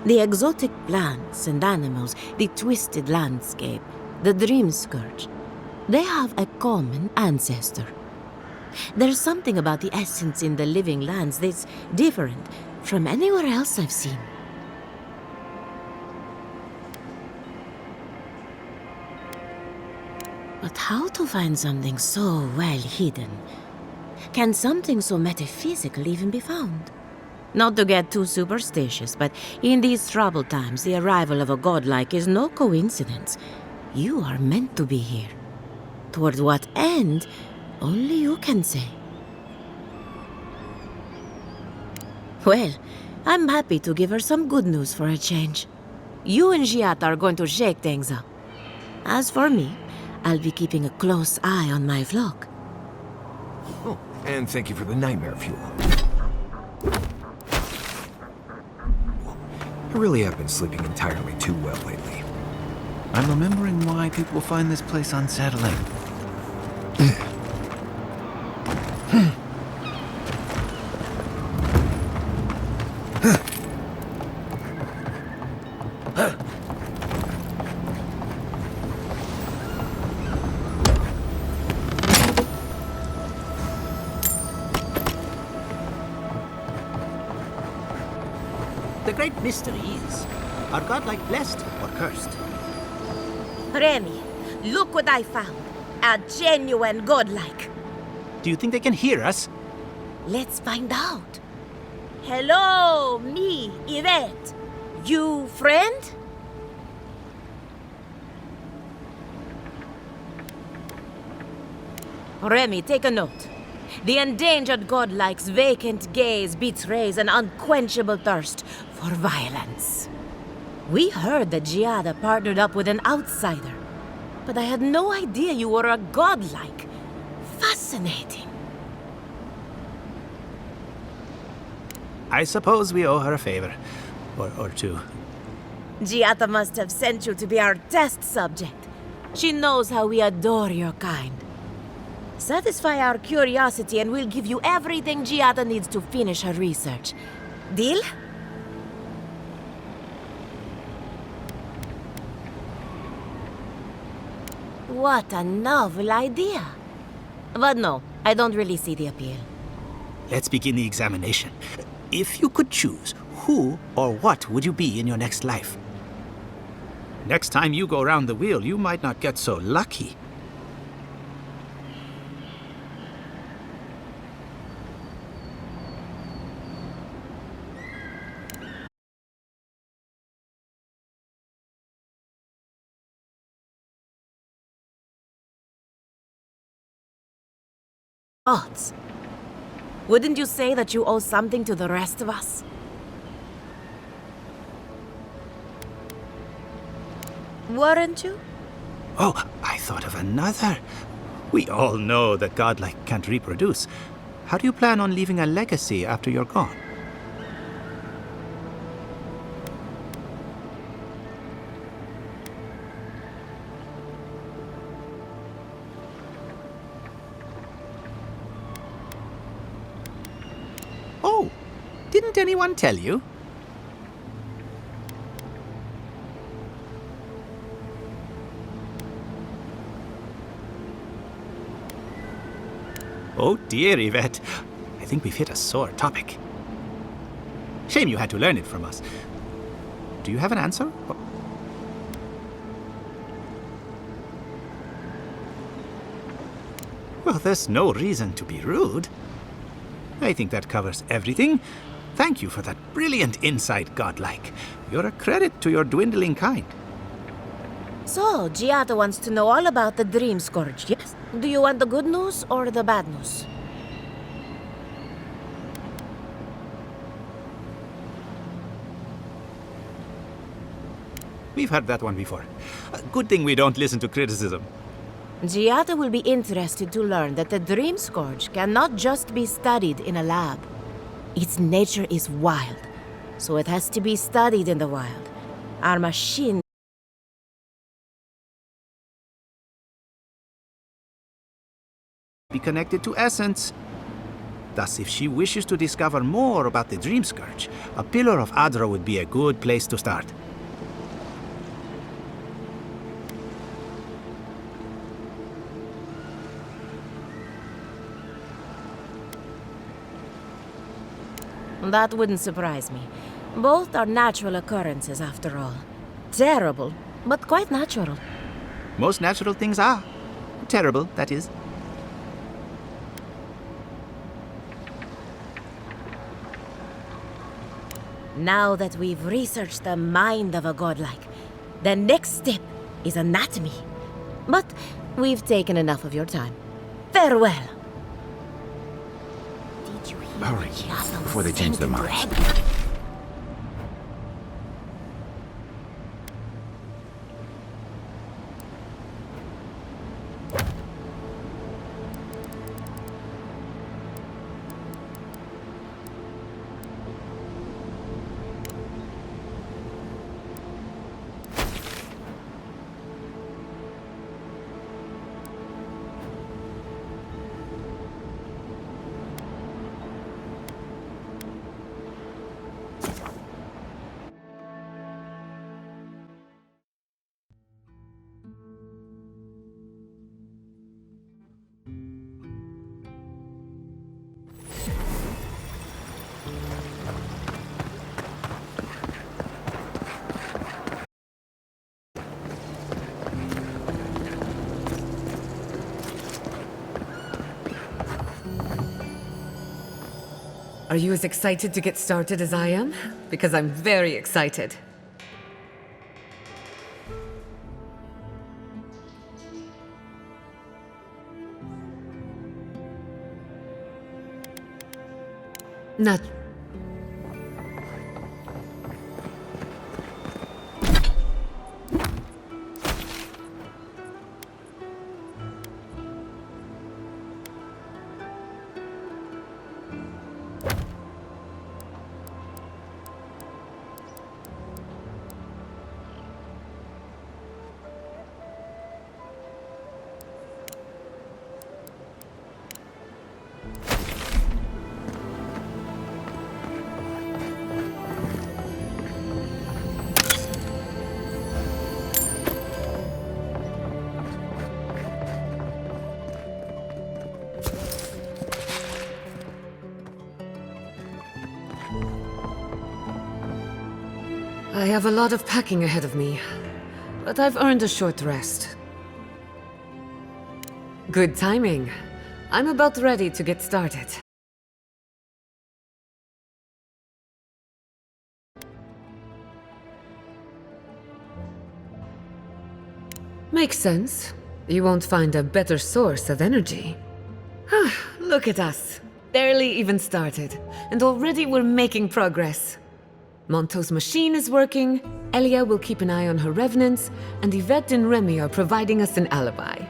The exotic plants and animals, the twisted landscape, the Dream Scourge, they have a common ancestor. There's something about the essence in the living lands that's different from anywhere else I've seen. But how to find something so well hidden? Can something so metaphysical even be found? Not to get too superstitious, but in these troubled times, the arrival of a godlike is no coincidence. You are meant to be here. Toward what end, only you can say. Well, I'm happy to give her some good news for a change. You and Giat are going to shake things up. As for me, I'll be keeping a close eye on my flock. Oh, and thank you for the nightmare fuel. I really have been sleeping entirely too well lately. I'm remembering why people find this place unsettling. great mystery is, are godlike blessed or cursed? Remy, look what I found. A genuine godlike. Do you think they can hear us? Let's find out. Hello, me, Yvette. You friend? Remy, take a note. The endangered godlike's vacant gaze betrays an unquenchable thirst for violence. We heard that Giada partnered up with an outsider, but I had no idea you were a godlike. Fascinating. I suppose we owe her a favor. Or two. Giada must have sent you to be our test subject. She knows how we adore your kind. Satisfy our curiosity and we'll give you everything Giada needs to finish her research. Deal? What a novel idea. But no, I don't really see the appeal. Let's begin the examination. If you could choose, who or what would you be in your next life? Next time you go round the wheel, you might not get so lucky. Odds. Wouldn't you say that you owe something to the rest of us? Weren't you? Oh, I thought of another. We all know that godlike can't reproduce. How do you plan on leaving a legacy after you're gone? Oh, didn't anyone tell you? Oh dear, Yvette. I think we've hit a sore topic. Shame you had to learn it from us. Do you have an answer? Well, there's no reason to be rude. I think that covers everything. Thank you for that brilliant insight, godlike. You're a credit to your dwindling kind. So, Giada wants to know all about the Dream Scourge, yes? Do you want the good news or the bad news? We've heard that one before. Good thing we don't listen to criticism. Giada will be interested to learn that the Dream Scourge cannot just be studied in a lab. Its nature is wild, so it has to be studied in the wild. Our machine be connected to essence. Thus, if she wishes to discover more about the Dream Scourge, a Pillar of Adra would be a good place to start. That wouldn't surprise me. Both are natural occurrences, after all. Terrible, but quite natural. Most natural things are. Terrible, that is. Now that we've researched the mind of a godlike, the next step is anatomy. But we've taken enough of your time. Farewell. Hurry, before they change their minds. Are you as excited to get started as I am? Because I'm very excited. Not... I have a lot of packing ahead of me, but I've earned a short rest. Good timing. I'm about ready to get started. Makes sense. You won't find a better source of energy. Look at us. Barely even started, and already we're making progress. Monto's machine is working, Elia will keep an eye on her revenants, and Yvette and Remy are providing us an alibi.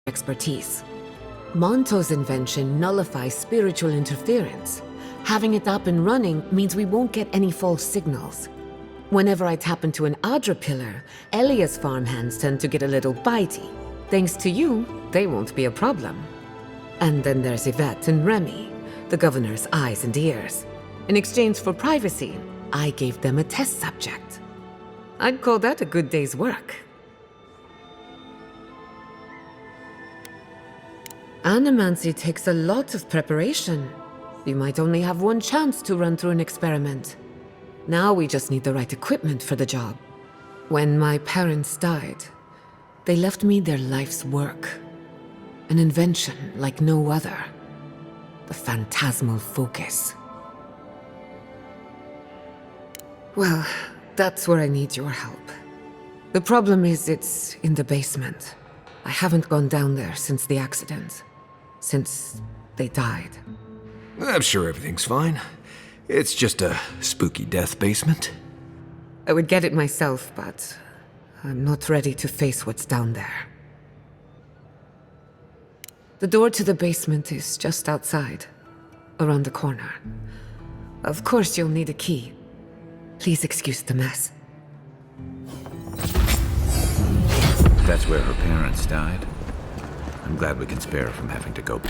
Expertise. Monto's invention nullifies spiritual interference. Having it up and running means we won't get any false signals. Whenever I tap into an Adra pillar, Elia's farmhands tend to get a little bitey. Thanks to you, they won't be a problem. And then there's Yvette and Remy, the governor's eyes and ears. In exchange for privacy, I gave them a test subject. I'd call that a good day's work. Animancy takes a lot of preparation. You might only have one chance to run through an experiment. Now we just need the right equipment for the job. When my parents died, they left me their life's work. An invention like no other. The phantasmal focus. Well, that's where I need your help. The problem is it's in the basement. I haven't gone down there since the accident. Since they died. I'm sure everything's fine. It's just a spooky death basement. I would get it myself, but I'm not ready to face what's down there. The door to the basement is just outside, around the corner. Of course you'll need a key. Please excuse the mess. That's where her parents died. I'm glad we can spare her from having to go.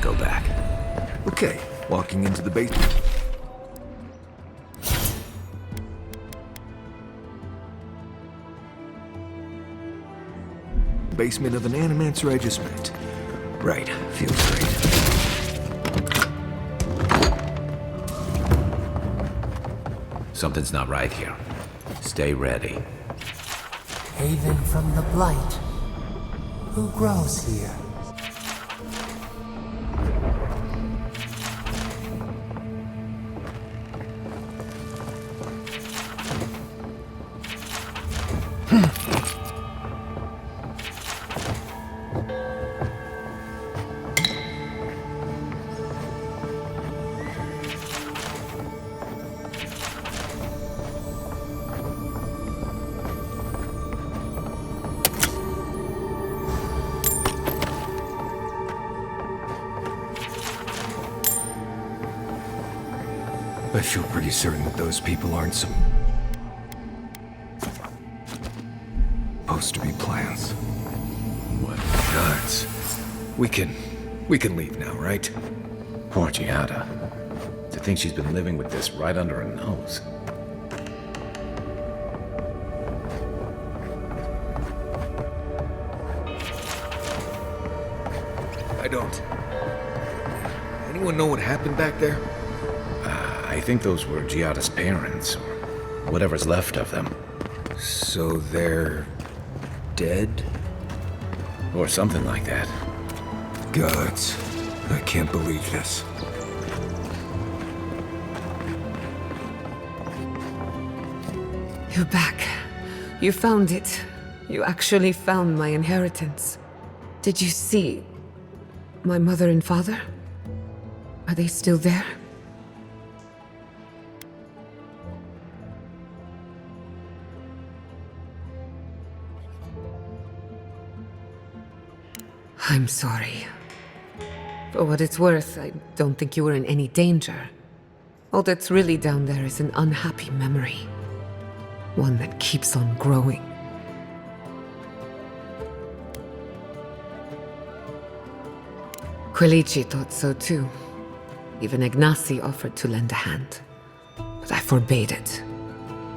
Go back. Okay, walking into the basement. Basement of an Animancer I just met. Right, feels great. Something's not right here. Stay ready. Haven from the Blight. Who grows here? I feel pretty certain that those people aren't supposed to be plants. What guts? We can leave now, right? Poor Giada. To think she's been living with this right under her nose. I don't. Anyone know what happened back there? I think those were Giada's parents, or whatever's left of them. So they're dead? Or something like that. Gods, I can't believe this. You're back. You found it. You actually found my inheritance. Did you see my mother and father? Are they still there? I'm sorry. For what it's worth, I don't think you were in any danger. All that's really down there is an unhappy memory. One that keeps on growing. Quilici thought so too. Even Ignacy offered to lend a hand. But I forbade it.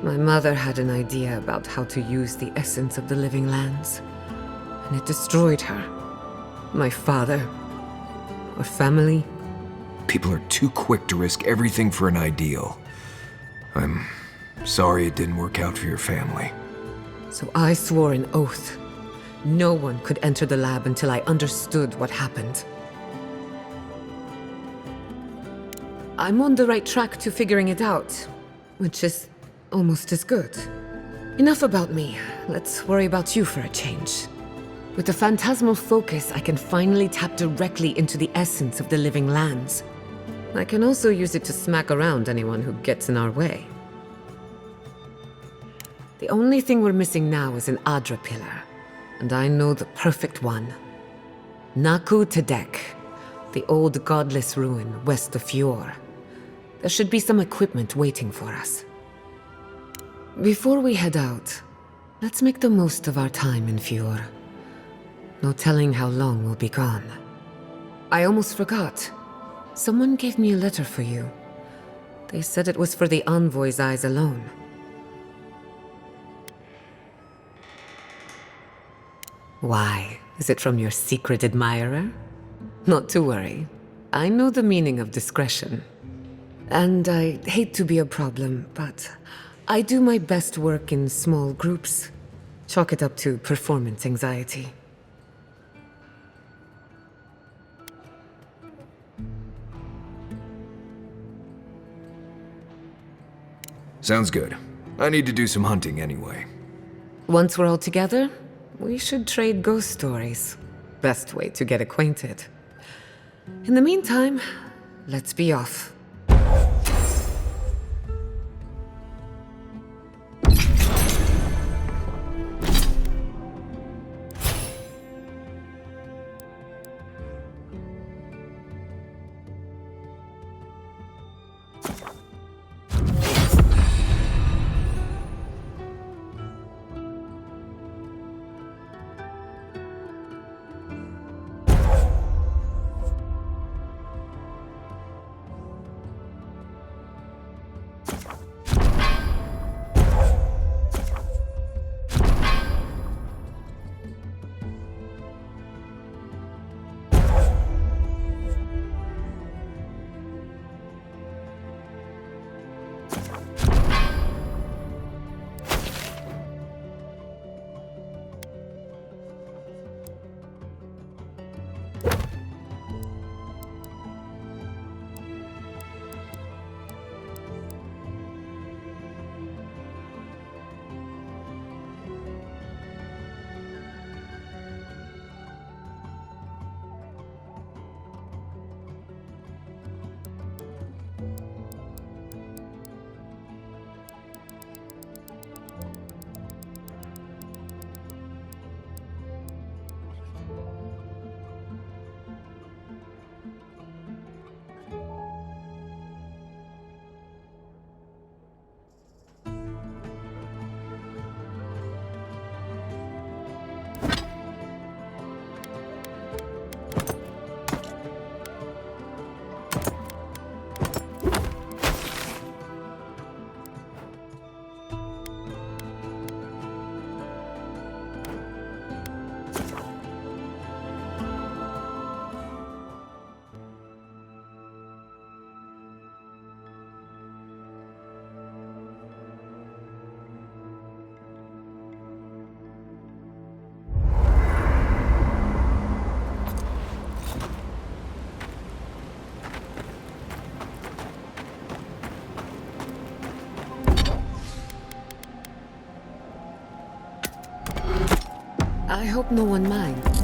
My mother had an idea about how to use the essence of the living lands. And it destroyed her. My father. Our family. People are too quick to risk everything for an ideal. I'm sorry it didn't work out for your family. So I swore an oath. No one could enter the lab until I understood what happened. I'm on the right track to figuring it out, which is almost as good. Enough about me. Let's worry about you for a change. With the phantasmal focus, I can finally tap directly into the essence of the living lands. I can also use it to smack around anyone who gets in our way. The only thing we're missing now is an Adra pillar, and I know the perfect one. Naku Tedek, the old godless ruin west of Fior. There should be some equipment waiting for us. Before we head out, let's make the most of our time in Fior. No telling how long we'll be gone. I almost forgot. Someone gave me a letter for you. They said it was for the envoy's eyes alone. Why? Is it from your secret admirer? Not to worry. I know the meaning of discretion. And I hate to be a problem, but I do my best work in small groups. Chalk it up to performance anxiety. Sounds good. I need to do some hunting anyway. Once we're all together, we should trade ghost stories. Best way to get acquainted. In the meantime, let's be off. I hope no one minds.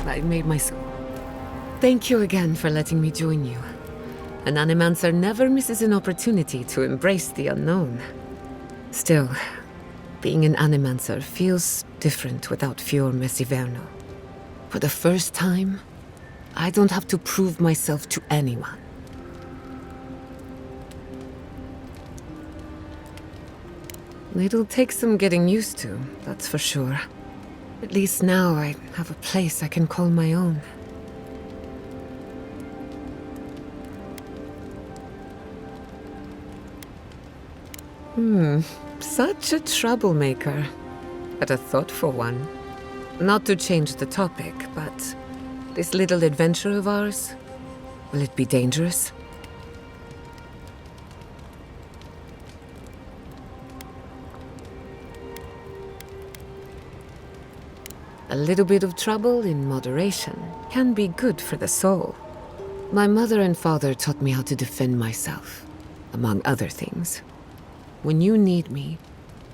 I made myself. Thank you again for letting me join you. An animancer never misses an opportunity to embrace the unknown. Still, being an animancer feels different without Fior Messiverno. For the first time, I don't have to prove myself to anyone. It'll take some getting used to, that's for sure. At least now I have a place I can call my own. Such a troublemaker. But a thoughtful one. Not to change the topic, but this little adventure of ours, will it be dangerous? A little bit of trouble in moderation can be good for the soul. My mother and father taught me how to defend myself, among other things. When you need me,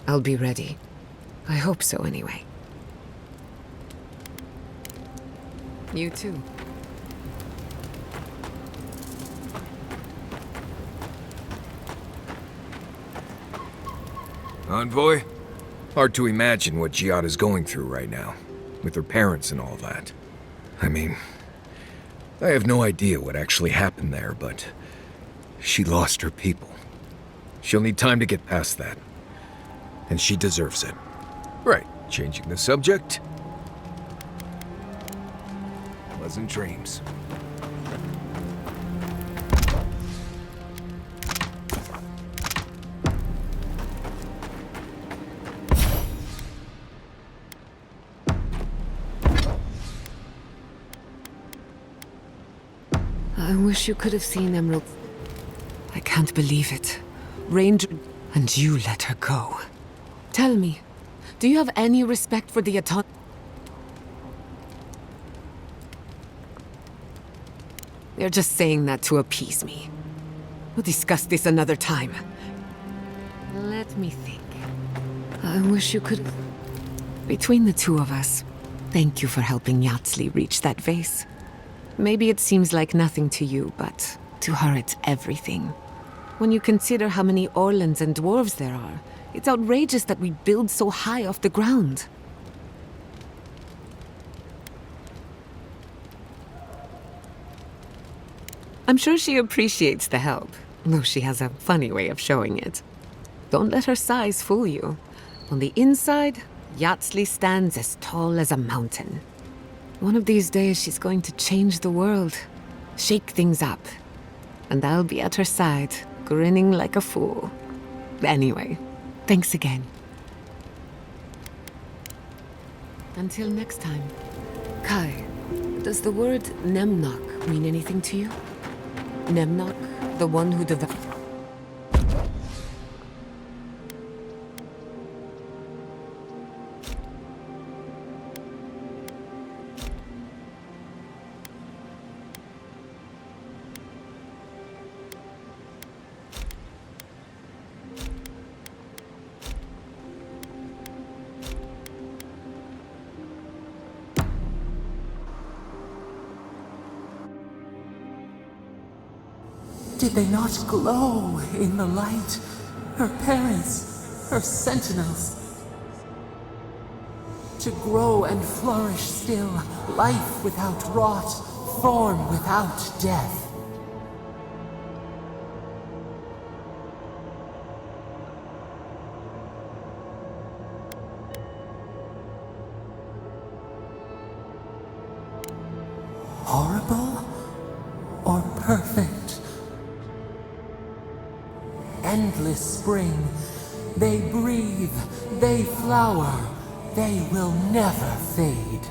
I'll be ready. I hope so, anyway. You too. Envoy? Hard to imagine what Giada's going through right now, with her parents and all that. I mean, I have no idea what actually happened there, but she lost her people. She'll need time to get past that. And she deserves it. Right, changing the subject. Pleasant dreams. I wish you could have seen Emerald. I can't believe it. Ranger, and you let her go. Tell me, do you have any respect for the autonomy? You're just saying that to appease me. We'll discuss this another time. Let me think. I wish you could... Between the two of us, thank you for helping Yatsli reach that vase. Maybe it seems like nothing to you, but to her it's everything. When you consider how many Orlans and dwarves there are, it's outrageous that we build so high off the ground. I'm sure she appreciates the help, though she has a funny way of showing it. Don't let her size fool you. On the inside, Yatsli stands as tall as a mountain. One of these days she's going to change the world, shake things up, and I'll be at her side, grinning like a fool. Anyway, thanks again. Until next time. Kai, does the word Nemnok mean anything to you? Nemnok, the one who developed... Did they not glow in the light? Her parents, her sentinels. To grow and flourish still, life without rot, form without death. Horrible or perfect? Endless spring. They breathe, they flower, they will never fade.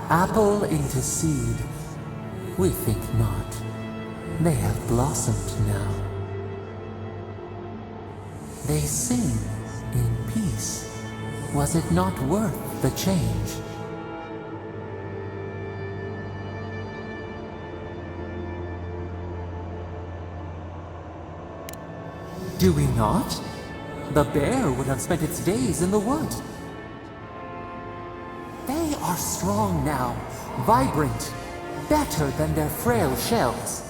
Apple into seed. We think not. They have blossomed now. They sing in peace. Was it not worth the change? Do we not? The bear would have spent its days in the wood. They are strong now, vibrant, better than their frail shells.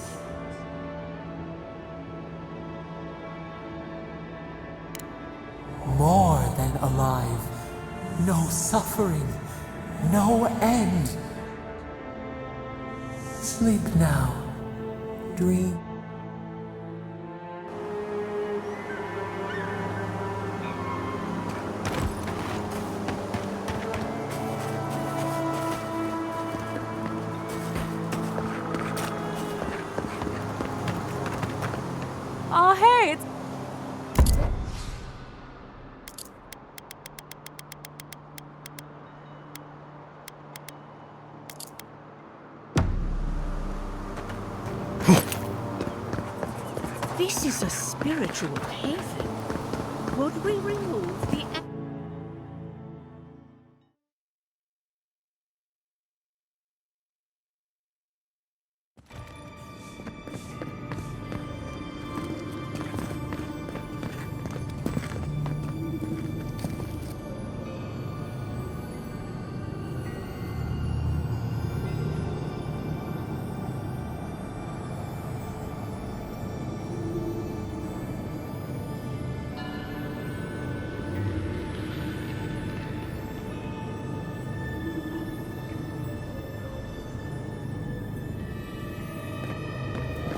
More than alive. No suffering. No end. Sleep now. Dream. Oh, hey, it's... This is a spiritual haven. Could we remove the...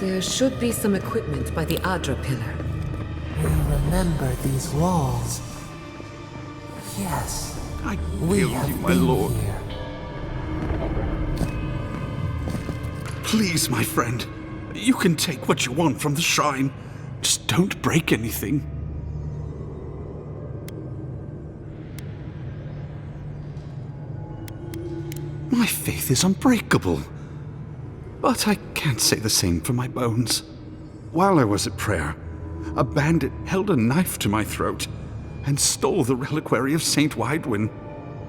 There should be some equipment by the Adra pillar. We remember these walls. Yes, we have you, my been lord. here. Please, my friend. You can take what you want from the shrine. Just don't break anything. My faith is unbreakable. But I can't say the same for my bones. While I was at prayer, a bandit held a knife to my throat and stole the reliquary of Saint Widewin.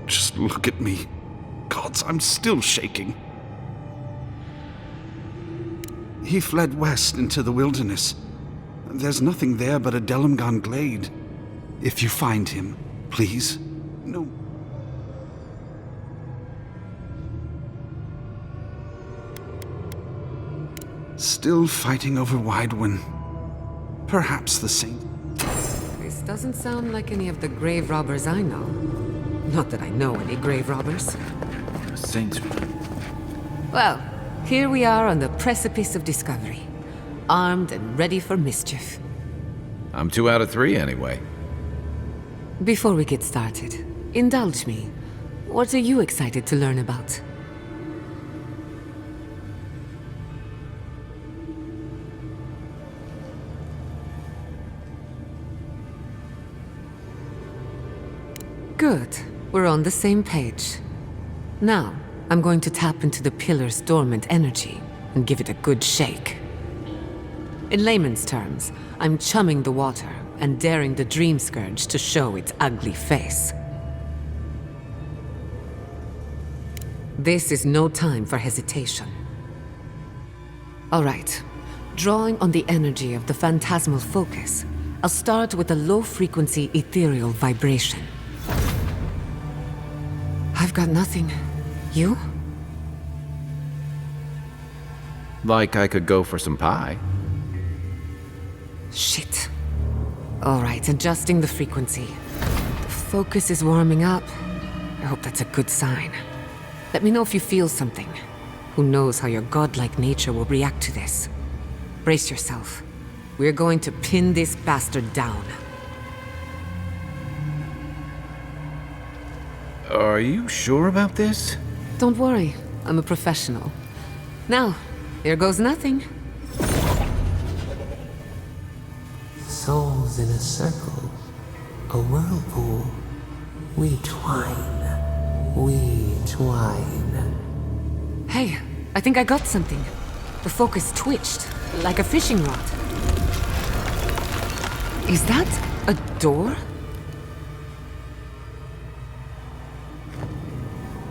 Just look at me. Gods, I'm still shaking. He fled west into the wilderness. There's nothing there but a Delimgon glade. If you find him, please. No. Still fighting over Widewin. Perhaps the saint. This doesn't sound like any of the grave robbers I know. Not that I know any grave robbers. Saints. Well, here we are on the precipice of discovery. Armed and ready for mischief. I'm 2 out of 3 anyway. Before we get started, indulge me. What are you excited to learn about? Good. We're on the same page. Now, I'm going to tap into the pillar's dormant energy and give it a good shake. In layman's terms, I'm chumming the water and daring the Dream Scourge to show its ugly face. This is no time for hesitation. All right. Drawing on the energy of the phantasmal focus, I'll start with a low-frequency ethereal vibration. I've got nothing. You? Like I could go for some pie. Shit. All right, adjusting the frequency. The focus is warming up. I hope that's a good sign. Let me know if you feel something. Who knows how your godlike nature will react to this. Brace yourself. We're going to pin this bastard down. Are you sure about this? Don't worry, I'm a professional. Now, here goes nothing. Souls in a circle, a whirlpool. We twine, we twine. Hey, I think I got something. The focus twitched, like a fishing rod. Is that A door?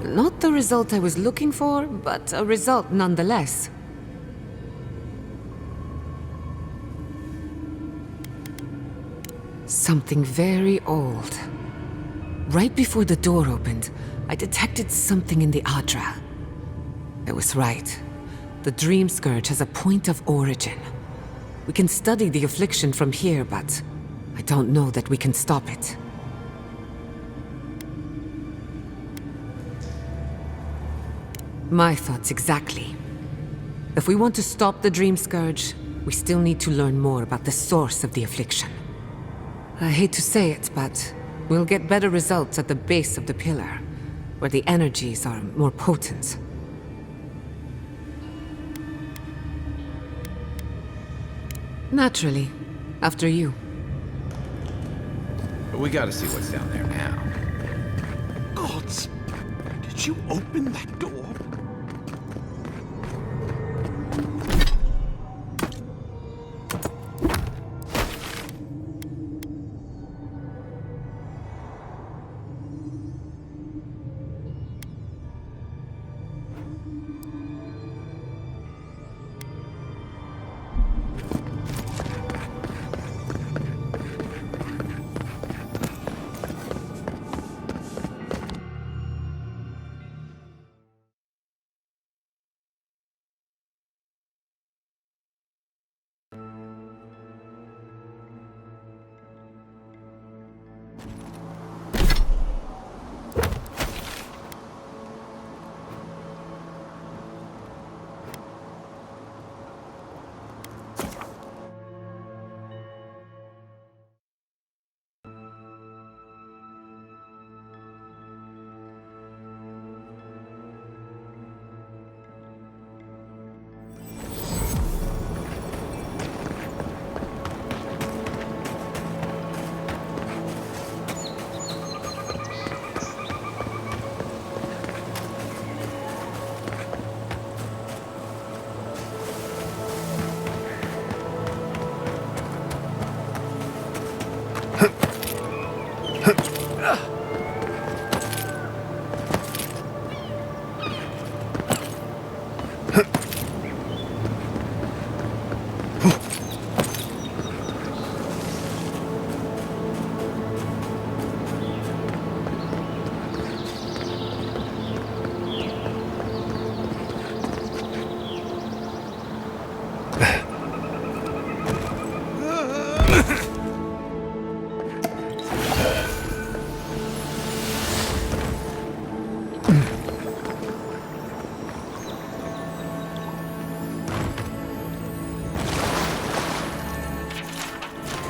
Not the result I was looking for, but a result nonetheless. Something very old. Right before the door opened, I detected something in the Adra. I was right. The Dream Scourge has a point of origin. We can study the affliction from here, but I don't know that we can stop it. My thoughts exactly. If we want to stop the Dream Scourge, we still need to learn more about the source of the affliction. I hate to say it, but we'll get better results at the base of the pillar, where the energies are more potent. Naturally. After you. But we gotta see what's down there now. Gods! Did you open that door?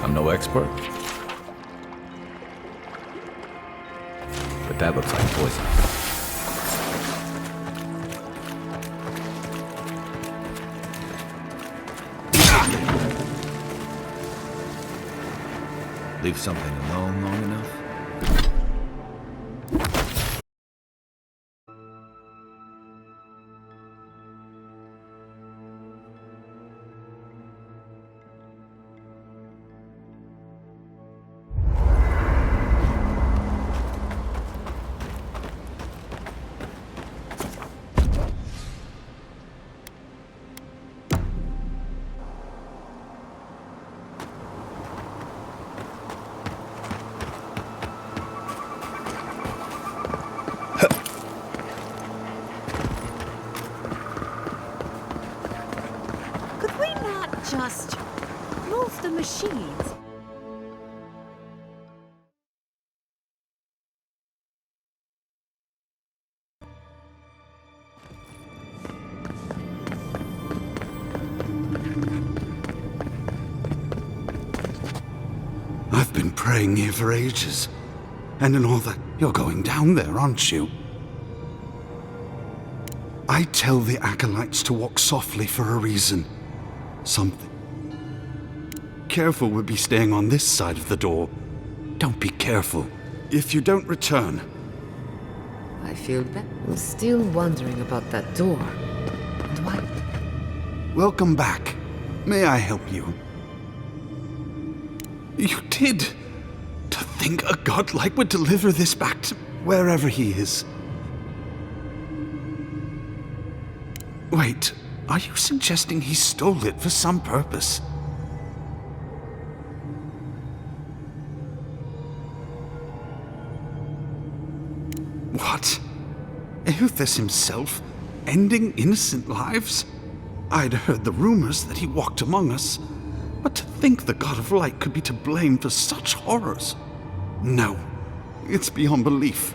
I'm no expert. But that looks like poison. Leave something alone long enough? Just move the machines. I've been praying here for ages. And in all that, you're going down there, aren't you? I tell the acolytes to walk softly for a reason. Something. Careful we'll be staying on this side of the door. Don't be careful. If you don't return... I feel bad. I'm still wondering about that door. And why? Welcome back. May I help you? You did! think a godlike would deliver this back to wherever he is. Wait, are you suggesting he stole it for some purpose? What? Eothas himself, ending innocent lives? I'd heard the rumors that he walked among us, but to think the God of Light could be to blame for such horrors? No, it's beyond belief.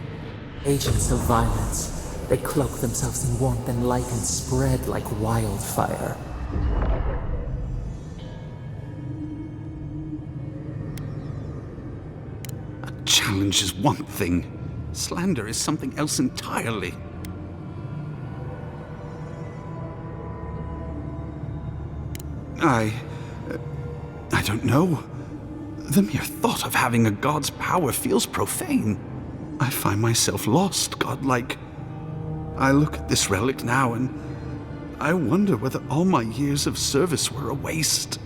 Agents of violence. They cloak themselves in warmth and light and spread like wildfire. A challenge is one thing. Slander is something else entirely. I don't know. The mere thought of having a god's power feels profane. I find myself lost, godlike. I look at this relic now and I wonder whether all my years of service were a waste.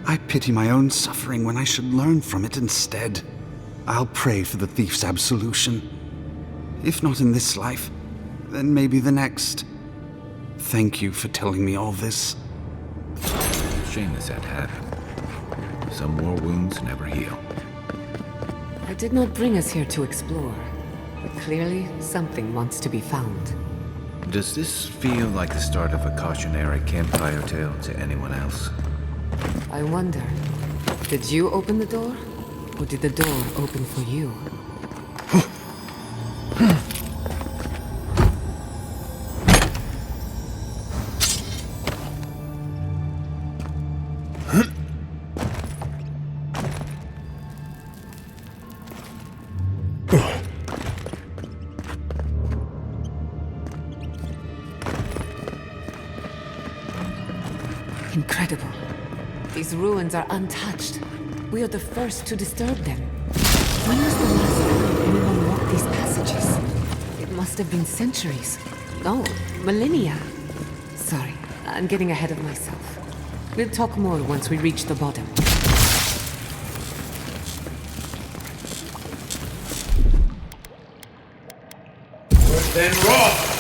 I pity my own suffering when I should learn from it instead. I'll pray for the thief's absolution. If not in this life, then maybe the next. Thank you for telling me all this. Shame this had happened. Some war wounds never heal. I did not bring us here to explore, but clearly something wants to be found. Does this feel like the start of a cautionary campfire tale to anyone else? I wonder, did you open the door? Or did the door open for you? Incredible. These ruins are untouched. We are the first to disturb them. When was the last time anyone walked these passages? It must have been centuries. No, millennia. Sorry, I'm getting ahead of myself. We'll talk more once we reach the bottom. Then rock!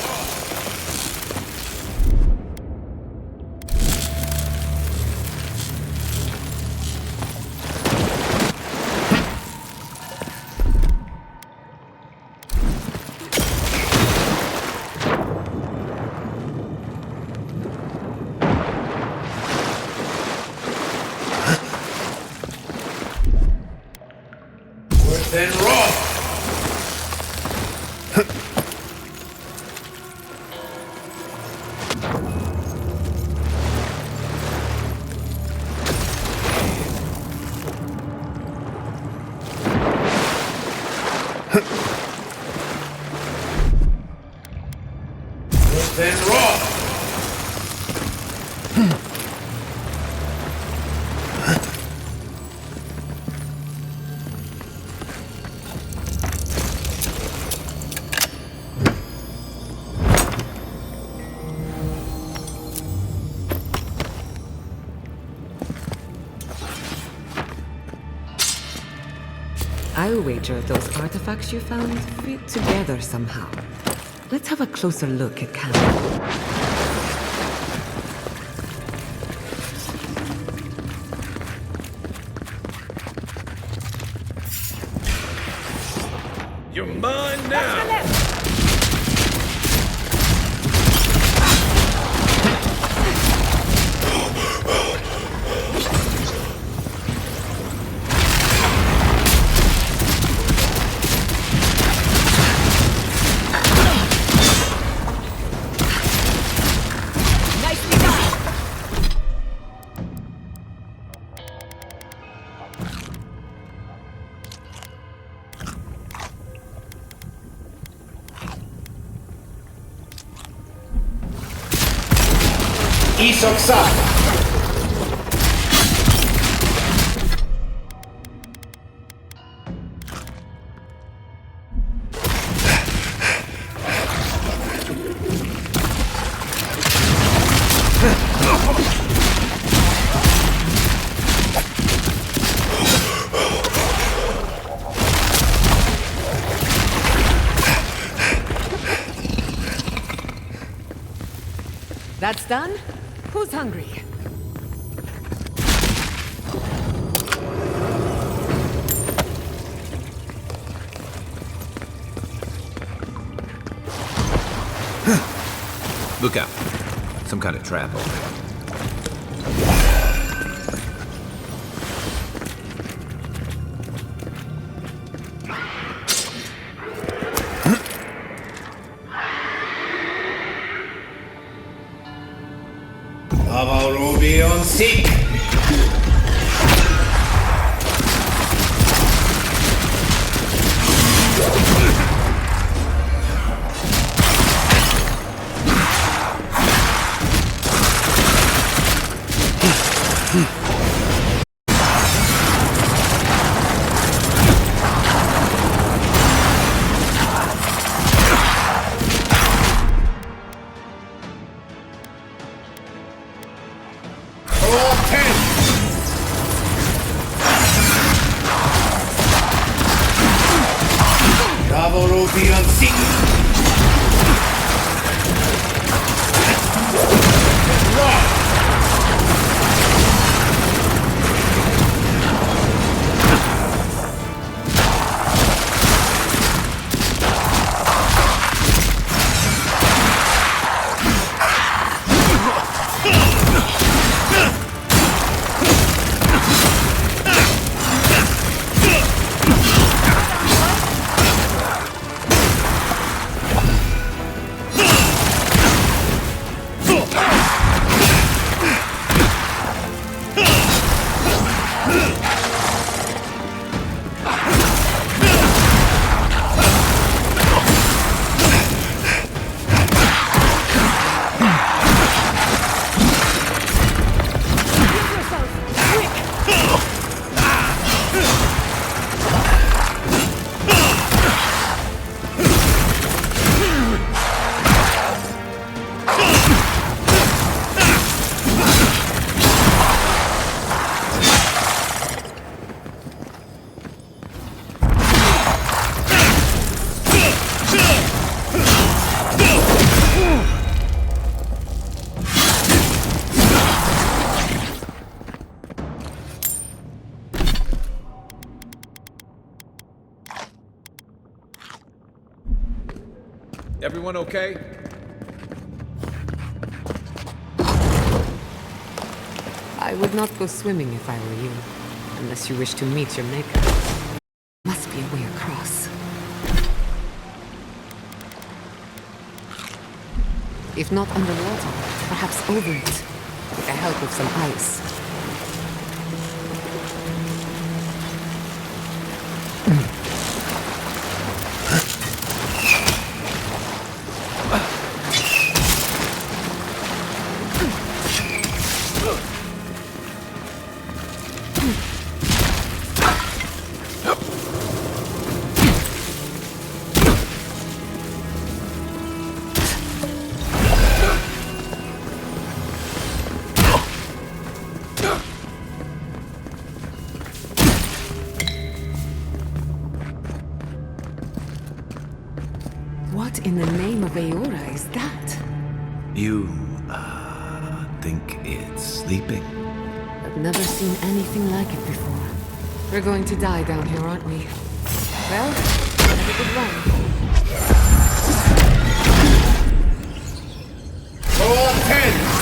Then rock! Then rock! I'll wager those artifacts you found fit together somehow. Let's have a closer look at Canada. You're mine now! Isoksa! Breakfast done? Who's hungry? Look out. Some kind of trap over there. Ruby on seek! Ruby on seek! Everyone okay? I would not go swimming if I were you, unless you wish to meet your maker. Must be a way across. If not underwater, perhaps over it, with the help of some ice. What in the name of Aora is that? You, think it's sleeping? I've never seen anything like it before. We're going to die down here, aren't we? Well, have a good run. Roll 10!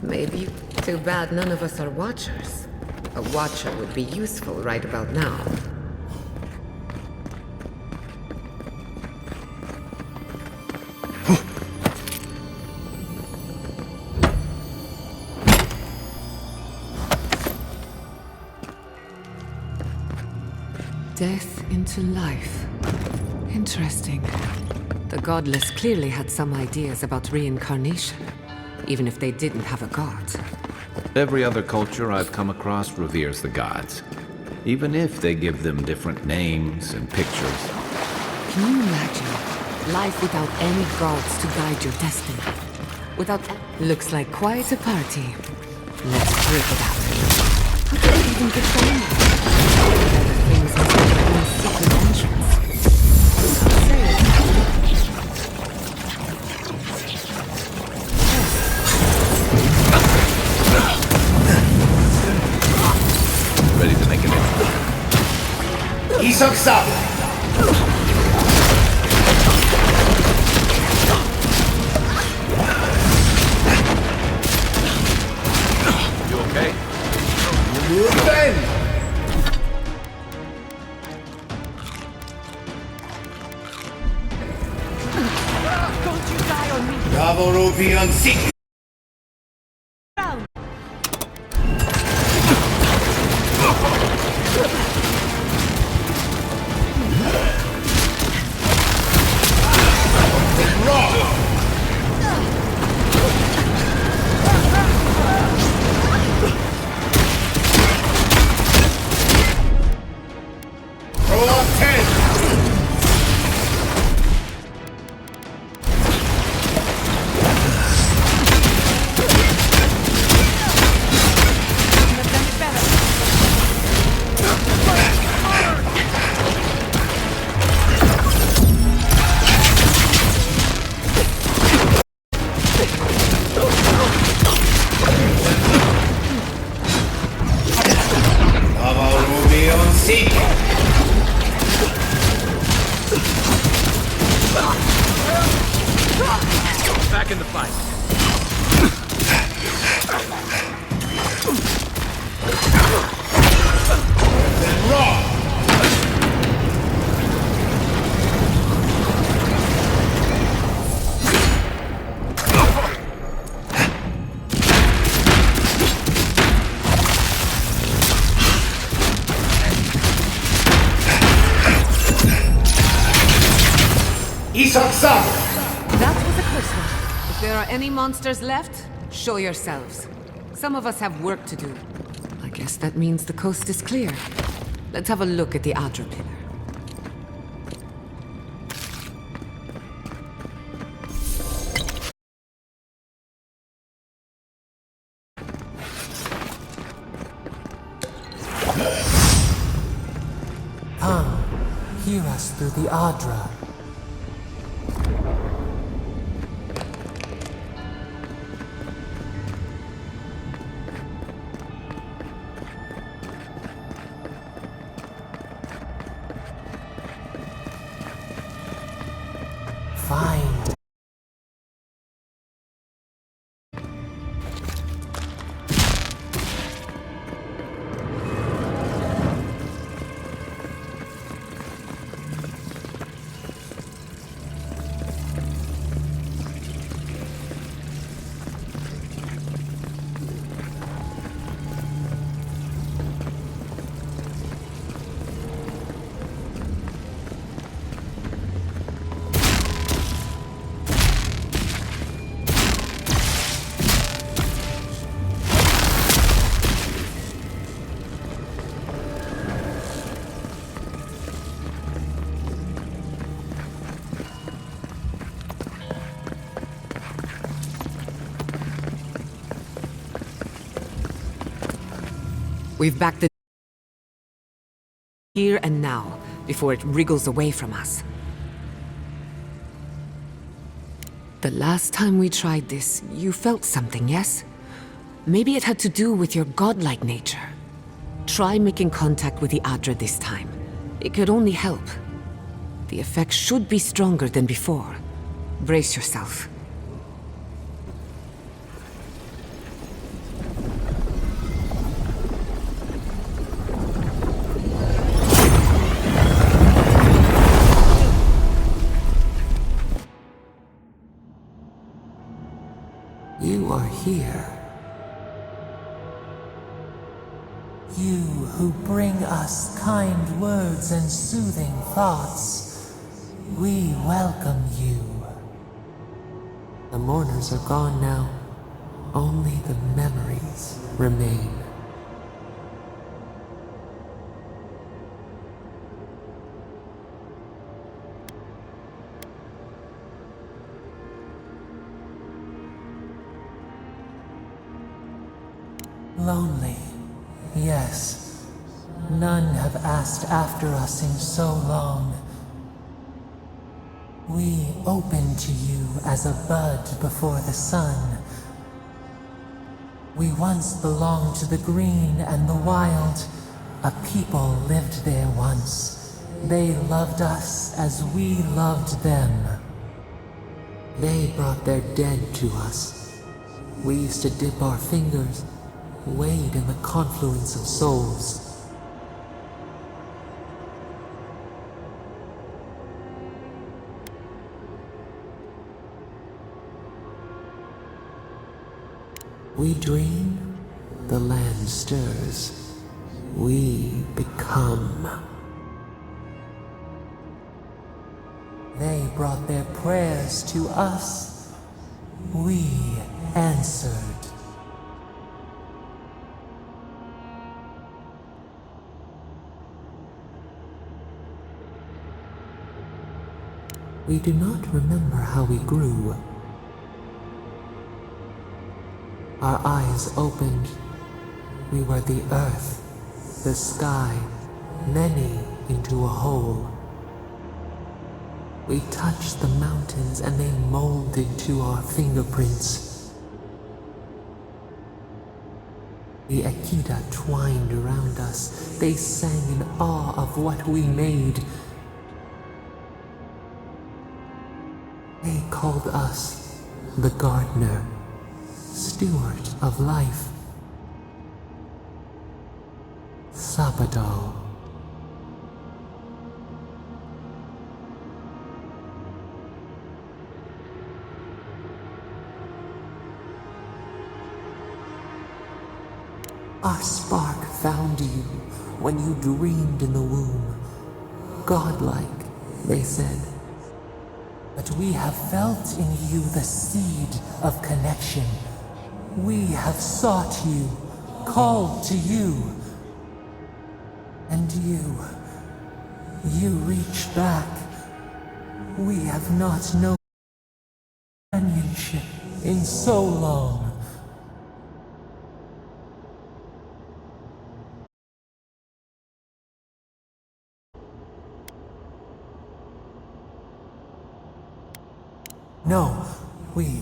Maybe. Too bad none of us are watchers. A watcher would be useful right about now. Death into life. Interesting. The godless clearly had some ideas about reincarnation, even if they didn't have a god. Every other culture I've come across reveres the gods, even if they give them different names and pictures. Can you imagine life without any gods to guide your destiny? Without... Looks like quite a party. Let's rip it out. How did it even get going? Things must be their own secret entrance. Ready to make an entry. Isok-san! You okay? Move then! Don't you die on me! Davorovian Seek! Back in the fight. Then raw! Isok-san! That was a close one. If there are any monsters left, show yourselves. Some of us have work to do. I guess that means the coast is clear. Let's have a look at the Adra pillar. Hear us through the Adra. We've backed the here and now, before it wriggles away from us. The last time we tried this, you felt something, yes? Maybe it had to do with your godlike nature. Try making contact with the Adra this time. It could only help. The effect should be stronger than before. Brace yourself. You are here. You who bring us kind words and soothing thoughts. We welcome you. The mourners are gone now. Only the memories remain. Lonely, yes. None have asked after us in so long. We open to you as a bud before the sun. We once belonged to the green and the wild. A people lived there once. They loved us as we loved them. They brought their dead to us. We used to dip our fingers, wade in the confluence of souls. We dream, the land stirs. We become. They brought their prayers to us. We answered. We do not remember how we grew. Our eyes opened. We were the earth, the sky, many into a whole. We touched the mountains and they molded to our fingerprints. The Akita twined around us. They sang in awe of what we made. They called us the gardener, steward of life. Sabado. Our spark found you when you dreamed in the womb. Godlike, they said. But we have felt in you the seed of connection. We have sought you, called to you. And you reach back. We have not known companionship in so long. No, we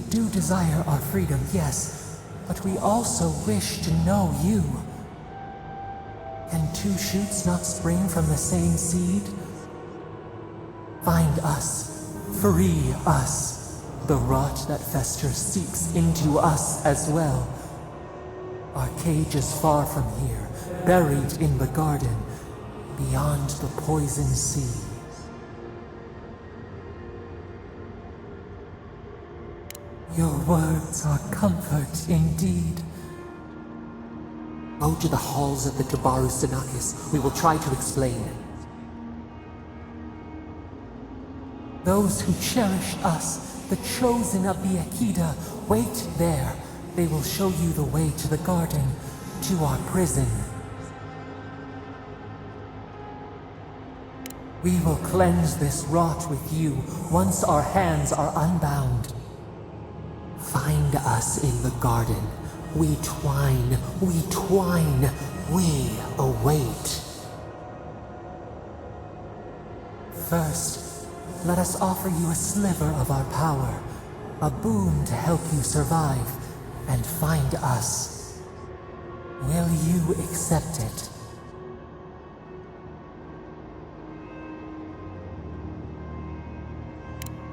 do desire our freedom, yes, but we also wish to know you. Can two shoots not spring from the same seed? Find us, free us. The rot that festers seeps into us as well. Our cage is far from here, buried in the garden, beyond the poison sea. Your words are comfort indeed. Go to the halls of the Tabaru Sanakis. We will try to explain. Those who cherish us, the chosen of the Akita, wait there. They will show you the way to the garden, to our prison. We will cleanse this rot with you once our hands are unbound. Find us in the garden. We twine, we await. First, let us offer you a sliver of our power, a boon to help you survive and find us. Will you accept it?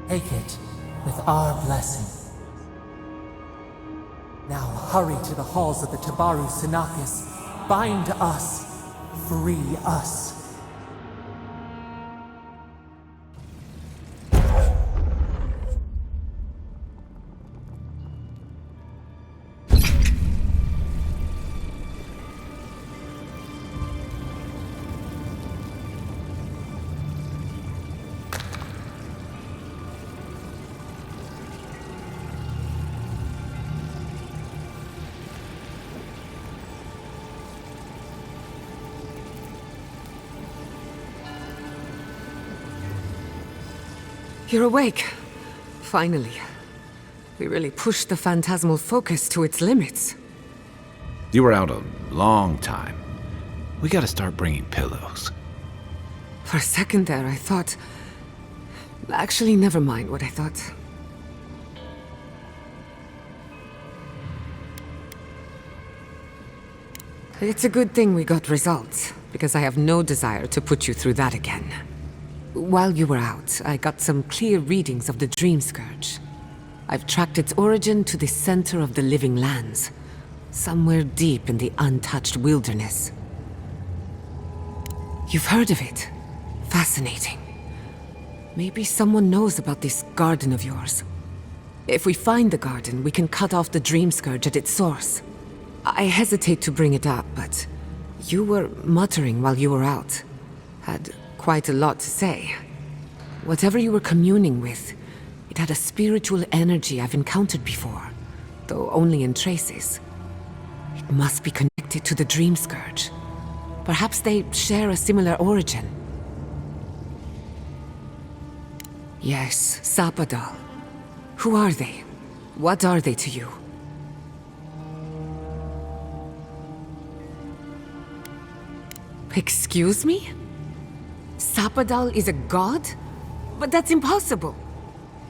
Take it with our blessing. Now hurry to the halls of the Tabaru Sinakis. Bind us. Free us. You're awake. Finally. We really pushed the phantasmal focus to its limits. You were out a long time. We gotta start bringing pillows. For a second there, I thought... Actually, never mind what I thought. It's a good thing we got results, because I have no desire to put you through that again. While you were out, I got some clear readings of the Dream Scourge. I've tracked its origin to the center of the Living Lands, somewhere deep in the untouched wilderness. You've heard of it. Fascinating. Maybe someone knows about this garden of yours. If we find the garden, we can cut off the Dream Scourge at its source. I hesitate to bring it up, but you were muttering while you were out. Had quite a lot to say. Whatever you were communing with, it had a spiritual energy I've encountered before, though only in traces. It must be connected to the Dream Scourge. Perhaps they share a similar origin. Yes, Sapadal. Who are they? What are they to you? Excuse me? Sapadal is a god? But that's impossible.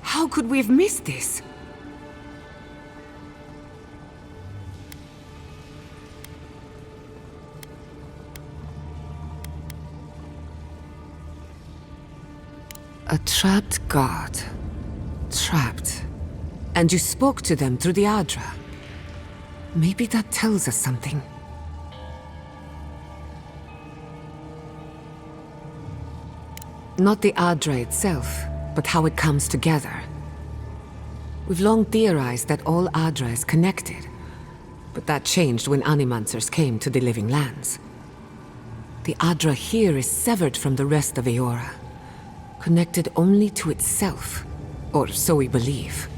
How could we have missed this? A trapped god. Trapped. And you spoke to them through the Adra. Maybe that tells us something. Not the Adra itself, but how it comes together. We've long theorized that all Adra is connected, but that changed when Animancers came to the Living Lands. The Adra here is severed from the rest of Eora, connected only to itself, or so we believe.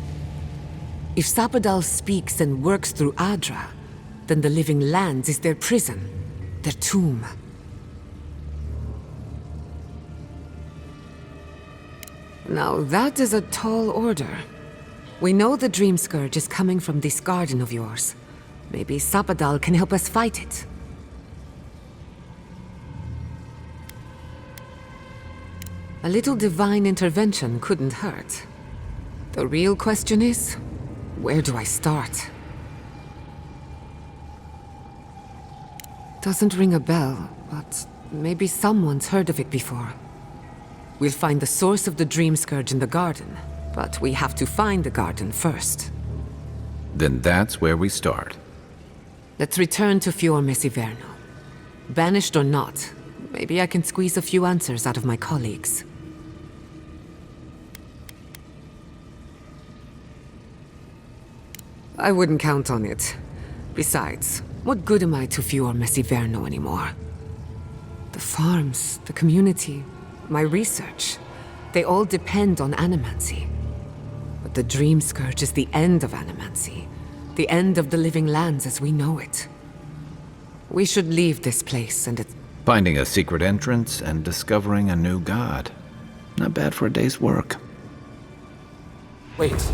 If Sapadal speaks and works through Adra, then the Living Lands is their prison, their tomb. Now that is a tall order. We know the Dream Scourge is coming from this garden of yours. Maybe Sapadal can help us fight it. A little divine intervention couldn't hurt. The real question is, where do I start? Doesn't ring a bell, but maybe someone's heard of it before. We'll find the source of the Dream Scourge in the garden, but we have to find the garden first. Then that's where we start. Let's return to Fior Messiverno. Banished or not, maybe I can squeeze a few answers out of my colleagues. I wouldn't count on it. Besides, what good am I to Fior Messiverno anymore? The farms, the community, my research, they all depend on animancy. But the Dream Scourge is the end of animancy, the end of the Living Lands as we know it. We should leave this place and Finding a secret entrance and discovering a new god. Not bad for a day's work. Wait.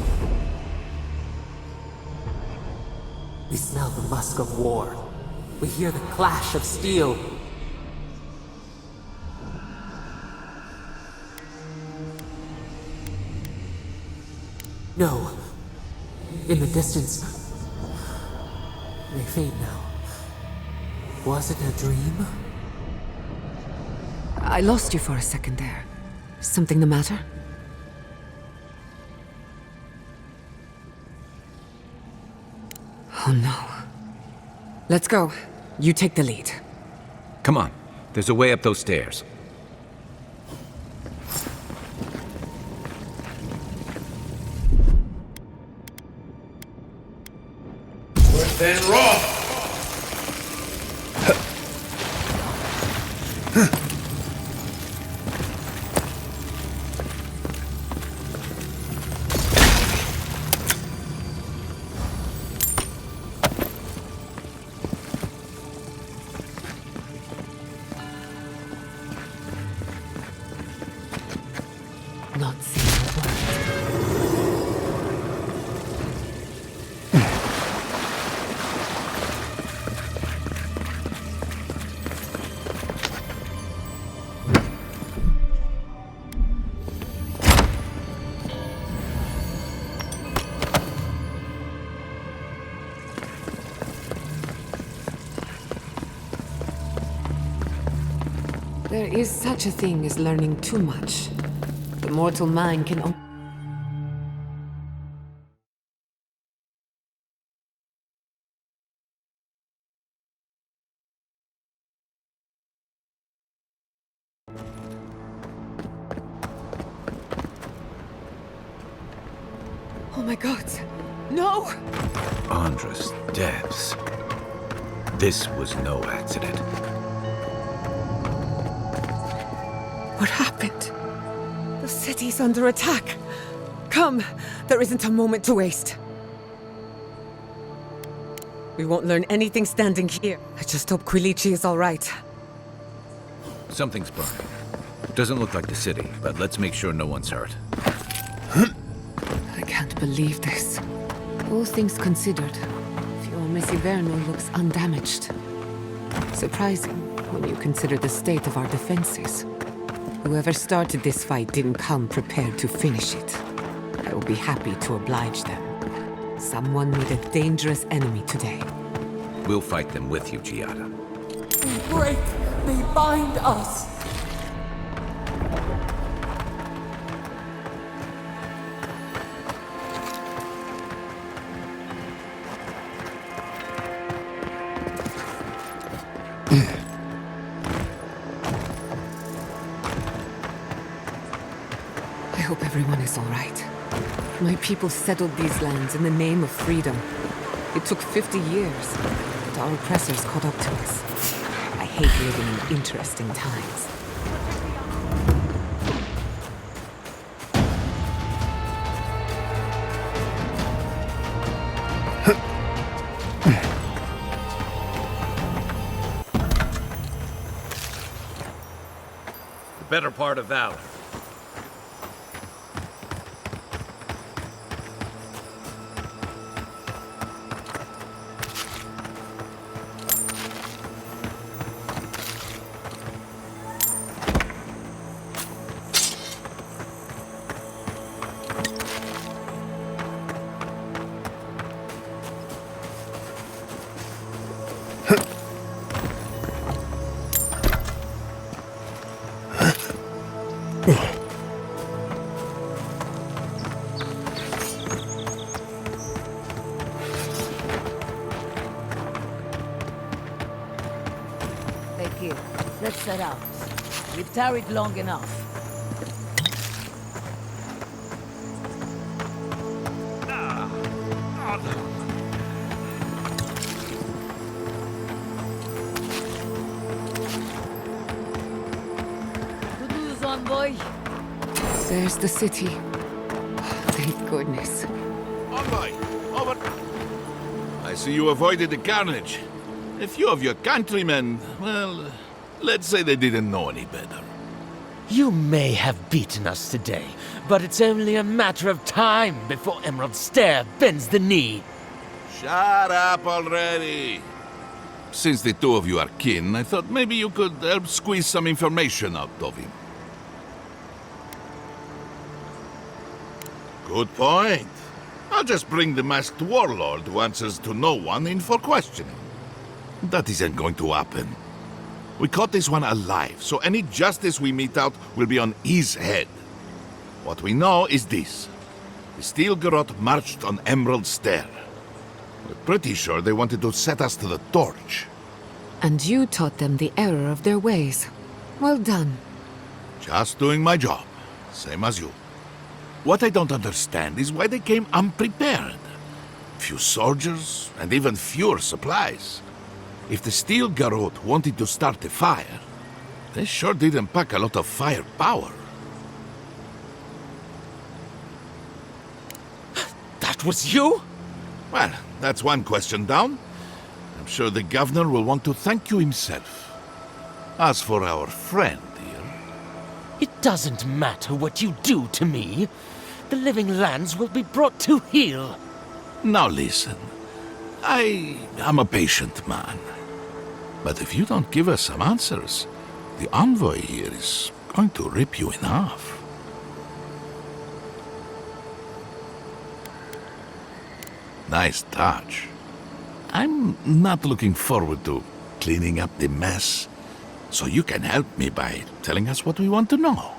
We smell the musk of war. We hear the clash of steel. No. In the distance. They fade now. Was it a dream? I lost you for a second there. Something the matter? Oh no. Let's go. You take the lead. Come on. There's a way up those stairs. Then Roth! Not saying a word. There is such a thing as learning too much. The mortal mind can only... Oh my god! No! Andra's depths. This was no accident. What happened? The city's under attack. Come, there isn't a moment to waste. We won't learn anything standing here. I just hope Quilici is all right. Something's burning. Doesn't look like the city, but let's make sure no one's hurt. I can't believe this. All things considered, Fiume Siverno looks undamaged. Surprising when you consider the state of our defenses. Whoever started this fight didn't come prepared to finish it. I will be happy to oblige them. Someone with a dangerous enemy today. We'll fight them with you, Giada. They break. They bind us. I hope everyone is all right. My people settled these lands in the name of freedom. It took 50 years, but our oppressors caught up to us. I hate living in interesting times. The better part of valor. Here, let's set out. We've tarried long enough. Good news, envoy. There's the city. Thank goodness. Envoy, over. I see you avoided the carnage. A few of your countrymen, well, let's say they didn't know any better. You may have beaten us today, but it's only a matter of time before Emerald Stair bends the knee. Shut up already! Since the two of you are kin, I thought maybe you could help squeeze some information out of him. Good point. I'll just bring the masked warlord who answers to no one in for questioning. That isn't going to happen. We caught this one alive, so any justice we mete out will be on his head. What we know is this. The Steel Garrote marched on Emerald Stair. We're pretty sure they wanted to set us to the torch. And you taught them the error of their ways. Well done. Just doing my job, same as you. What I don't understand is why they came unprepared. Few soldiers, and even fewer supplies. If the Steel Garrote wanted to start a fire, they sure didn't pack a lot of firepower. That was you? Well, that's one question down. I'm sure the governor will want to thank you himself. As for our friend here... It doesn't matter what you do to me. The living lands will be brought to heel. Now listen. I am a patient man. But if you don't give us some answers, the envoy here is going to rip you in half. Nice touch. I'm not looking forward to cleaning up the mess, so you can help me by telling us what we want to know.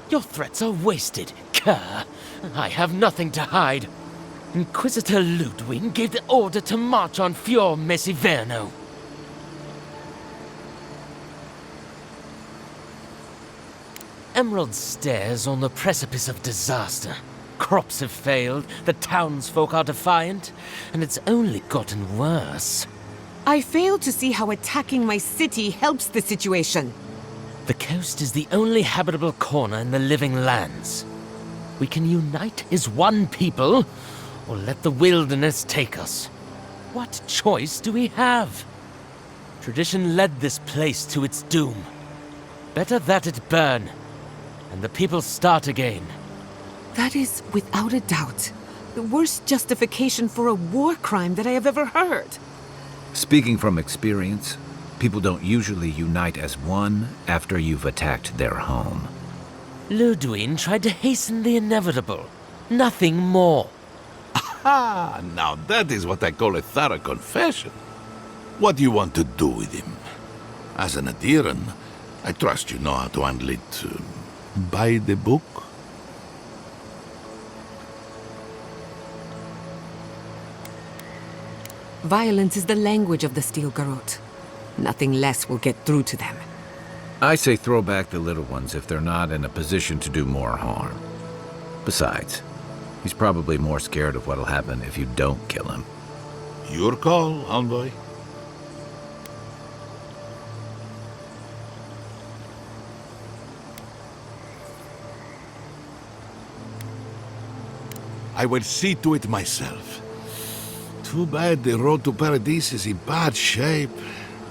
Your threats are wasted, cur. I have nothing to hide. Inquisitor Ludwig gave the order to march on Fior Mesiverno. Emerald Stairs on the precipice of disaster. Crops have failed, the townsfolk are defiant, and it's only gotten worse. I fail to see how attacking my city helps the situation. The coast is the only habitable corner in the living lands. We can unite as one people, or let the wilderness take us. What choice do we have? Tradition led this place to its doom. Better that it burn, and the people start again. That is, without a doubt, the worst justification for a war crime that I have ever heard. Speaking from experience, people don't usually unite as one after you've attacked their home. Ludwig tried to hasten the inevitable. Nothing more. Aha! Now that is what I call a thorough confession. What do you want to do with him? As an adherent, I trust you know how to handle it by the book. Violence is the language of the Steel Garrote. Nothing less will get through to them. I say throw back the little ones if they're not in a position to do more harm. Besides, he's probably more scared of what'll happen if you don't kill him. Your call, envoy. I will see to it myself. Too bad the road to Paradise is in bad shape.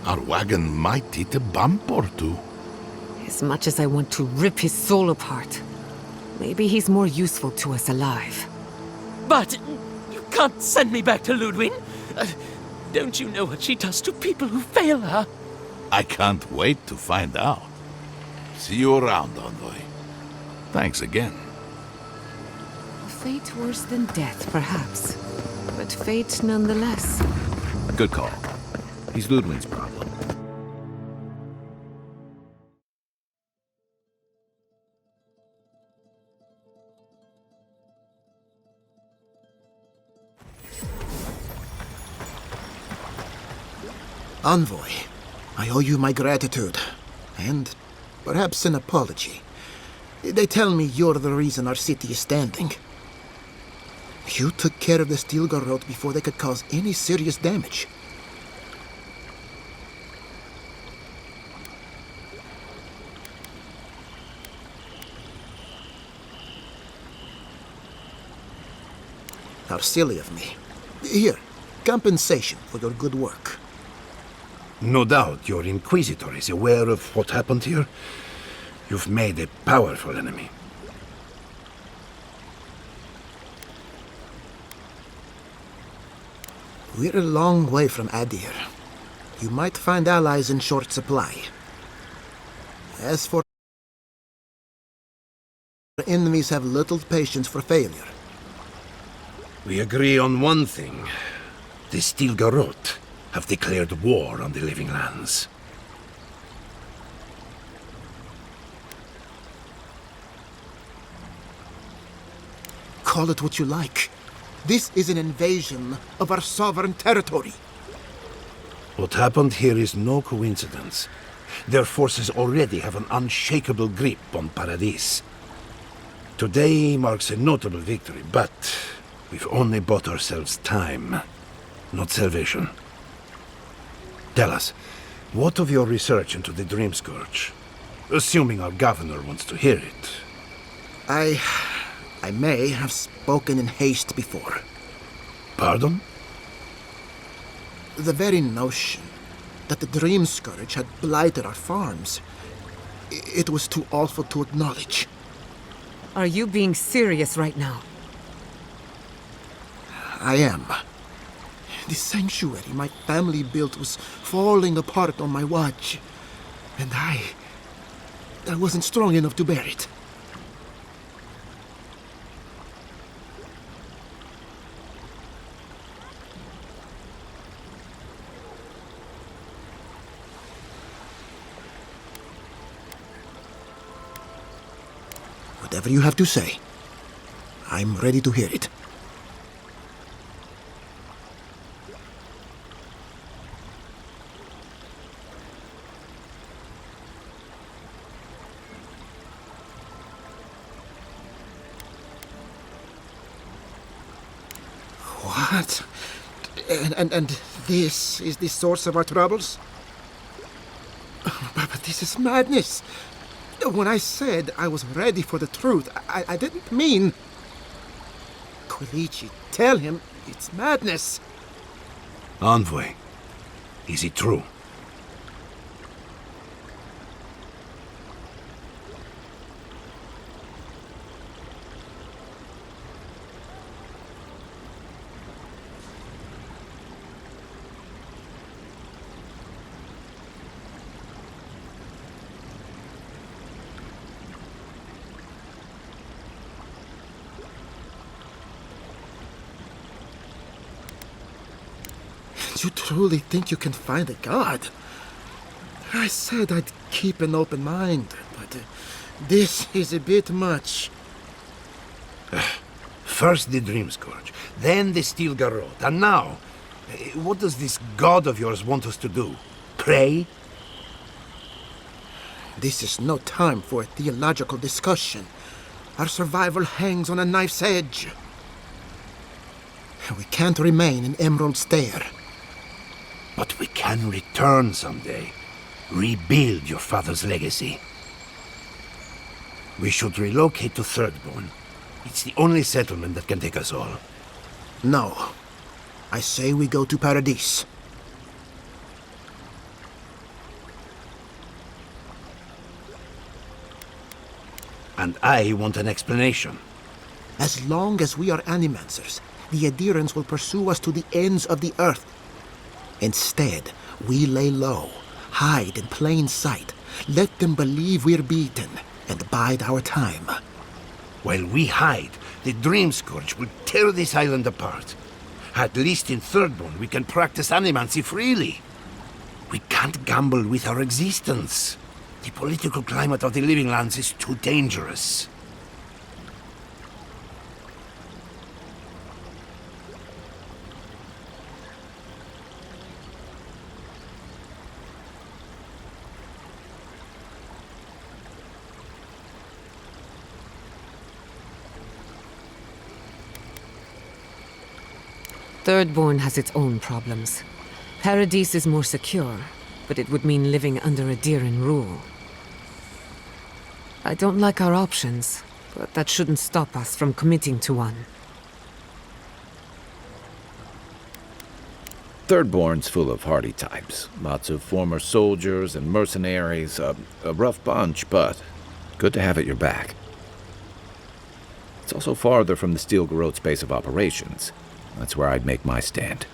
Our wagon might hit a bump or two. As much as I want to rip his soul apart, maybe he's more useful to us alive. But you can't send me back to Ludwig. Don't you know what she does to people who fail her? I can't wait to find out. See you around, envoy. Thanks again. A fate worse than death, perhaps. But fate nonetheless. Good call. He's Ludwig's problem. Envoy, I owe you my gratitude, and perhaps an apology. They tell me you're the reason our city is standing. You took care of the Steel Garrote before they could cause any serious damage. How silly of me. Here, compensation for your good work. No doubt your Inquisitor is aware of what happened here. You've made a powerful enemy. We're a long way from Adir. You might find allies in short supply. As for enemies have little patience for failure. We agree on one thing. The Stilgarot have declared war on the Living Lands. Call it what you like. This is an invasion of our sovereign territory. What happened here is no coincidence. Their forces already have an unshakable grip on Paradis. Today marks a notable victory, but we've only bought ourselves time, not salvation. Tell us, what of your research into the Dream Scourge? Assuming our governor wants to hear it. I may have spoken in haste before. Pardon? The very notion that the Dream Scourge had blighted our farms, it was too awful to acknowledge. Are you being serious right now? I am. The sanctuary my family built was falling apart on my watch, and I wasn't strong enough to bear it. Whatever you have to say, I'm ready to hear it. What? And this is the source of our troubles? But this is madness. When I said I was ready for the truth, I didn't mean... Quilici, tell him it's madness. Envoy, is it true? You truly think you can find a god? I said I'd keep an open mind, but this is a bit much. First the Dream Scourge, then the Stilgarot, and now, what does this god of yours want us to do? Pray? This is no time for a theological discussion. Our survival hangs on a knife's edge. We can't remain in Emerald Stair. But we can return someday. Rebuild your father's legacy. We should relocate to Thirdborn. It's the only settlement that can take us all. No. I say we go to Paradis. And I want an explanation. As long as we are Animancers, the Adirans will pursue us to the ends of the earth. Instead, we lay low, hide in plain sight, let them believe we're beaten, and bide our time. While we hide, the Dream Scourge will tear this island apart. At least in Thirdborn, we can practice animancy freely. We can't gamble with our existence. The political climate of the Living Lands is too dangerous. Thirdborn has its own problems. Paradis is more secure, but it would mean living under Adiran rule. I don't like our options, but that shouldn't stop us from committing to one. Thirdborn's full of hardy types. Lots of former soldiers and mercenaries. A rough bunch, but good to have at your back. It's also farther from the Stilgarot's base of operations. That's where I'd make my stand.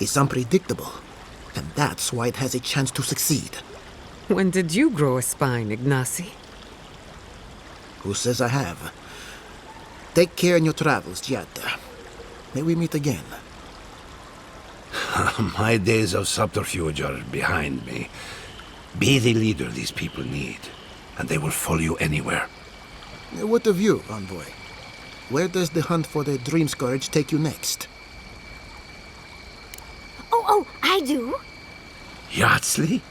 It's unpredictable, and that's why it has a chance to succeed. When did you grow a spine, Ignacy? Who says I have? Take care in your travels, Giada. May we meet again. My days of subterfuge are behind me. Be the leader these people need, and they will follow you anywhere. What of you, envoy? Where does the hunt for the Dream Scourge take you next? Oh, I do. Yardsley?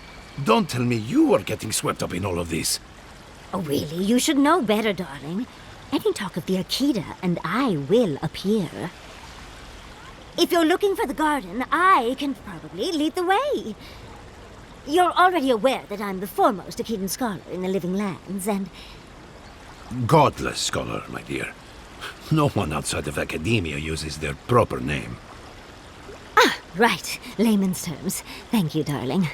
Don't tell me you are getting swept up in all of this. Oh, really? You should know better, darling. Any talk of the Akita, and I will appear. If you're looking for the garden, I can probably lead the way. You're already aware that I'm the foremost Akitan scholar in the Living Lands, and... Godless scholar, my dear. No one outside of academia uses their proper name. Ah, right. Layman's terms. Thank you, darling.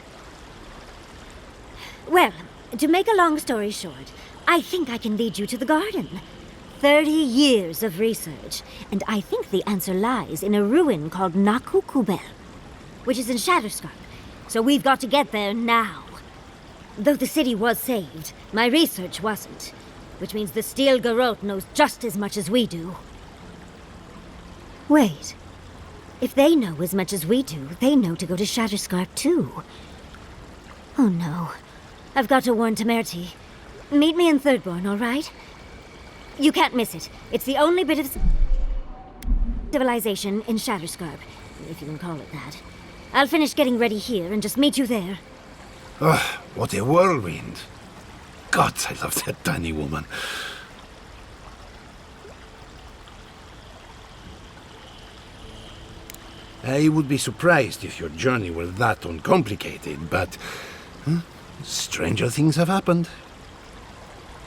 Well, to make a long story short, I think I can lead you to the garden. 30 years of research, and I think the answer lies in a ruin called Naku Kubel, which is in Shatterscarp. So we've got to get there now. Though the city was saved, my research wasn't, which means the Steel Garrote knows just as much as we do. Wait. If they know as much as we do, they know to go to Shatterscarp too. Oh no. I've got to warn Temerity. Meet me in Thirdborn, all right? You can't miss it. It's the only bit of civilization in Shatterscarp, if you can call it that. I'll finish getting ready here and just meet you there. Ugh, what a whirlwind. God, I love that tiny woman. I would be surprised if your journey were that uncomplicated, but stranger things have happened.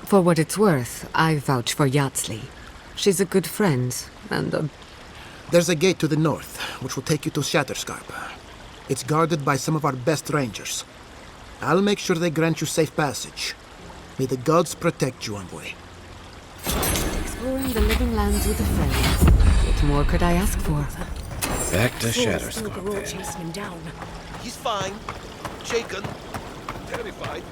For what it's worth, I vouch for Yardsley. She's a good friend, and There's a gate to the north, which will take you to Shatterscarp. It's guarded by some of our best rangers. I'll make sure they grant you safe passage. May the gods protect you, envoy. exploring the Living Lands with a friend. What more could I ask for? Back to Shatterscarp, then. Chasing him down. He's fine. Shaken. Terrified.